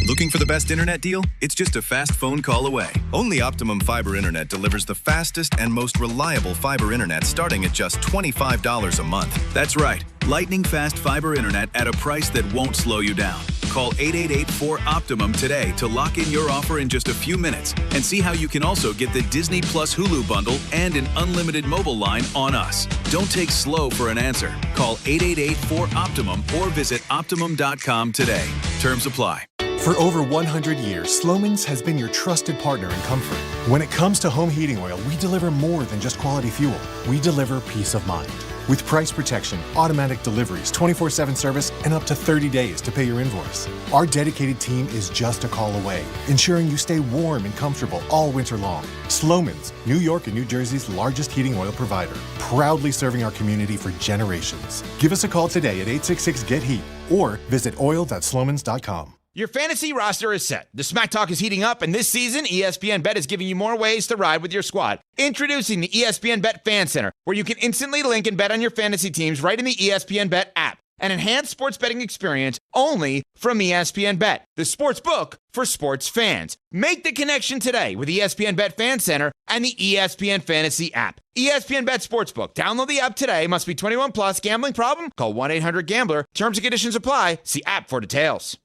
Looking for the best internet deal? It's just a fast phone call away. Only Optimum Fiber Internet delivers the fastest and most reliable fiber internet starting at just $25 a month. That's right, lightning fast fiber internet at a price that won't slow you down. Call 888-4-OPTIMUM today to lock in your offer in just a few minutes and see how you can also get the Disney Plus Hulu bundle and an unlimited mobile line on us. Don't take slow for an answer. Call 888-4-OPTIMUM or visit Optimum.com today. Terms apply. For over 100 years, Slomin's has been your trusted partner in comfort. When it comes to home heating oil, we deliver more than just quality fuel. We deliver peace of mind. With price protection, automatic deliveries, 24/7 service, and up to 30 days to pay your invoice. Our dedicated team is just a call away, ensuring you stay warm and comfortable all winter long. Slomin's, New York and New Jersey's largest heating oil provider, proudly serving our community for generations. Give us a call today at 866-GET-HEAT or visit oil.slomins.com. Your fantasy roster is set. The Smack Talk is heating up, and this season, ESPN Bet is giving you more ways to ride with your squad. Introducing the ESPN Bet Fan Center, where you can instantly link and bet on your fantasy teams right in the ESPN Bet app. An enhanced sports betting experience only from ESPN Bet, the sports book for sports fans. Make the connection today with ESPN Bet Fan Center and the ESPN Fantasy app. ESPN Bet Sportsbook. Download the app today. Must be 21 plus. Gambling problem? Call 1-800-GAMBLER. Terms and conditions apply. See app for details.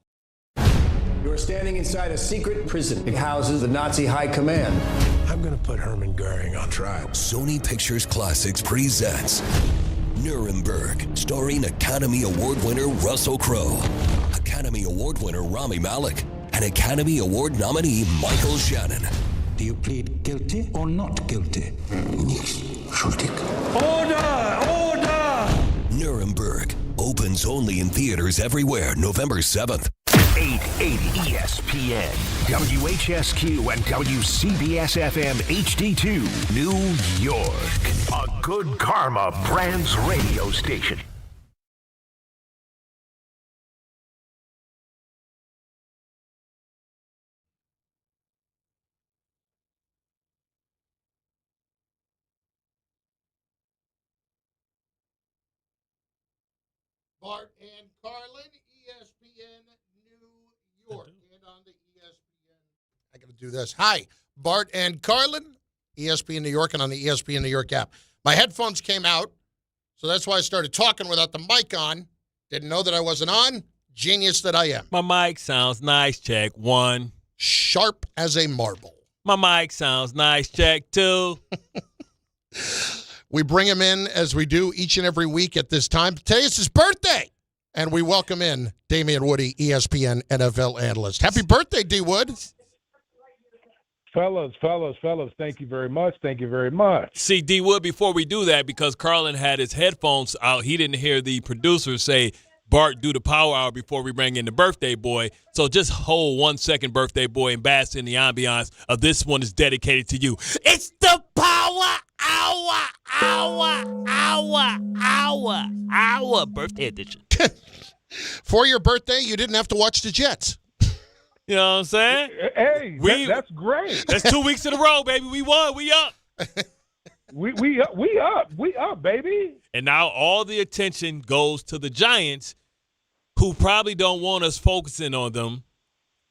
You're standing inside a secret prison. It houses the Nazi high command. I'm going to put Herman Goering on trial. Sony Pictures Classics presents Nuremberg, starring Academy Award winner Russell Crowe, Academy Award winner Rami Malek, and Academy Award nominee Michael Shannon. Do you plead guilty or not guilty? Schuldig. Order! Order! Nuremberg opens only in theaters everywhere November 7th. 880 ESPN, WHSQ, and WCBS-FM HD2, New York. A Good Karma Brands radio station. Bart and Carlin, ESPN New York. And on the ESPN. I got to do this. Hi, Bart and Carlin, ESPN New York, and on the ESPN New York app. My headphones came out, so that's why I started talking without the mic on. Didn't know that I wasn't on. Genius that I am. My mic sounds nice. Check 1. Sharp as a marble. My mic sounds nice. Check 2. We bring him in as we do each and every week at this time. Today is his birthday, and we welcome in Damien Woody, ESPN NFL analyst. Happy birthday, D. Wood. Fellas, thank you very much. Thank you very much. See, D. Wood, before we do that, because Carlin had his headphones out, he didn't hear the producer say, Bart, do the power hour before we bring in the birthday boy. So just hold 1 second, birthday boy, and bask in the ambiance of this one is dedicated to you. It's the power hour birthday edition. For your birthday, you didn't have to watch the Jets. You know what I'm saying? Hey, that's great. That's 2 weeks in a row, baby. We won. We up. we up, baby. And now all the attention goes to the Giants, who probably don't want us focusing on them.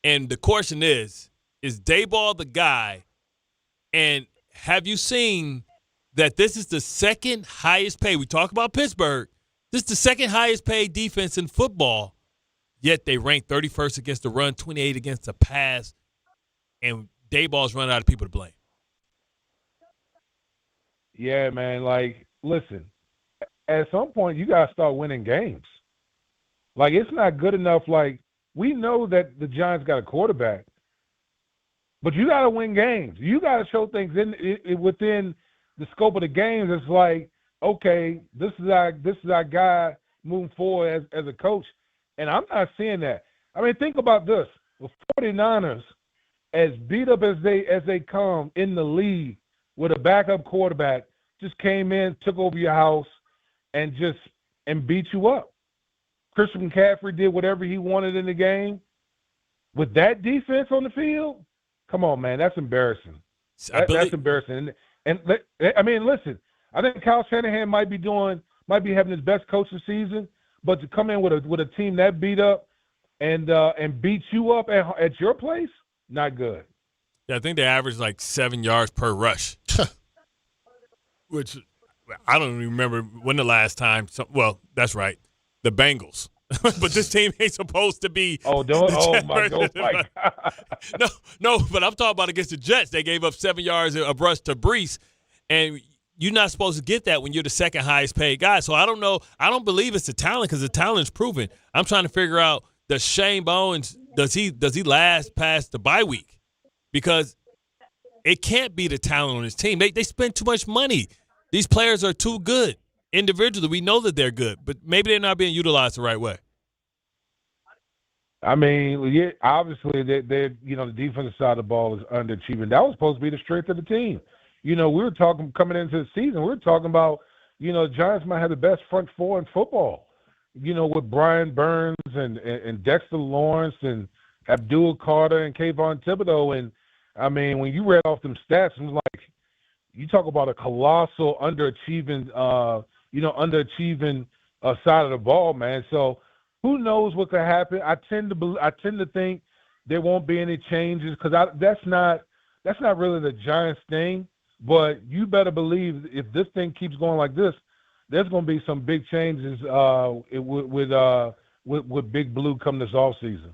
And the question is Daboll the guy? And have you seen that this is the second highest paid? We talk about Pittsburgh. This is the second highest paid defense in football. Yet they rank 31st against the run, 28 against the pass, and Daboll's running out of people to blame. Yeah, man. Like, listen, at some point you got to start winning games. Like, it's not good enough. Like, we know that the Giants got a quarterback, but you got to win games. You got to show things within the scope of the games. It's like, okay, this is our guy moving forward as a coach. And I'm not seeing that. I mean, think about this. The 49ers, as beat up as they come in the league with a backup quarterback, just came in, took over your house, and beat you up. Christian McCaffrey did whatever he wanted in the game. With that defense on the field, come on, man, that's embarrassing. That's embarrassing. And I mean, listen, I think Kyle Shanahan might be having his best coaching season. But to come in with a team that beat up and beat you up at your place, not good. Yeah, I think they averaged like 7 yards per rush, which I don't even remember when the last time. Well, that's right, the Bengals. But this team ain't supposed to be. Oh my God! No, but I'm talking about against the Jets. They gave up 7 yards of rush to Brees, and you're not supposed to get that when you're the second highest paid guy. So I don't know. I don't believe it's the talent because the talent's proven. I'm trying to figure out, does Shane Bowens, does he last past the bye week? Because it can't be the talent on his team. They spend too much money. These players are too good individually. We know that they're good, but maybe they're not being utilized the right way. I mean, yeah, obviously they're the defensive side of the ball is underachieving. That was supposed to be the strength of the team. We were talking coming into the season, we were talking about, the Giants might have the best front four in football, with Brian Burns and Dexter Lawrence and Abdul Carter and Kayvon Thibodeau. And, I mean, when you read off them stats, I'm like, you talk about a colossal underachieving side of the ball, man. So who knows what could happen? I tend to think there won't be any changes because that's not really the Giants thing. But you better believe if this thing keeps going like this, there's going to be some big changes with Big Blue come this offseason.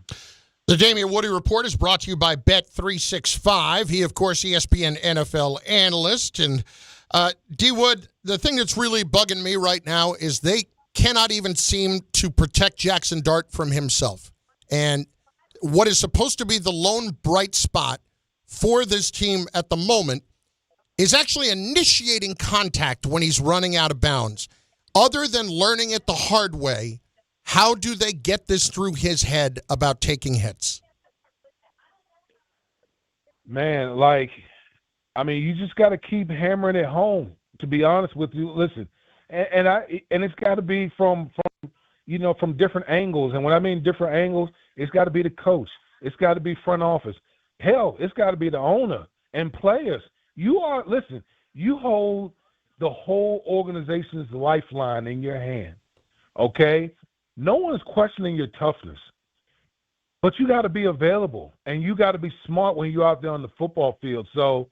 The Damien Woody Report is brought to you by Bet365. He, of course, ESPN NFL analyst. And D. Wood, the thing that's really bugging me right now is they cannot even seem to protect Jaxson Dart from himself. And what is supposed to be the lone bright spot for this team at the moment is actually initiating contact when he's running out of bounds. Other than learning it the hard way, how do they get this through his head about taking hits? Man, you just got to keep hammering it home, to be honest with you. Listen, and it's got to be from different angles. And when I mean different angles, it's got to be the coach. It's got to be front office. Hell, it's got to be the owner and players. You hold the whole organization's lifeline in your hand, okay? No one's questioning your toughness, but you got to be available, and you got to be smart when you're out there on the football field. So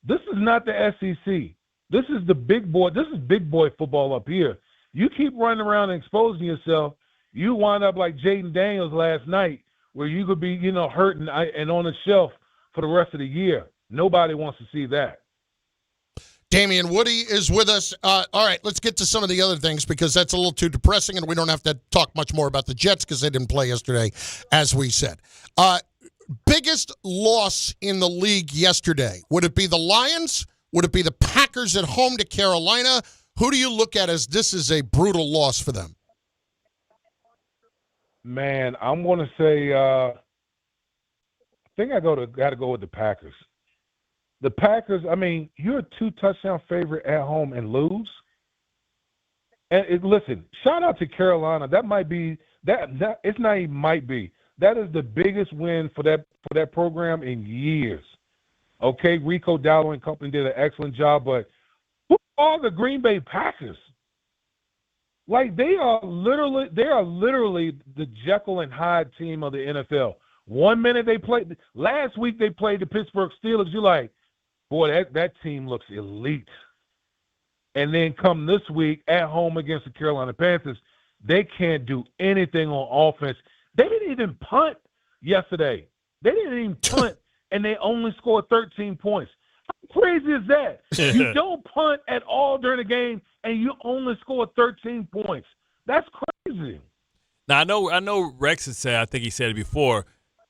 this is not the SEC. This is the big boy. This is big boy football up here. You keep running around and exposing yourself, you wind up like Jaden Daniels last night, where you could be, hurting and on the shelf for the rest of the year. Nobody wants to see that. Damien Woody is with us. All right, let's get to some of the other things because that's a little too depressing, and we don't have to talk much more about the Jets because they didn't play yesterday, as we said. Biggest loss in the league yesterday, would it be the Lions? Would it be the Packers at home to Carolina? Who do you look at as this is a brutal loss for them? Man, I'm going to say I think I got to go with the Packers. The Packers, you're a 2-touchdown favorite at home and lose. And listen, shout out to Carolina. That might be that it's not even might be. That is the biggest win for that program in years. Okay, Rico Dowdle and company did an excellent job, but who are the Green Bay Packers? Like they are literally the Jekyll and Hyde team of the NFL. 1 minute they played last week they played the Pittsburgh Steelers. You're like, boy, that team looks elite. And then come this week at home against the Carolina Panthers, they can't do anything on offense. They didn't even punt yesterday. They didn't even punt, and they only scored 13 points. How crazy is that? You don't punt at all during the game, and you only scored 13 points. That's crazy. Now, I know Rex has said, I think he said it before,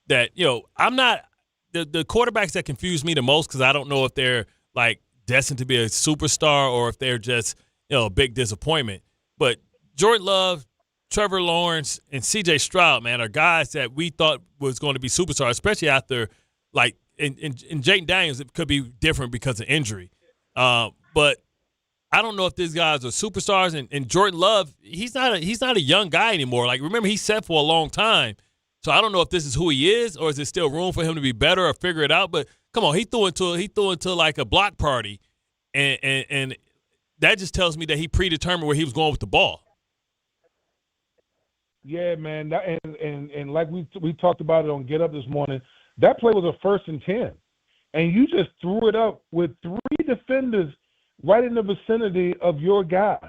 that, I'm not – the quarterbacks that confuse me the most because I don't know if they're, destined to be a superstar or if they're just, a big disappointment. But Jordan Love, Trevor Lawrence, and C.J. Stroud, man, are guys that we thought was going to be superstars, especially after, in Jaden Daniels, it could be different because of injury. But I don't know if these guys are superstars. And Jordan Love, he's not a young guy anymore. Remember, he sat for a long time. So I don't know if this is who he is or is there still room for him to be better or figure it out. But come on, he threw into like a block party, and that just tells me that he predetermined where he was going with the ball. Yeah, man, and like we talked about it on Get Up this morning, that play was a 1st and 10, and you just threw it up with 3 defenders right in the vicinity of your guy.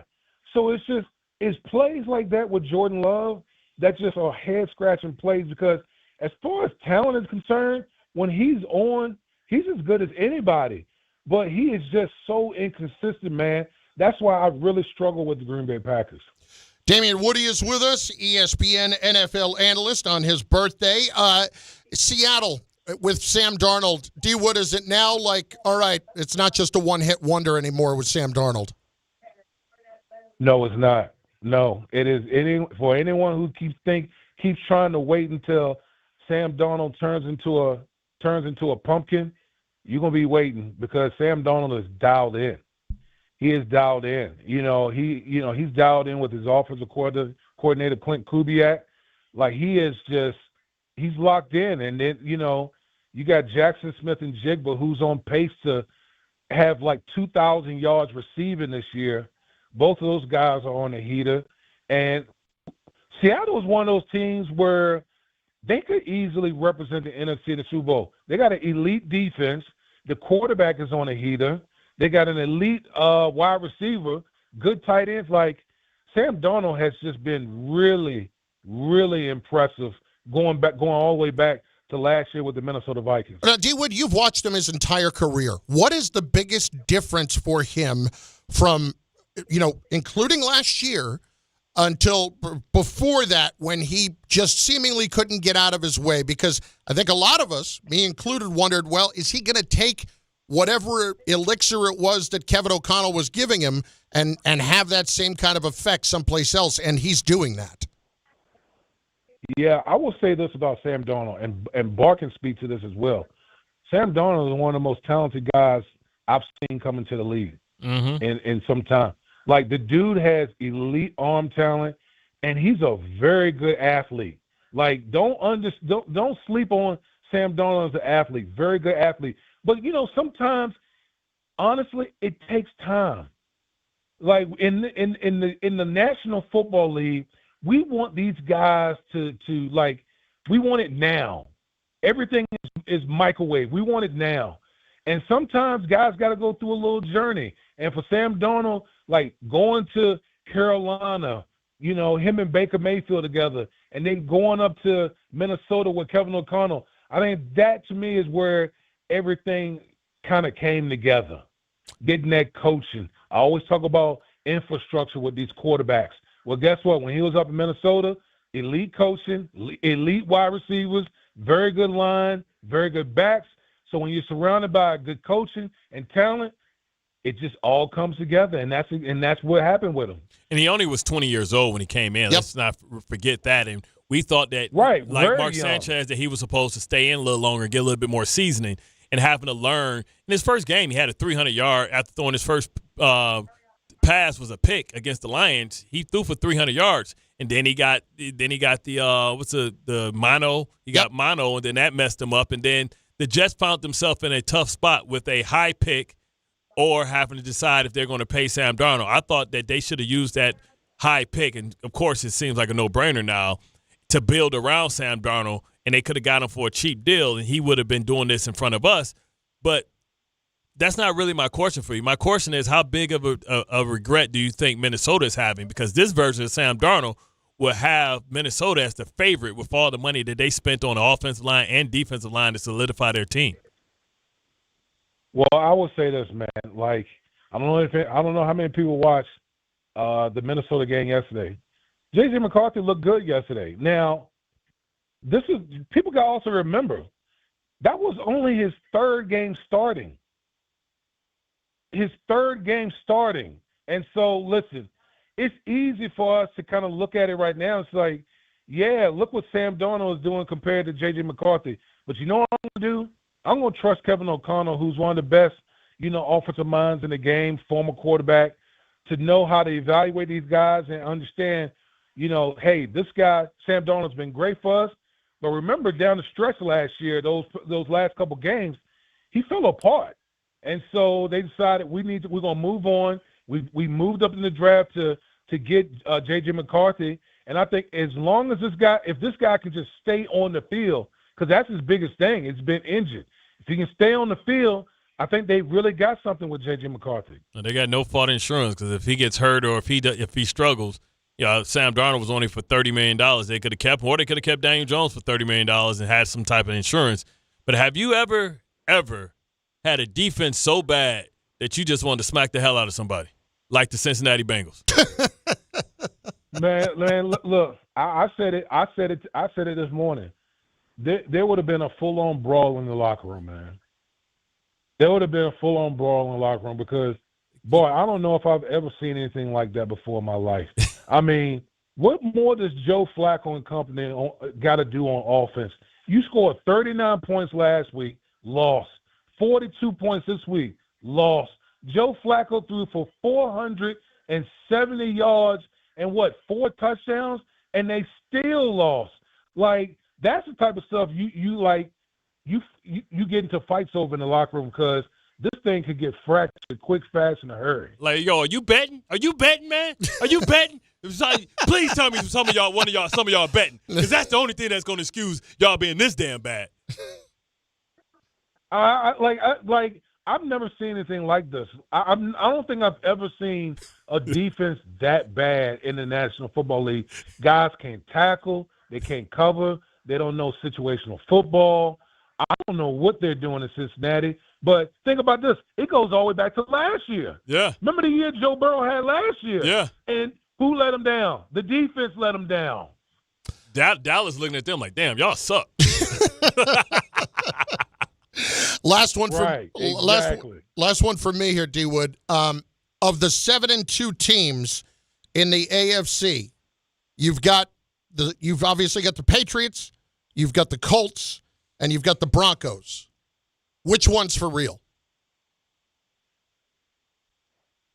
So it's plays like that with Jordan Love that just are head-scratching plays because as far as talent is concerned, when he's on, he's as good as anybody. But he is just so inconsistent, man. That's why I really struggle with the Green Bay Packers. Damien Woody is with us, ESPN NFL analyst on his birthday. Seattle with Sam Darnold. D. Wood, is it now all right, it's not just a one-hit wonder anymore with Sam Darnold? No, it's not. No, it is for anyone who keeps trying to wait until Sam Darnold turns into a pumpkin. You're gonna be waiting because Sam Darnold is dialed in. He is dialed in. He's dialed in with his offensive coordinator Clint Kubiak. He's locked in. And then you got Jackson Smith-Njigba, who's on pace to have 2,000 yards receiving this year. Both of those guys are on a heater. And Seattle is one of those teams where they could easily represent the NFC in the Super Bowl. They got an elite defense. The quarterback is on a heater. They got an elite wide receiver, good tight ends. Sam Darnold has just been really, really impressive going all the way back to last year with the Minnesota Vikings. Now, D. Wood, you've watched him his entire career. What is the biggest difference for him from, including last year until before that, when he just seemingly couldn't get out of his way? Because I think a lot of us, me included, wondered, well, is he going to take whatever elixir it was that Kevin O'Connell was giving him and have that same kind of effect someplace else? And he's doing that. Yeah, I will say this about Sam Darnold, and Bart can speak to this as well. Sam Darnold is one of the most talented guys I've seen come into the league in some time. Like, the dude has elite arm talent, and he's a very good athlete. Like, don't sleep on Sam Darnold as an athlete. Very good athlete. But, sometimes, honestly, it takes time. Like, in the National Football League, we want these guys to we want it now. Everything is microwave. We want it now. And sometimes guys got to go through a little journey. And for Sam Darnold, like going to Carolina, him and Baker Mayfield together, and then going up to Minnesota with Kevin O'Connell, I think that to me is where everything kind of came together. Getting that coaching. I always talk about infrastructure with these quarterbacks. Well, guess what? When he was up in Minnesota, elite coaching, elite wide receivers, very good line, very good backs. So when you're surrounded by good coaching and talent, it just all comes together, and that's what happened with him. And he only was 20 years old when he came in. Yep. Let's not forget that. And we thought that, like Mark Sanchez, that he was supposed to stay in a little longer, get a little bit more seasoning, and having to learn. In his first game, he had a 300-yard after throwing his first pass was a pick against the Lions. He threw for 300 yards, and then he got the mono. He got mono, and then that messed him up. And then the Jets found themselves in a tough spot with a high pick or having to decide if they're going to pay Sam Darnold. I thought that they should have used that high pick, and, of course, it seems like a no-brainer now, to build around Sam Darnold, and they could have got him for a cheap deal, and he would have been doing this in front of us. But that's not really my question for you. My question is, how big of a regret do you think Minnesota is having? Because this version of Sam Darnold will have Minnesota as the favorite with all the money that they spent on the offensive line and defensive line to solidify their team. Well, I will say this, man. Like, I don't know how many people watched the Minnesota game yesterday. J.J. McCarthy looked good yesterday. Now, people got to also remember, that was only his third game starting. And so, listen, it's easy for us to kind of look at it right now. It's like, yeah, look what Sam Darnold is doing compared to J.J. McCarthy. But you know what I'm going to do? I'm going to trust Kevin O'Connell, who's one of the best, offensive minds in the game, former quarterback, to know how to evaluate these guys and understand, hey, this guy, Sam Darnold's been great for us. But remember, down the stretch last year, those last couple games, he fell apart. And so they decided we're going to move on. We moved up in the draft to get J.J. McCarthy. And I think as long as if this guy can just stay on the field, because that's his biggest thing. It's been injured. If he can stay on the field, I think they really got something with J.J. McCarthy. And they got no fault insurance, because if he gets hurt or if he struggles, Sam Darnold was only for $30 million. They could have kept him, or they could have kept Daniel Jones for $30 million and had some type of insurance. But have you ever had a defense so bad that you just wanted to smack the hell out of somebody, like the Cincinnati Bengals? Man, look, I said it this morning. There would have been a full-on brawl in the locker room, man. There would have been a full-on brawl in the locker room because, boy, I don't know if I've ever seen anything like that before in my life. I mean, what more does Joe Flacco and company got to do on offense? You scored 39 points last week, lost. 42 points this week, lost. Joe Flacco threw for 470 yards and 4 touchdowns, and they still lost. Like, that's the type of stuff you get into fights over in the locker room, because this thing could get fractured quick, fast, in a hurry. Like, yo, are you betting? Are you betting, man? Are you betting? Please tell me some of y'all are betting, because that's the only thing that's going to excuse y'all being this damn bad. I've never seen anything like this. I don't think I've ever seen a defense that bad in the National Football League. Guys can't tackle, they can't cover, They don't know situational football. I don't know what they're doing in Cincinnati. But think about this. It goes all the way back to last year. Yeah. Remember the year Joe Burrow had last year? Yeah. And who let him down? The defense let him down. Dallas looking at them like, damn, y'all suck. Last one for Right, exactly. last one for me here, D Wood. Of the 7-2 teams in the AFC, you've obviously got the Patriots, you've got the Colts, and you've got the Broncos. Which one's for real?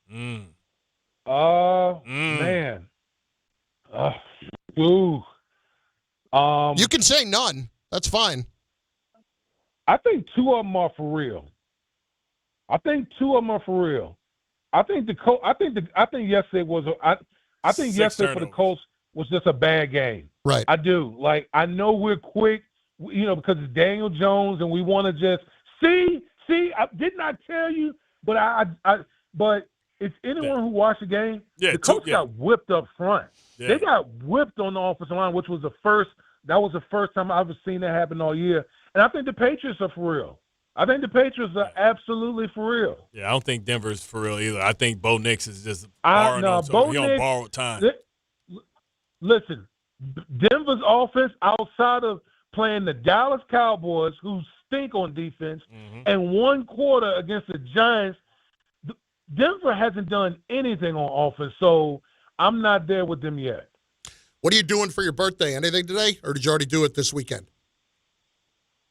Man. Ooh. You can say none. That's fine. I think two of them are for real. I think yesterday was yesterday for the Colts was just a bad game. Right. I do. Like, I know we're quick, because it's Daniel Jones and we want to just see, I did not tell you, but but if anyone who watched the game, the Colts got whipped up front. Yeah. They got whipped on the offensive line, which was the first time I've ever seen that happen all year. And I think the Patriots are for real. I think the Patriots are absolutely for real. Yeah, I don't think Denver's for real either. I think Bo Nix is just borrowing on borrowed time. Listen, Denver's offense, outside of playing the Dallas Cowboys, who stink on defense, and one quarter against the Giants, Denver hasn't done anything on offense, so I'm not there with them yet. What are you doing for your birthday? Anything today, or did you already do it this weekend?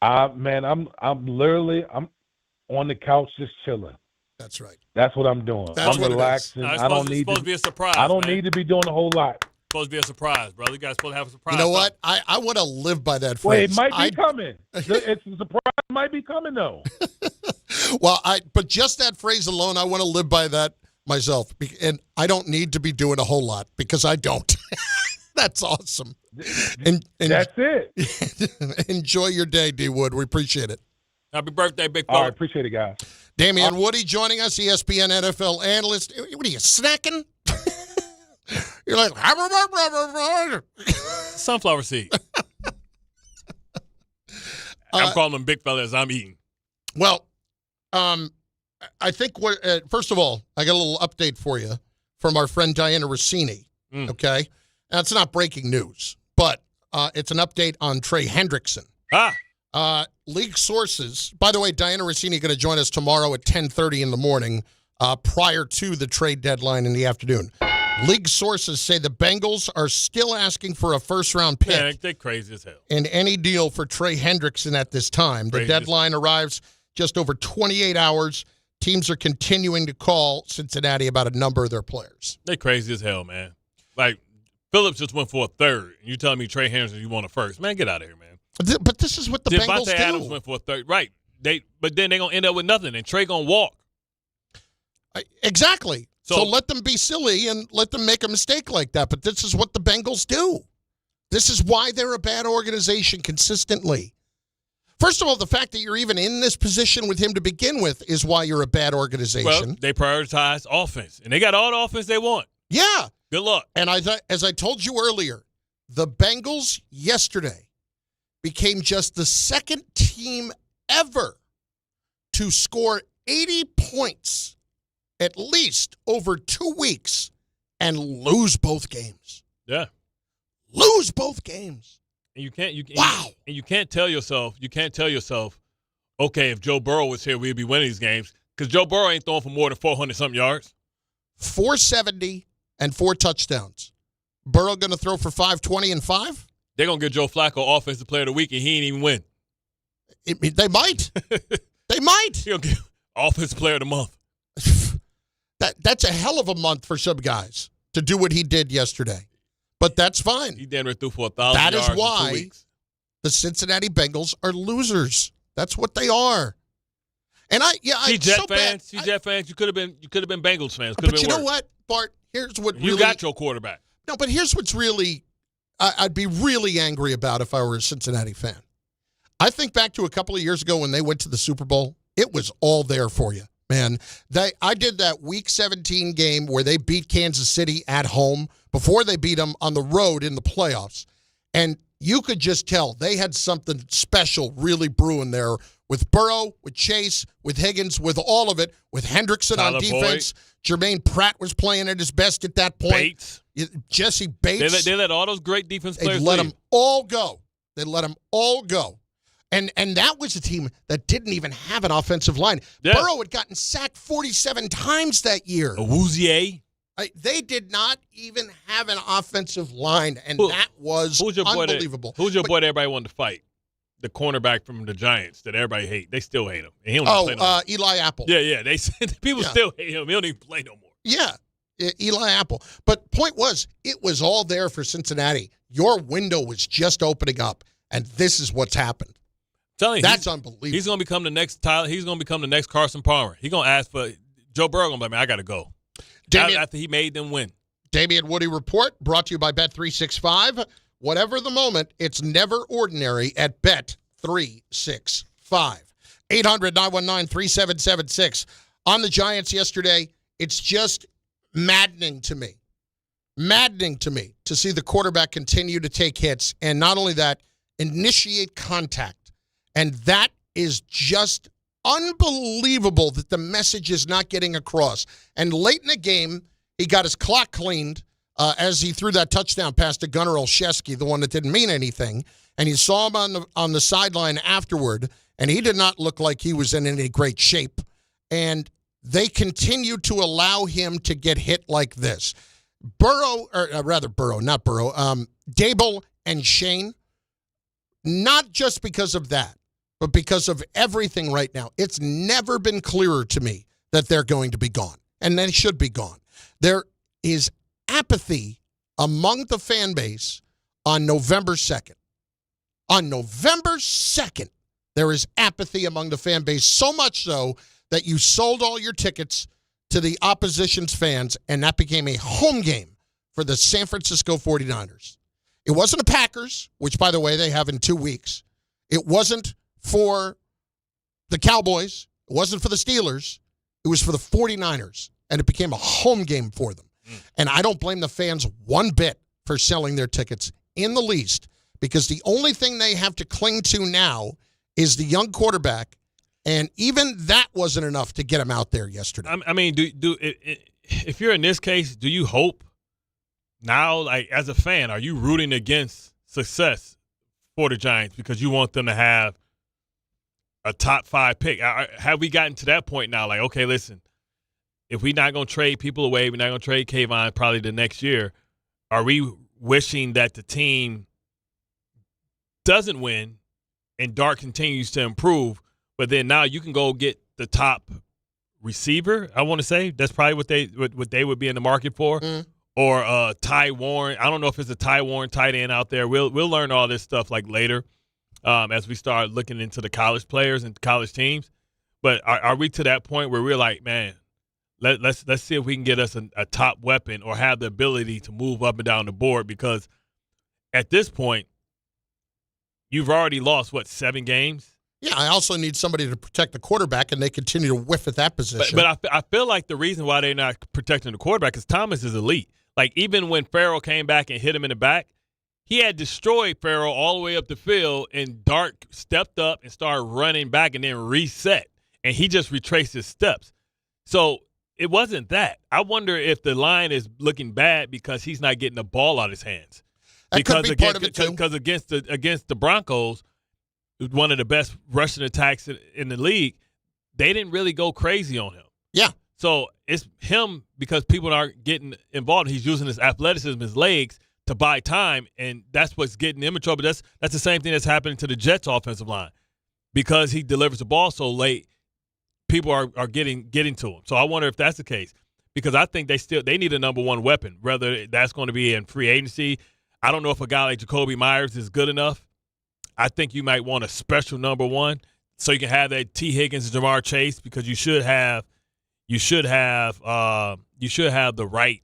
Man, I'm on the couch just chilling. That's right. That's what I'm doing. I'm relaxing. I don't need to be a surprise. I don't need to be doing a whole lot. Supposed to be a surprise, brother. You guys supposed to have a surprise. You know what? I want to live by that phrase. Wait, it might be coming. It's a surprise. Might be coming though. Well, but just that phrase alone, I want to live by that myself, and I don't need to be doing a whole lot because I don't. That's awesome. And that's it. Enjoy your day, D Wood. We appreciate it. Happy birthday, big fella. All right, appreciate it, guys. Damien Woody joining us, ESPN NFL analyst. What are you, snacking? You're like, sunflower seed. I'm calling them big fella as I'm eating. Well, I think first of all, I got a little update for you from our friend Diana Rossini. Okay, now it's not breaking news, but it's an update on Trey Hendrickson. League sources. By the way, Diana Rossini going to join us tomorrow at 10:30 in the morning, prior to the trade deadline in the afternoon. League sources say the Bengals are still asking for a first-round pick. Yeah, they're crazy as hell. In any deal for Trey Hendrickson at this time. The deadline arrives just over 28 hours. Teams are continuing to call Cincinnati about a number of their players. They're crazy as hell, man. Like, Phillips just went for a third, and you telling me Trey Hendrickson, you want a first. Man, get out of here, man. But this is what the Bengals do. Devontae Adams went for a third. Right. But then they're going to end up with nothing, and Trey going to walk. Exactly. So let them be silly and let them make a mistake like that. But this is what the Bengals do. This is why they're a bad organization consistently. First of all, the fact that you're even in this position with him to begin with is why you're a bad organization. Well, they prioritize offense, and they got all the offense they want. Yeah. Good luck. And as I told you earlier, the Bengals yesterday became just the second team ever to score 80 points at least over 2 weeks and lose both games. Yeah. Lose both games. And you can't tell yourself, okay, if Joe Burrow was here, we'd be winning these games. Because Joe Burrow ain't throwing for more than 400-something yards. 470 and 4 touchdowns. Burrow going to throw for 520 and 5? They're going to get Joe Flacco Offensive Player of the Week, and he ain't even win. They might. They might. He'll get Offensive Player of the Month. That's a hell of a month for some guys to do what he did yesterday. But that's fine. He damn near threw for 1,000 yards. That is why the Cincinnati Bengals are losers. That's what they are. And Jet fans, you could have been Bengals fans. But you know what, Bart? Here's what you got your quarterback. No, but here's what's really I'd be really angry about if I were a Cincinnati fan. I think back to a couple of years ago when they went to the Super Bowl. It was all there for you. Man, I did that Week 17 game where they beat Kansas City at home before they beat them on the road in the playoffs. And you could just tell they had something special really brewing there with Burrow, with Chase, with Higgins, with all of it, with Hendrickson Tyler on defense. Jermaine Pratt was playing at his best at that point. Bates. Jesse Bates. They let all those great defense players They let leave. them all go. They let them all go. And that was a team that didn't even have an offensive line. Yeah. Burrow had gotten sacked 47 times that year. Awuzie. They did not even have an offensive line, and that was unbelievable. Who's your boy that everybody wanted to fight? The cornerback from the Giants that everybody hate. They still hate him. And he don't play no more. Eli Apple. Yeah. People still hate him. He don't even play no more. Yeah, Eli Apple. But point was, it was all there for Cincinnati. Your window was just opening up, and this is what's happened. Telling you, that's unbelievable. He's going to become the next Tyler. He's going to become the next Carson Palmer. He's going to ask for Joe Burrow. Going to be like, man, I got to go. After he made them win. Damien Woody Report brought to you by Bet365. Whatever the moment, it's never ordinary at Bet365. 800-919-3776. On the Giants yesterday, it's just maddening to me to see the quarterback continue to take hits, and not only that, initiate contact. And that is just unbelievable that the message is not getting across. And late in the game, he got his clock cleaned as he threw that touchdown pass to Gunnar Olszewski, the one that didn't mean anything. And you saw him on the sideline afterward, and he did not look like he was in any great shape. And they continued to allow him to get hit like this. Daboll and Schoen, not just because of that, but because of everything right now. It's never been clearer to me that they're going to be gone, and they should be gone. There is apathy among the fan base on November 2nd. On November 2nd, there is apathy among the fan base, so much so that you sold all your tickets to the opposition's fans, and that became a home game for the San Francisco 49ers. It wasn't the Packers, which, by the way, they have in 2 weeks. It wasn't for the Cowboys. It wasn't for the Steelers. It was for the 49ers, and it became a home game for them. And I don't blame the fans one bit for selling their tickets in the least, because the only thing they have to cling to now is the young quarterback, and even that wasn't enough to get him out there yesterday. I mean, if you're in this case, do you hope now, like as a fan, are you rooting against success for the Giants because you want them to have a top 5 pick? Have we gotten to that point now? Like, okay, listen, if we're not going to trade people away, we're not going to trade Kayvon probably the next year, are we wishing that the team doesn't win and Dart continues to improve, but then now you can go get the top receiver, I want to say. That's probably what they would be in the market for. Or Ty Warren. I don't know if it's a Ty Warren tight end out there. We'll learn all this stuff like later as we start looking into the college players and college teams. But are we to that point where we're like, man, let's see if we can get us a top weapon or have the ability to move up and down the board? Because at this point, you've already lost, 7 games? Yeah, I also need somebody to protect the quarterback, and they continue to whiff at that position. But I feel like the reason why they're not protecting the quarterback is Thomas is elite. Like, even when Farrell came back and hit him in the back, he had destroyed Farrell all the way up the field, and Dart stepped up and started running back and then reset, and he just retraced his steps. So it wasn't that. I wonder if the line is looking bad because he's not getting the ball out of his hands. That could be part of it, too. Because against the Broncos, one of the best rushing attacks in the league, they didn't really go crazy on him. Yeah. So it's him because people aren't getting involved. He's using his athleticism, his legs, to buy time, and that's what's getting him in trouble. That's the same thing that's happening to the Jets' offensive line. Because he delivers the ball so late, people are getting to him. So I wonder if that's the case. Because I think they need a number one weapon, whether that's going to be in free agency. I don't know if a guy like Jacoby Myers is good enough. I think you might want a special number one so you can have that T. Higgins and Jamar Chase, because you should have the right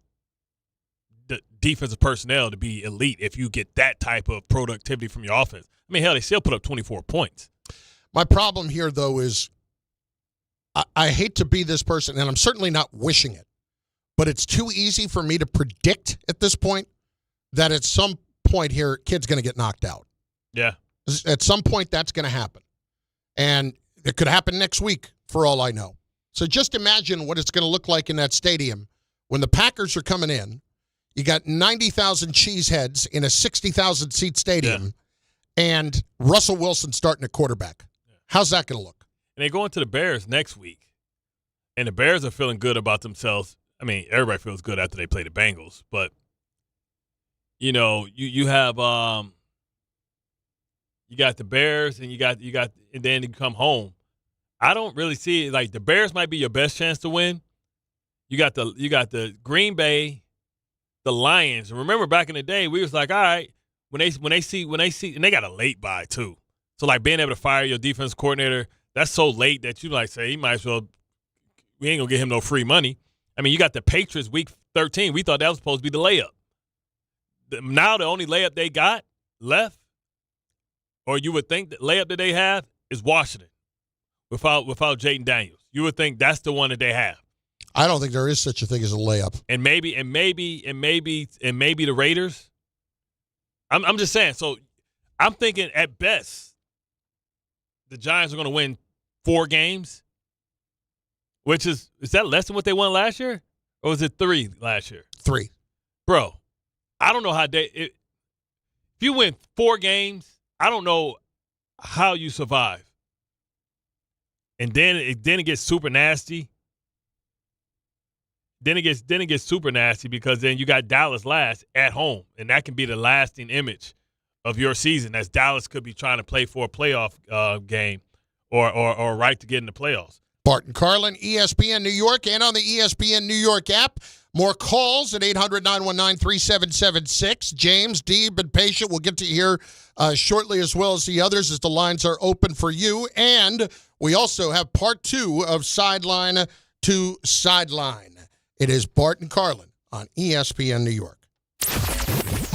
defensive personnel to be elite if you get that type of productivity from your offense. I mean, hell, they still put up 24 points. My problem here, though, is I hate to be this person, and I'm certainly not wishing it, but it's too easy for me to predict at this point that at some point here, kid's going to get knocked out. Yeah. At some point, that's going to happen. And it could happen next week, for all I know. So just imagine what it's going to look like in that stadium when the Packers are coming in. You got 90,000 cheeseheads in a 60,000-seat stadium, and Russell Wilson starting at quarterback. How's that going to look? And they go into the Bears next week, and the Bears are feeling good about themselves. I mean, everybody feels good after they play the Bengals, but you know, you have you got the Bears, and you got, and then you come home. I don't really see it like the Bears might be your best chance to win. You got the Green Bay, the Lions. And remember back in the day, we was like, all right, when they see, and they got a late bye too. So like being able to fire your defense coordinator, that's so late that you like say, he might as well, we ain't gonna get him no free money. I mean, you got the Patriots week 13. We thought that was supposed to be the layup. Now the only layup they got left, or you would think that layup that they have is Washington without Jaden Daniels. You would think that's the one that they have. I don't think there is such a thing as a layup. And maybe the Raiders. I'm just saying. So I'm thinking at best the Giants are going to win 4 games, which is that less than what they won last year, or was it 3 last year? 3, bro. I don't know how if you win 4 games, I don't know how you survive. And then it gets super nasty. Then it gets super nasty because then you got Dallas last at home, and that can be the lasting image of your season, as Dallas could be trying to play for a playoff game or a right to get in the playoffs. Bart and Carlin, ESPN New York, and on the ESPN New York app. More calls at 800-919-3776. James, Deeb, and Patient, we'll get to hear shortly, as well as the others, as the lines are open for you. And we also have part 2 of Sideline to Sideline. It is Bart and Carlin on ESPN New York.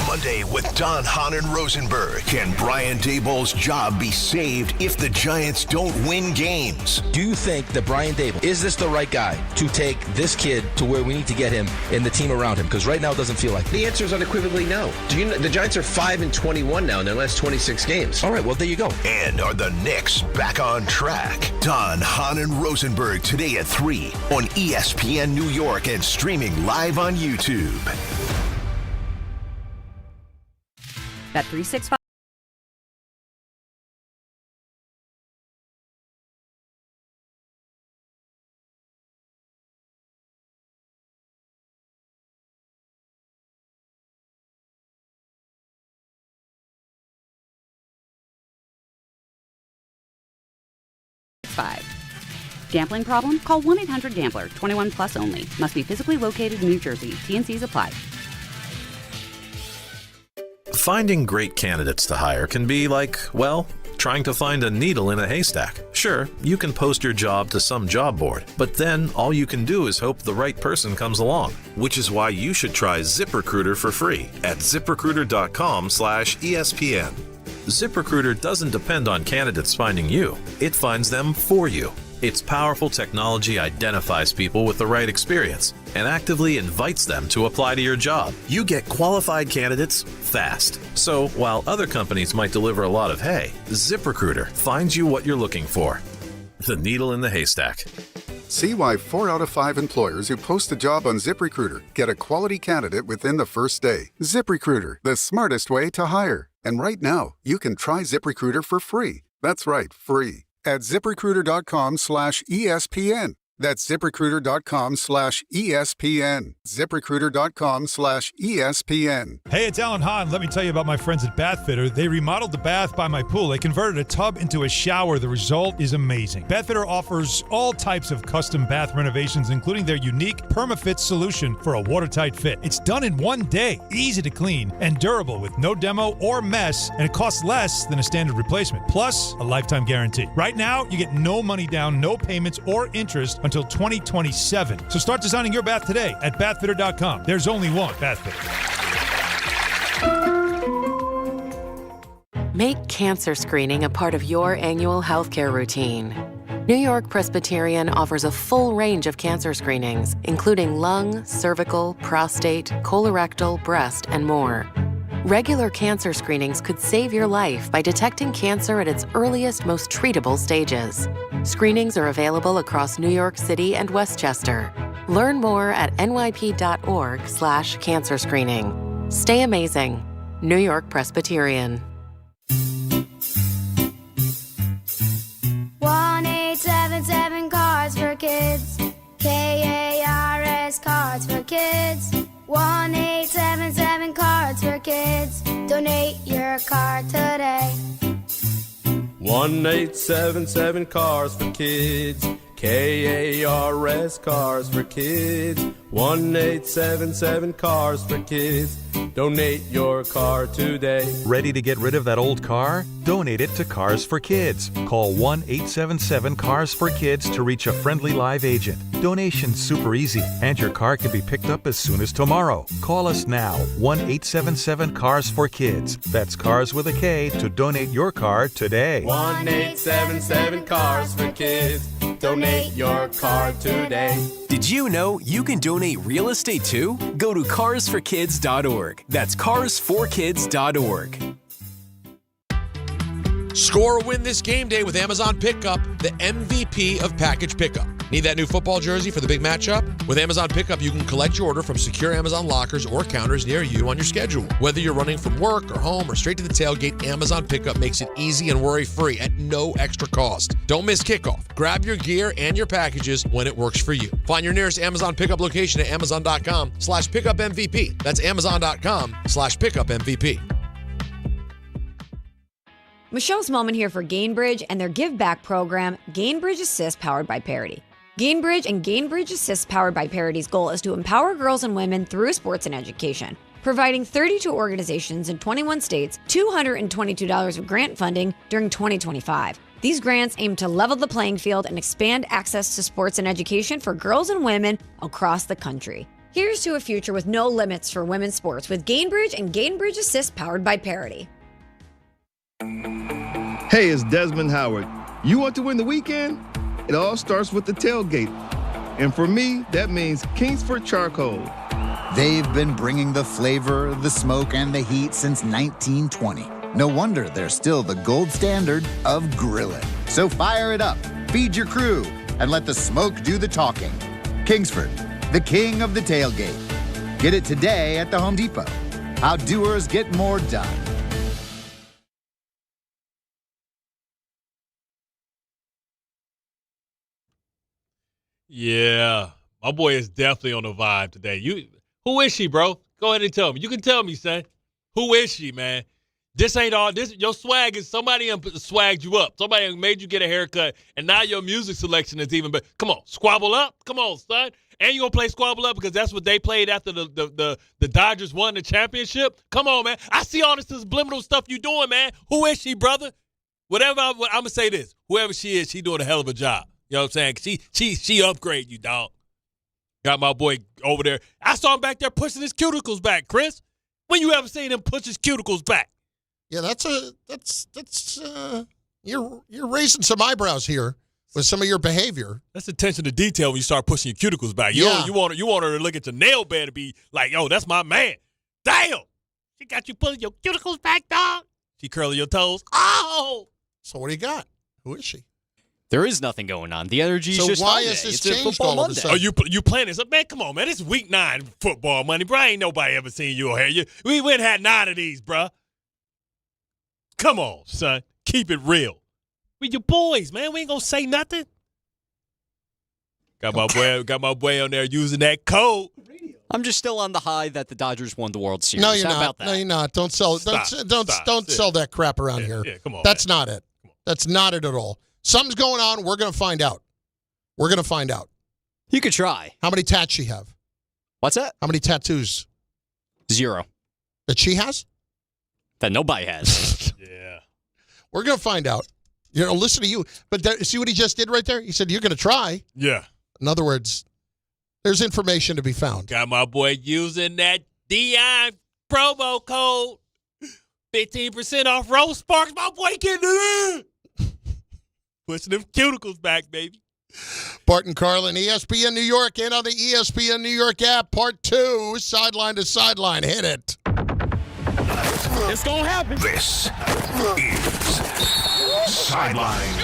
Monday with Don, Hahn, and Rosenberg. Can Brian Daboll's job be saved if the Giants don't win games? Do you think that Brian Daboll, is this the right guy to take this kid to where we need to get him and the team around him? Because right now it doesn't feel like it. The answer is unequivocally no. Do you know, the Giants are 5-21 now in their last 26 games. All right, well, there you go. And are the Knicks back on track? Don, Hahn, and Rosenberg today at 3 on ESPN New York and streaming live on YouTube. Bet365. Gambling problem? Call 1-800-GAMBLER. 21 plus only. Must be physically located in New Jersey. T&Cs apply. Finding great candidates to hire can be like, well, trying to find a needle in a haystack. Sure, you can post your job to some job board, but then all you can do is hope the right person comes along. Which is why you should try ZipRecruiter for free at ZipRecruiter.com/ESPN. ZipRecruiter doesn't depend on candidates finding you. It finds them for you. Its powerful technology identifies people with the right experience and actively invites them to apply to your job. You get qualified candidates fast. So while other companies might deliver a lot of hay, ZipRecruiter finds you what you're looking for. The needle in the haystack. See why 4 out of 5 employers who post a job on ZipRecruiter get a quality candidate within the first day. ZipRecruiter, the smartest way to hire. And right now, you can try ZipRecruiter for free. That's right, free. At ZipRecruiter.com/ESPN. That's ZipRecruiter.com/ESPN. ZipRecruiter.com/ESPN. Hey, it's Alan Hahn. Let me tell you about my friends at Bathfitter. They remodeled the bath by my pool. They converted a tub into a shower. The result is amazing. Bathfitter offers all types of custom bath renovations, including their unique PermaFit solution for a watertight fit. It's done in 1 day, easy to clean, and durable with no demo or mess, and it costs less than a standard replacement. Plus, a lifetime guarantee. Right now, you get no money down, no payments or interest until 2027. So start designing your bath today at bathfitter.com. There's only one Bathfitter. Make cancer screening a part of your annual healthcare routine. New York Presbyterian offers a full range of cancer screenings, including lung, cervical, prostate, colorectal, breast, and more. Regular cancer screenings could save your life by detecting cancer at its earliest, most treatable stages. Screenings are available across New York City and Westchester. Learn more at nyp.org/cancer screening. Stay amazing. New York Presbyterian. 1-877 Cards for Kids. KARS Cards for Kids. 1-877 Cards for Kids. Donate your card today. 1-877 Cars for Kids. KARS Cars for Kids. 1-877 Cars for Kids. Donate your car today. Ready to get rid of that old car? Donate it to Cars for Kids. Call 1-877-CARS-FOR-KIDS to reach a friendly live agent. Donation's super easy, and your car can be picked up as soon as tomorrow. Call us now, 1-877-CARS-FOR-KIDS. That's Cars with a K to donate your car today. 1-877 Cars for Kids. Donate your car today. Did you know you can donate real estate too? Go to carsforkids.org. That's carsforkids.org. Score a win this game day with Amazon Pickup, the MVP of package pickup. Need that new football jersey for the big matchup? With Amazon Pickup, you can collect your order from secure Amazon lockers or counters near you on your schedule. Whether you're running from work or home or straight to the tailgate, Amazon Pickup makes it easy and worry-free at no extra cost. Don't miss kickoff. Grab your gear and your packages when it works for you. Find your nearest Amazon Pickup location at amazon.com/pickupmvp. That's amazon.com/pickupmvp. Michelle's Moment here for Gainbridge and their Give Back program, Gainbridge Assist, powered by Parity. Gainbridge and Gainbridge Assist, powered by Parity's goal is to empower girls and women through sports and education, providing 32 organizations in 21 states $222 of grant funding during 2025. These grants aim to level the playing field and expand access to sports and education for girls and women across the country. Here's to a future with no limits for women's sports with Gainbridge and Gainbridge Assist, powered by Parity. Hey, it's Desmond Howard. You want to win the weekend? It all starts with the tailgate. And for me, that means Kingsford Charcoal. They've been bringing the flavor, the smoke, and the heat since 1920. No wonder they're still the gold standard of grilling. So fire it up, feed your crew, and let the smoke do the talking. Kingsford, the king of the tailgate. Get it today at the Home Depot. How doers get more done. Yeah, my boy is definitely on the vibe today. Who is she, bro? Go ahead and tell me. You can tell me, son. Who is she, man? This ain't all. This your swag is somebody swagged you up. Somebody made you get a haircut, and now your music selection is even better. Come on, squabble up. Come on, son. And you gonna play squabble up because that's what they played after the Dodgers won the championship. Come on, man. I see all this subliminal stuff you doing, man. Who is she, brother? Whatever. I'm gonna say this. Whoever she is, she doing a hell of a job. You know what I'm saying? She upgrade you, dog. Got my boy over there. I saw him back there pushing his cuticles back, Chris. When you ever seen him push his cuticles back? Yeah, you're raising some eyebrows here with some of your behavior. That's attention to detail when you start pushing your cuticles back. You want her to look at your nail bed and be like, yo, that's my man. Damn. She got you pulling your cuticles back, dog. She curling your toes. Oh. So what do you got? Who is she? There is nothing going on. The energy is just why Monday. is this It's changed football all of a Monday. sudden? Oh, you playing this? Man, come on, man. It's week 9 football money, bro. Ain't nobody ever seen you on here. We went and had 9 of these, bro. Come on, son. Keep it real. We your boys, man. We ain't gonna say nothing. Got my boy on there using that code. I'm just still on the high that the Dodgers won the World Series. No, you're How not. about that? No, you're not. Don't sell sell that crap around here. Yeah, come on. That's not it. That's not it at all. Something's going on. We're going to find out. You could try. How many tats she have? What's that? How many tattoos? 0. That she has? That nobody has. Yeah. We're going to find out. You know, listen to you. But see what he just did right there? He said, you're going to try. Yeah. In other words, there's information to be found. Got my boy using that Dion promo code. 15% off Rose Sparks. My boy getting it in. Pushing them cuticles back, baby. Bart Carlin, ESPN New York, and on the ESPN New York app, part 2, sideline to sideline. Hit it. It's going to happen. This is Sideline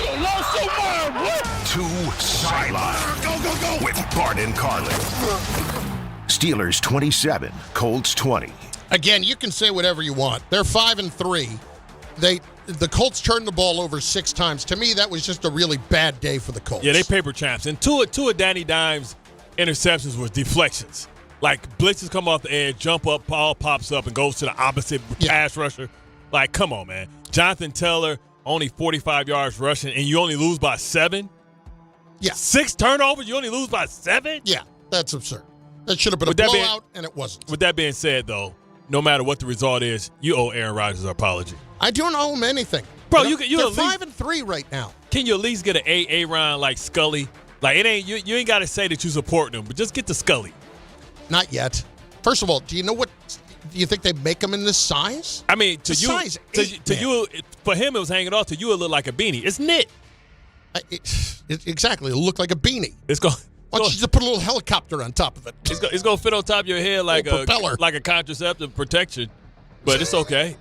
to Sideline. Go. With Bart and Carlin. Steelers 27, Colts 20. Again, you can say whatever you want. They're 5-3. The Colts turned the ball over 6 times. To me, that was just a really bad day for the Colts. Yeah, they paper champs. And two of Danny Dimes' interceptions were deflections. Like, blitzes come off the edge, jump up, ball pops up, and goes to the opposite pass rusher. Like, come on, man. Jonathan Taylor, only 45 yards rushing, and you only lose by 7? Yeah. 6 turnovers, you only lose by 7? Yeah, that's absurd. That should have been a blowout, and it wasn't. With that being said, though, no matter what the result is, you owe Aaron Rodgers an apology. I don't owe him anything. Bro, they're at least 5-3 right now. Can you at least get an AA round like Scully? Like, it ain't you ain't got to say that you support them, but just get the Scully. Not yet. First of all, do you think they make them in this size? I mean, to size you, for him, it was hanging off. To you, it looked like a beanie. It's knit. Exactly. It looked like a beanie. It's going. Why don't you just put a little helicopter on top of it? It's going to fit on top of your head like a propeller, like a contraceptive protection, but it's okay.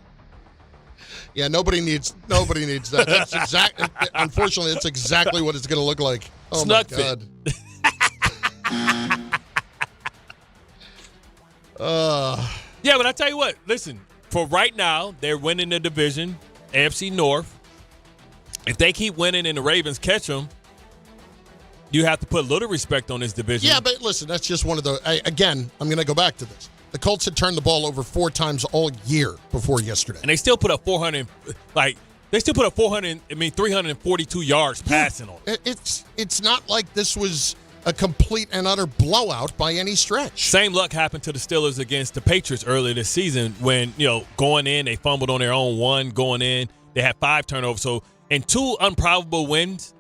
Yeah, nobody needs that. That's exactly. Unfortunately, that's exactly what it's going to look like. Oh Snug my God. Yeah, but I tell you what. Listen, for right now, they're winning the division, AFC North. If they keep winning and the Ravens catch them, you have to put a little respect on this division. Yeah, but listen, that's just one of the. Again, I'm going to go back to this. The Colts had turned the ball over 4 times all year before yesterday, and they still put up 400. Like they still put up 342 yards passing on. It's not like this was a complete and utter blowout by any stretch. Same luck happened to the Steelers against the Patriots earlier this season when, going in, they fumbled on their own one, going in, they had 5 turnovers. So in 2 improbable wins,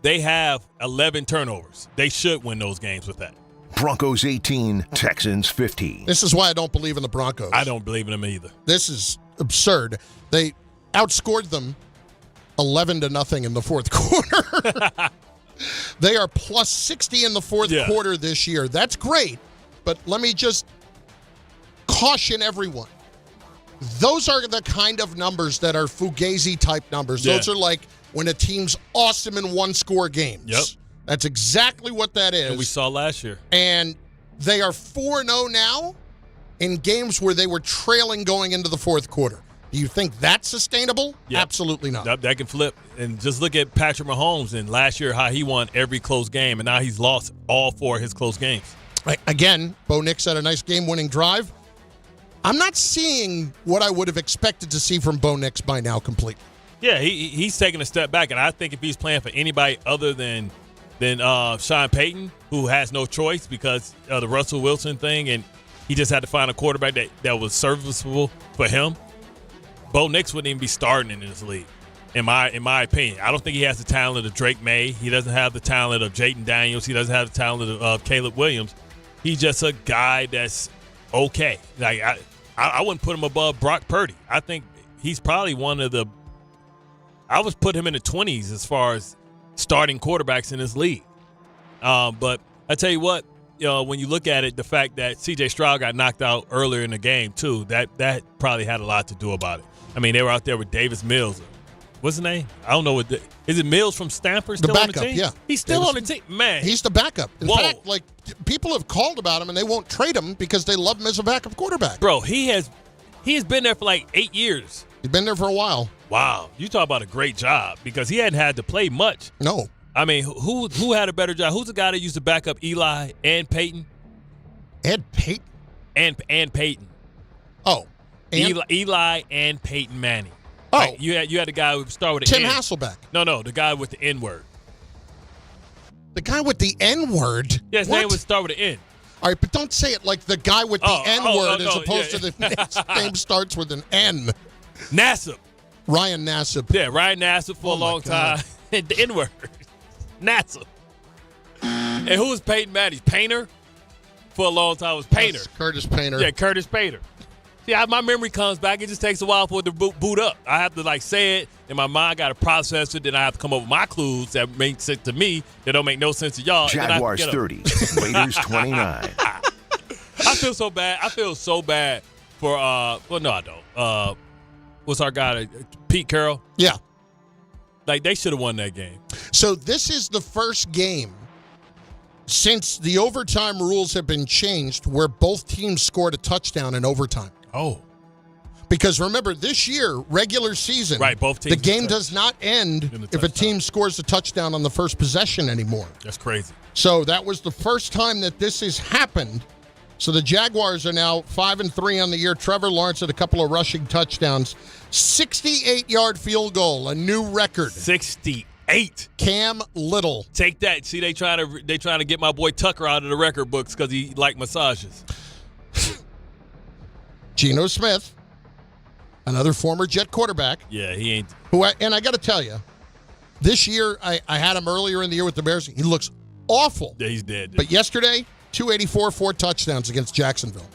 they have 11 turnovers. They should win those games with that. Broncos 18, Texans 15. This is why I don't believe in the Broncos. I don't believe in them either. This is absurd. They outscored them 11-0 in the fourth quarter. They are plus 60 in the fourth quarter this year. That's great, but let me just caution everyone. Those are the kind of numbers that are Fugazi-type numbers. Yeah. Those are like when a team's awesome in one-score games. Yep. That's exactly what that is. And we saw last year. And they are 4-0 now in games where they were trailing going into the fourth quarter. Do you think that's sustainable? Yep. Absolutely not. That can flip. And just look at Patrick Mahomes and last year how he won every close game, and now he's lost all 4 of his close games. Again, Bo Nix had a nice game-winning drive. I'm not seeing what I would have expected to see from Bo Nix by now completely. Yeah, he's taking a step back, and I think if he's playing for anybody other than Sean Payton, who has no choice because of the Russell Wilson thing, and he just had to find a quarterback that was serviceable for him, Bo Nix wouldn't even be starting in this league, in my opinion. I don't think he has the talent of Drake May. He doesn't have the talent of Jayden Daniels. He doesn't have the talent of Caleb Williams. He's just a guy that's okay. Like I wouldn't put him above Brock Purdy. I think he's probably one of the – I would put him in the 20s as far as starting quarterbacks in this league. But I tell you what, when you look at it, the fact that C.J. Stroud got knocked out earlier in the game too, that probably had a lot to do about it. I mean, they were out there with Davis Mills. What's his name? I don't know. Is it Mills from Stanford still the backup, on the team? Yeah. He's still on the team. Man. He's the backup. In Whoa. fact, people have called about him and they won't trade him because they love him as a backup quarterback. Bro, he has been there for like 8 years. He's been there for a while. Wow. You talk about a great job because he hadn't had to play much. No. I mean, who had a better job? Who's the guy that used to back up Eli and Peyton? Ed Peyton? And Peyton. Oh. Eli and Peyton Manning. Oh. Like, you had the guy who started with the Tim N. Hasselbeck. No, the guy with the N-word. The guy with the N-word? Yeah, his name would start with an N. All right, but don't say it like the guy with the N-word as opposed to the next name starts with an N. Nassib. Ryan Nassib. Yeah, Ryan Nassib for a long time. The N-word. Nassib. And who was Peyton Manning? Painter? For a long time was Painter. Curtis Painter. Yeah, Curtis Painter. See, my memory comes back. It just takes a while for it to boot up. I have to say it, and my mind got to process it. Then I have to come up with my clues that make sense to me that don't make no sense to y'all. Jaguars 30, Raiders 29. I feel so bad. I feel so bad for. Well, no, I don't. what's our guy, Pete Carroll? Yeah. Like, they should have won that game. So this is the first game since the overtime rules have been changed where both teams scored a touchdown in overtime. Oh. Because remember, this year, regular season, right, both teams, the game does not end if a team scores a touchdown on the first possession anymore. That's crazy. So that was the first time that this has happened. So the Jaguars are now 5-3 on the year. Trevor Lawrence had a couple of rushing touchdowns. 68-yard field goal, a new record. 68. Cam Little. Take that. See, they trying to get my boy Tucker out of the record books because he like massages. Geno Smith, another former Jet quarterback. Yeah, he ain't. And I got to tell you, this year I had him earlier in the year with the Bears. He looks awful. Yeah, he's dead. But yesterday, 284, 4 touchdowns against Jacksonville.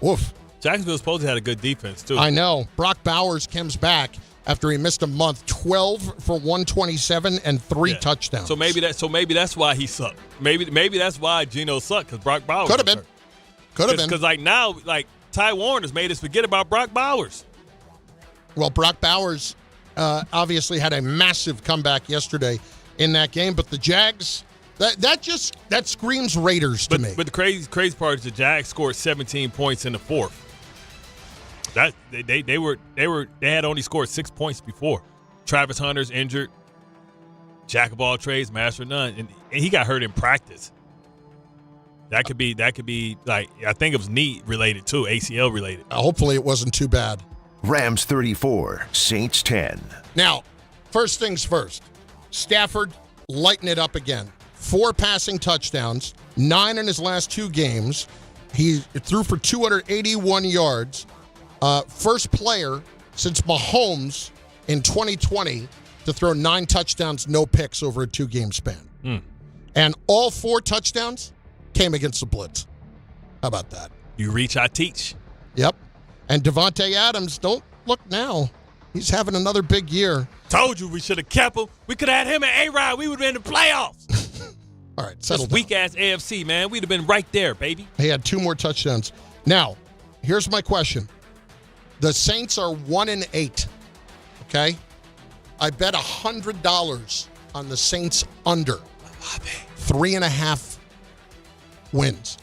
Woof. Jacksonville supposed to have a good defense, too. I know. Brock Bowers comes back after he missed a month, 12 for 127 and 3 touchdowns. So maybe that's why he sucked. Maybe that's why Geno sucked, because Brock Bowers could have been. Could have been. Because like now, like Ty Warner's made us forget about Brock Bowers. Well, Brock Bowers obviously had a massive comeback yesterday in that game, but the Jags, that screams Raiders to me. But the crazy part is the Jags scored 17 points in the fourth. That they had only scored 6 points before. Travis Hunter's injured. Jack of all trades, master of none, and he got hurt in practice. That could be like, I think it was knee related too, ACL related. Hopefully it wasn't too bad. Rams 34, Saints 10. Now, first things first. Stafford lighting it up again. 4 passing touchdowns, 9 in his last 2 games. He threw for 281 yards. First player since Mahomes in 2020 to throw 9 touchdowns, no picks over a 2-game span. And all 4 touchdowns came against the blitz. How about that? You reach, I teach. Yep. And Devontae Adams, don't look now. He's having another big year. Told you we should have kept him. We could have had him and A-Rod. We would have been in the playoffs. All right, settle down. Weak-ass AFC, man. We'd have been right there, baby. He had 2 more touchdowns. Now, here's my question. The Saints are 1-8, okay? I bet $100 on the Saints under 3.5 wins.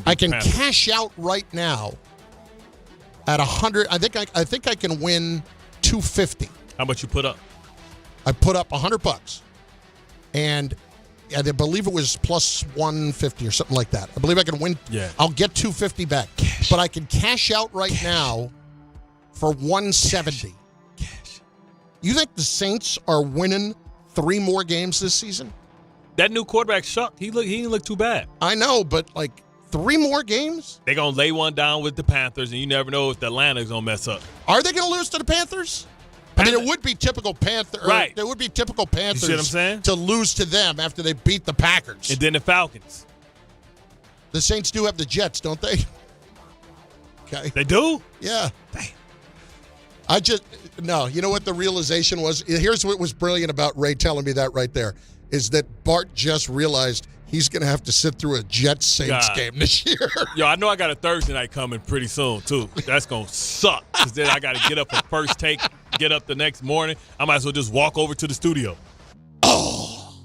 I can cash out right now at 100. I think I can win $250. How much you put up? I put up $100, and I believe it was plus 150 or something like that. I believe I can win. Yeah. I'll get $250 back, but I can cash out right now for $170. Cash. You think the Saints are winning 3 more games this season? That new quarterback sucked. He didn't look too bad. I know, but like 3 more games? They're going to lay one down with the Panthers, and you never know if the Atlanta's going to mess up. Are they going to lose to the Panthers? I mean, it would be typical Panther. Right. It would be typical Panthers, you see what I'm saying? To lose to them after they beat the Packers. And then the Falcons. The Saints do have the Jets, don't they? Okay. They do? Yeah. Damn. You know what the realization was? Here's what was brilliant about Ray telling me that right there, is that Bart just realized he's going to have to sit through a Jets-Saints game this year. Yo, I know I got a Thursday night coming pretty soon, too. That's going to suck, because then I got to get up for first take, get up the next morning. I might as well just walk over to the studio. Oh,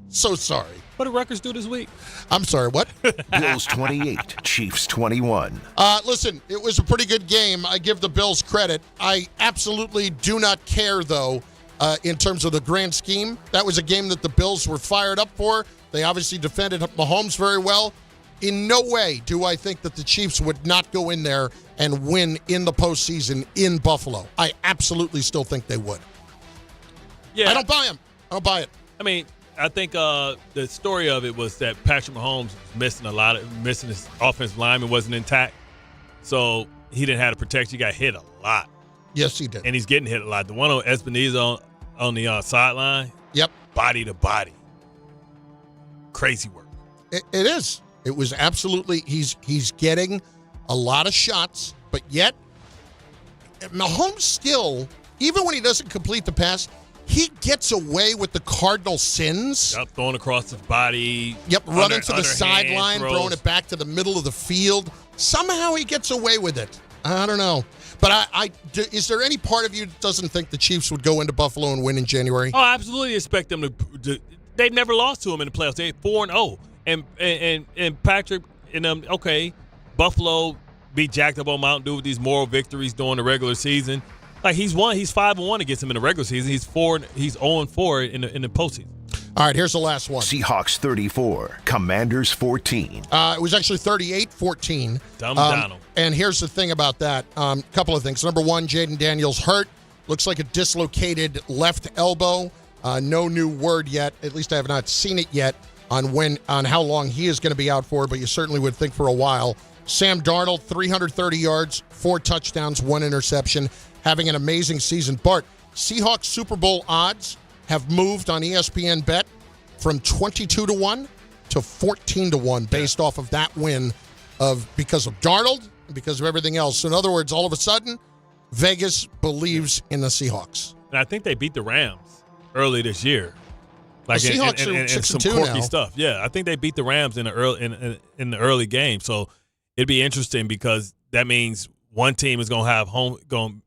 so sorry. What did Rutgers do this week? I'm sorry, what? Bills 28, Chiefs 21. Listen, it was a pretty good game. I give the Bills credit. I absolutely do not care, though, in terms of the grand scheme. That was a game that the Bills were fired up for. They obviously defended Mahomes very well. In no way do I think that the Chiefs would not go in there and win in the postseason in Buffalo. I absolutely still think they would. Yeah, I don't buy them. I don't buy it. I mean, I think the story of it was that Patrick Mahomes was missing his offensive lineman wasn't intact. So he didn't have to protect. He got hit a lot. Yes, he did. And he's getting hit a lot. The one on Espinoza on the sideline. Yep. Body to body. Crazy work. It is. It was absolutely. He's getting a lot of shots, but yet Mahomes still, even when he doesn't complete the pass, he gets away with the cardinal sins. Yep, throwing across his body. Yep, running to the sideline, throwing it back to the middle of the field. Somehow he gets away with it. I don't know. But is there any part of you that doesn't think the Chiefs would go into Buffalo and win in January? Oh, I absolutely expect them to. They've never lost to them in the playoffs. They're 4-0. And Patrick and okay, Buffalo beat Jack Double Mountain Dew with these moral victories during the regular season. Like he's 5-1 against them in the regular season. He's 0-4 in the postseason. All right, here's the last one. Seahawks 34, Commanders 14. It was actually 38-14. Donald. And here's the thing about that. Couple of things. Number one, Jaden Daniels hurt. Looks like a dislocated left elbow. No new word yet. At least I have not seen it yet on how long he is going to be out for, but you certainly would think for a while. Sam Darnold, 330 yards, 4 touchdowns, 1 interception, having an amazing season. Bart, Seahawks Super Bowl odds have moved on ESPN Bet from 22-1 to 14-1 based off of that win because of Darnold and because of everything else. So in other words, all of a sudden, Vegas believes in the Seahawks. And I think they beat the Rams early this year. Like the Seahawks are 6-2 some quirky now. stuff. Yeah, I think they beat the Rams in the early game. So it'd be interesting because that means one team is going to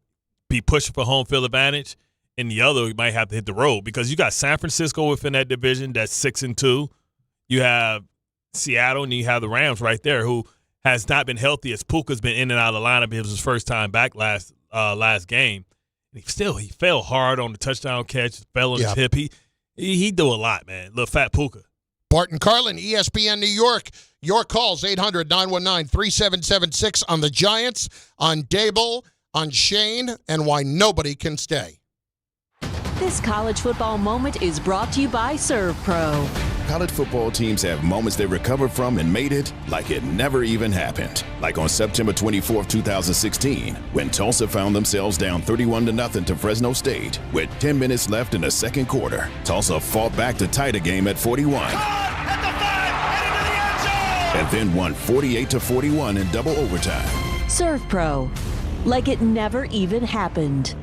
be pushing for home field advantage, and the other might have to hit the road because you got San Francisco within that division that's 6-2. You have Seattle and you have the Rams right there, who has not been healthy as Puka's been in and out of the lineup. It was his first time back last game. He fell hard on the touchdown catch, fell on his hip. He do a lot, man. Little fat Puka. Bart Carlin, ESPN New York. Your calls, 800-919-3776 on the Giants, on Daboll, on Schoen, and why nobody can stay. This college football moment is brought to you by Serve Pro. College football teams have moments they recovered from and made it like it never even happened. Like on September 24, 2016, when Tulsa found themselves down 31-0 to Fresno State with 10 minutes left in the second quarter. Tulsa fought back to tie the game at 41. And then won 48-41 in double overtime. Serve Pro. Like it never even happened.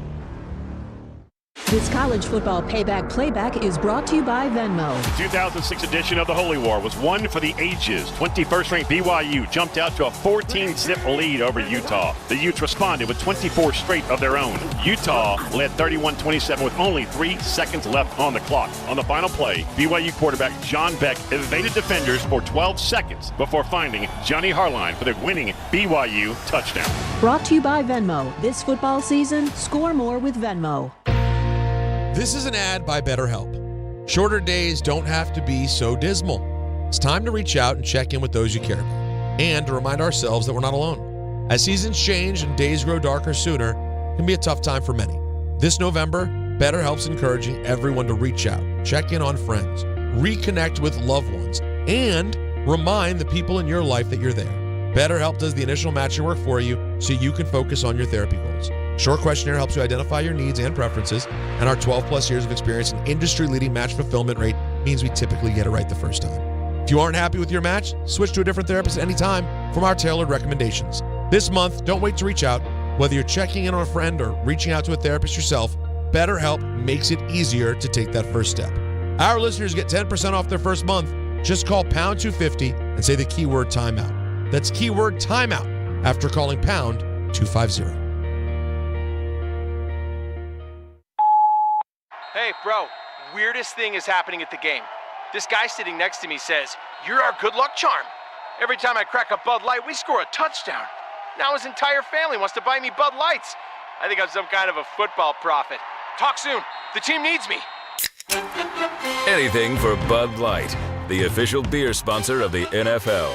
This college football payback is brought to you by Venmo. The 2006 edition of the Holy War was one for the ages. 21st-ranked BYU jumped out to a 14-zip lead over Utah. The Utes responded with 24 straight of their own. Utah led 31-27 with only 3 seconds left on the clock. On the final play, BYU quarterback John Beck evaded defenders for 12 seconds before finding Johnny Harline for the winning BYU touchdown. Brought to you by Venmo. This football season, score more with Venmo. This is an ad by BetterHelp. Shorter days don't have to be so dismal. It's time to reach out and check in with those you care about, and to remind ourselves that we're not alone. As seasons change and days grow darker sooner, it can be a tough time for many. This November, BetterHelp's encouraging everyone to reach out, check in on friends, reconnect with loved ones, and remind the people in your life that you're there. BetterHelp does the initial matching work for you so you can focus on your therapy goals. Short questionnaire helps you identify your needs and preferences, and our 12-plus years of experience and industry-leading match fulfillment rate means we typically get it right the first time. If you aren't happy with your match, switch to a different therapist at any time from our tailored recommendations. This month, don't wait to reach out. Whether you're checking in on a friend or reaching out to a therapist yourself, BetterHelp makes it easier to take that first step. Our listeners get 10% off their first month. Just call pound 250 and say the keyword timeout. That's keyword timeout after calling pound 250. Hey, bro, weirdest thing is happening at the game. This guy sitting next to me says, "You're our good luck charm." Every time I crack a Bud Light, we score a touchdown. Now his entire family wants to buy me Bud Lights. I think I'm some kind of a football prophet. Talk soon. The team needs me. Anything for Bud Light, the official beer sponsor of the NFL.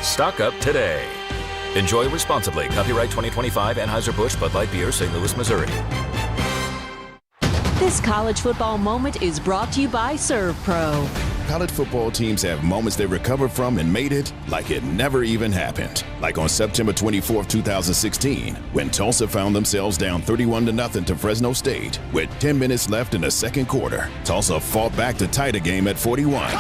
Stock up today. Enjoy responsibly. Copyright 2025 Anheuser-Busch Bud Light Beer, St. Louis, Missouri. This college football moment is brought to you by Serve Pro. College football teams have moments they recovered from and made it like it never even happened. Like on September 24, 2016, when Tulsa found themselves down 31-0 to Fresno State with 10 minutes left in the second quarter. Tulsa fought back to tie the game at 41.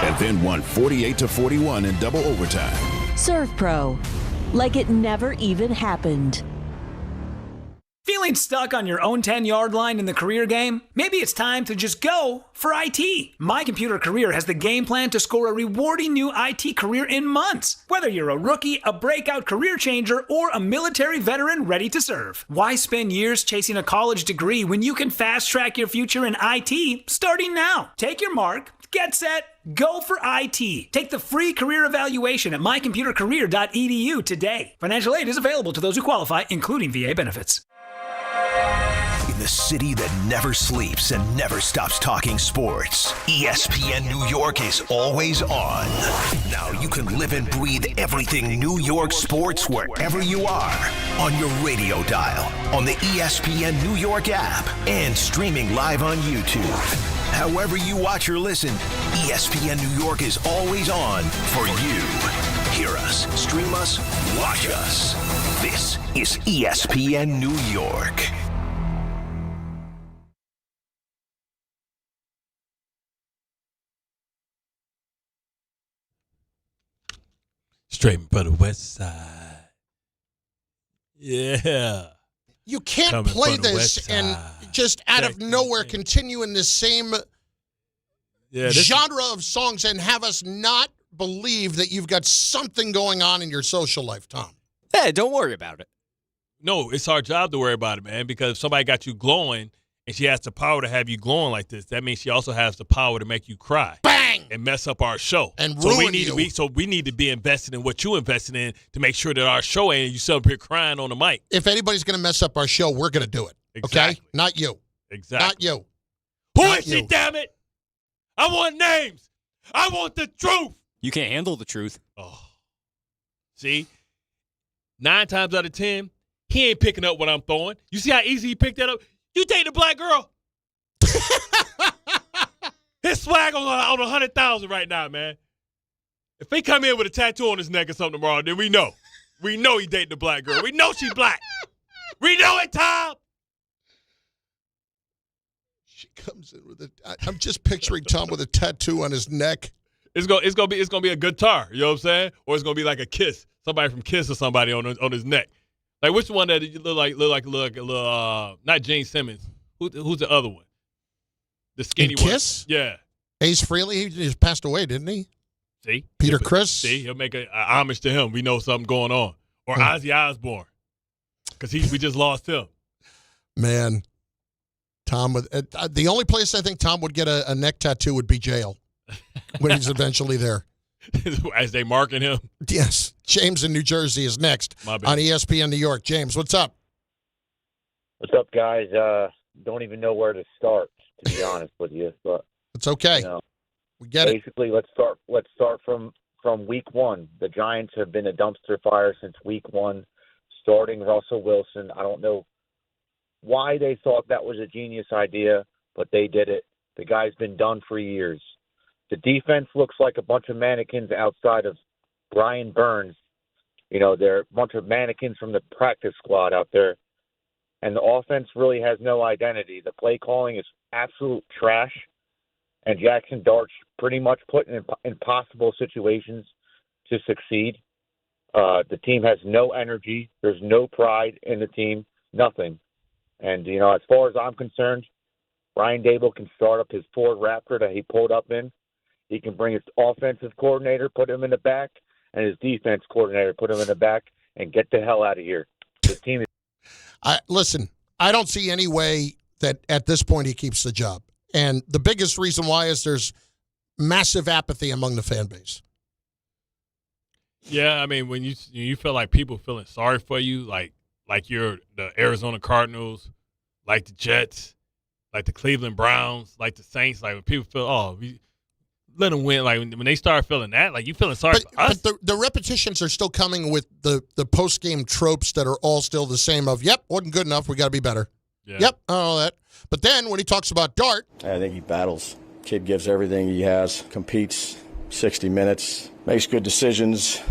And then won 48-41 in double overtime. Serve Pro. Like it never even happened. Feeling stuck on your own 10-yard line in the career game? Maybe it's time to just go for IT. My Computer Career has the game plan to score a rewarding new IT career in months. Whether you're a rookie, a breakout career changer, or a military veteran ready to serve. Why spend years chasing a college degree when you can fast-track your future in IT starting now? Take your mark, get set, go for IT. Take the free career evaluation at mycomputercareer.edu today. Financial aid is available to those who qualify, including VA benefits. In the city that never sleeps and never stops talking sports, ESPN New York is always on. Now you can live and breathe everything New York sports wherever you are. On your radio dial, on the ESPN New York app, and streaming live on YouTube. However you watch or listen, ESPN New York is always on for you. Hear us, stream us, watch us. This is ESPN New York. Straight from the west side. Yeah. You can't Coming play from the this west and side. just out of nowhere continue in the same genre of songs and have us not believe that you've got something going on in your social life, Tom. Hey, don't worry about it. No, it's our job to worry about it, man, because if somebody got you glowing and she has the power to have you glowing like this, that means she also has the power to make you cry. Bang! And mess up our show. And so ruin we need to be invested in what you invested in to make sure that our show ain't you sit up here crying on the mic. If anybody's going to mess up our show, we're going to do it. Exactly. Okay? Not you. Exactly. Not you. Who Not is she, you. damn it? I want names. I want the truth. You can't handle the truth. Oh. See? 9 times out of 10, he ain't picking up what I'm throwing. You see how easy he picked that up? You dating a black girl. His swag on 100,000 right now, man. If he come in with a tattoo on his neck or something tomorrow, then we know. We know he dating a black girl. We know she black. We know it, Tom. She comes in with a. I'm just picturing Tom with a tattoo on his neck. It's gonna be a guitar. You know what I'm saying? Or it's gonna be like a Kiss. Somebody from Kiss or somebody on his neck. Like which one that look like not Gene Simmons. Who's the other one? The skinny one. Kiss? Yeah. Ace Frehley, he just passed away, didn't he? See? Peter Criss? See, he'll make a homage to him. We know something going on. Or Ozzy Osbourne. Because we just lost him. Man. Tom, the only place I think Tom would get a neck tattoo would be jail. When he's eventually there. As they marking him? Yes. James in New Jersey is next on ESPN New York. James, what's up? What's up, guys? Don't even know where to start, to be honest with you. But it's okay. You know, we get it. Basically, let's start from week one. The Giants have been a dumpster fire since week one, starting Russell Wilson. I don't know why they thought that was a genius idea, but they did it. The guy's been done for years. The defense looks like a bunch of mannequins outside of Brian Burns. You know, they're a bunch of mannequins from the practice squad out there. And the offense really has no identity. The play calling is absolute trash. And Jaxson Dart's pretty much put in impossible situations to succeed. The team has no energy. There's no pride in the team. Nothing. And, you know, as far as I'm concerned, Brian Daboll can start up his Ford Raptor that he pulled up in. He can bring his offensive coordinator, put him in the back, and his defense coordinator, put him in the back, and get the hell out of here. The team is. Listen, I don't see any way that at this point he keeps the job. And the biggest reason why is there's massive apathy among the fan base. Yeah, I mean, when you feel like people feeling sorry for you, like you're the Arizona Cardinals, like the Jets, like the Cleveland Browns, like the Saints, like when people feel, let them win. Like when they start feeling that, like you feeling sorry for us. But the repetitions are still coming with the post-game tropes that are all still the same of, yep, wasn't good enough, we got to be better. Yeah. Yep, all that. But then when he talks about Dart. I think he battles. Kid gives everything he has, competes 60 minutes, makes good decisions.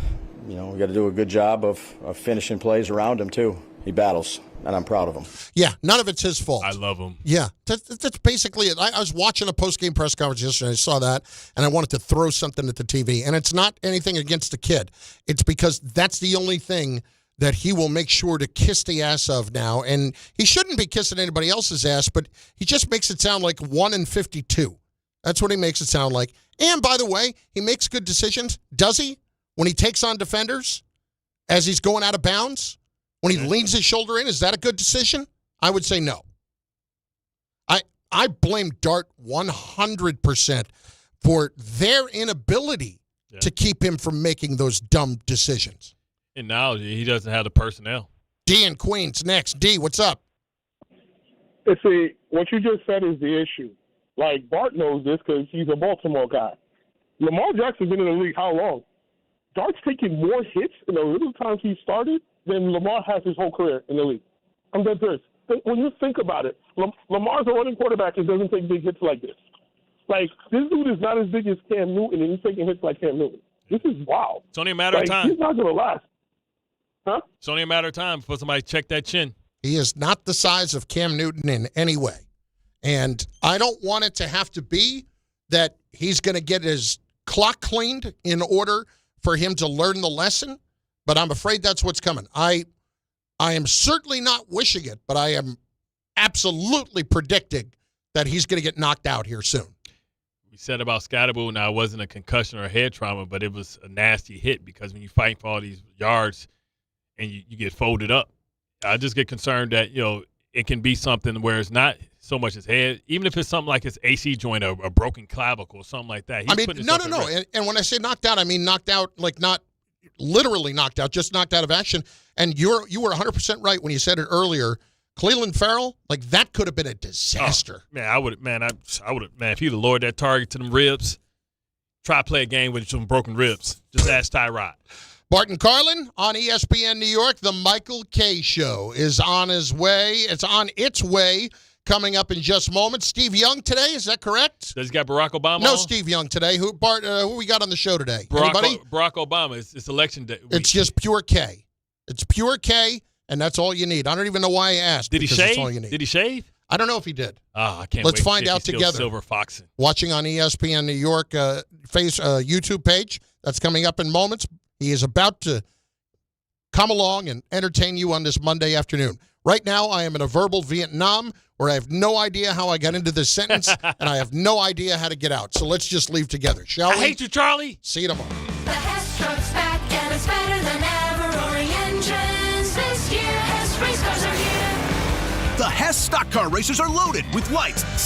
You know, we got to do a good job of finishing plays around him, too. He battles, and I'm proud of him. Yeah, none of it's his fault. I love him. Yeah, that's basically it. I was watching a post-game press conference yesterday. I saw that, and I wanted to throw something at the TV. And it's not anything against the kid. It's because that's the only thing that he will make sure to kiss the ass of now. And he shouldn't be kissing anybody else's ass, but he just makes it sound like 1-52. That's what he makes it sound like. And, by the way, he makes good decisions. Does he? When he takes on defenders as he's going out of bounds? When he leans his shoulder in, is that a good decision? I would say no. I blame Dart 100% for their inability to keep him from making those dumb decisions. And now he doesn't have the personnel. D in Queens next. D, what's up? See, what you just said is the issue. Like, Bart knows this because he's a Baltimore guy. Lamar Jackson's been in the league how long? Dart's taking more hits in the little times he started than Lamar has his whole career in the league. I'm dead serious. When you think about it, Lamar's a running quarterback and doesn't take big hits like this. Like, this dude is not as big as Cam Newton, and he's taking hits like Cam Newton. This is wild. It's only a matter of time. He's not going to last. Huh? It's only a matter of time before somebody check that chin. He is not the size of Cam Newton in any way. And I don't want it to have to be that he's going to get his clock cleaned in order for him to learn the lesson, but I'm afraid that's what's coming. I am certainly not wishing it, but I am absolutely predicting that he's going to get knocked out here soon. We said about Schneider, now it wasn't a concussion or a head trauma, but it was a nasty hit because when you fight for all these yards and you get folded up, I just get concerned that, it can be something where it's not so much his head, even if it's something like his AC joint or a broken clavicle or something like that. No. And when I say knocked out, I mean knocked out, like not literally knocked out, just knocked out of action. And you were 100% right when you said it earlier. Cleveland Farrell, like that could have been a disaster. I would have, if he'd have lowered that target to them ribs, try to play a game with some broken ribs. Just ask Tyrod. Bart Carlin on ESPN New York. The Michael K. Show is on his way. It's on its way coming up in just moments. Steve Young today, is that correct? Does he got Barack Obama No on? Steve Young today. Who we got on the show today? Barack Anybody? Obama. It's election day. It's just pure K. It's pure K, and that's all you need. I don't even know why I asked. Did he shave? That's all you need. Did he shave? I don't know if he did. Oh, I can't Let's wait. find out together. Silver foxing. Watching on ESPN New York YouTube page. That's coming up in moments. He is about to come along and entertain you on this Monday afternoon. Right now, I am in a verbal Vietnam where I have no idea how I got into this sentence, and I have no idea how to get out. So let's just leave together, shall we? I hate you, Charlie. See you tomorrow. The Hess truck's back, and it's better than ever. Roaring engines this year. Hess race cars are here. The Hess stock car racers are loaded with lights,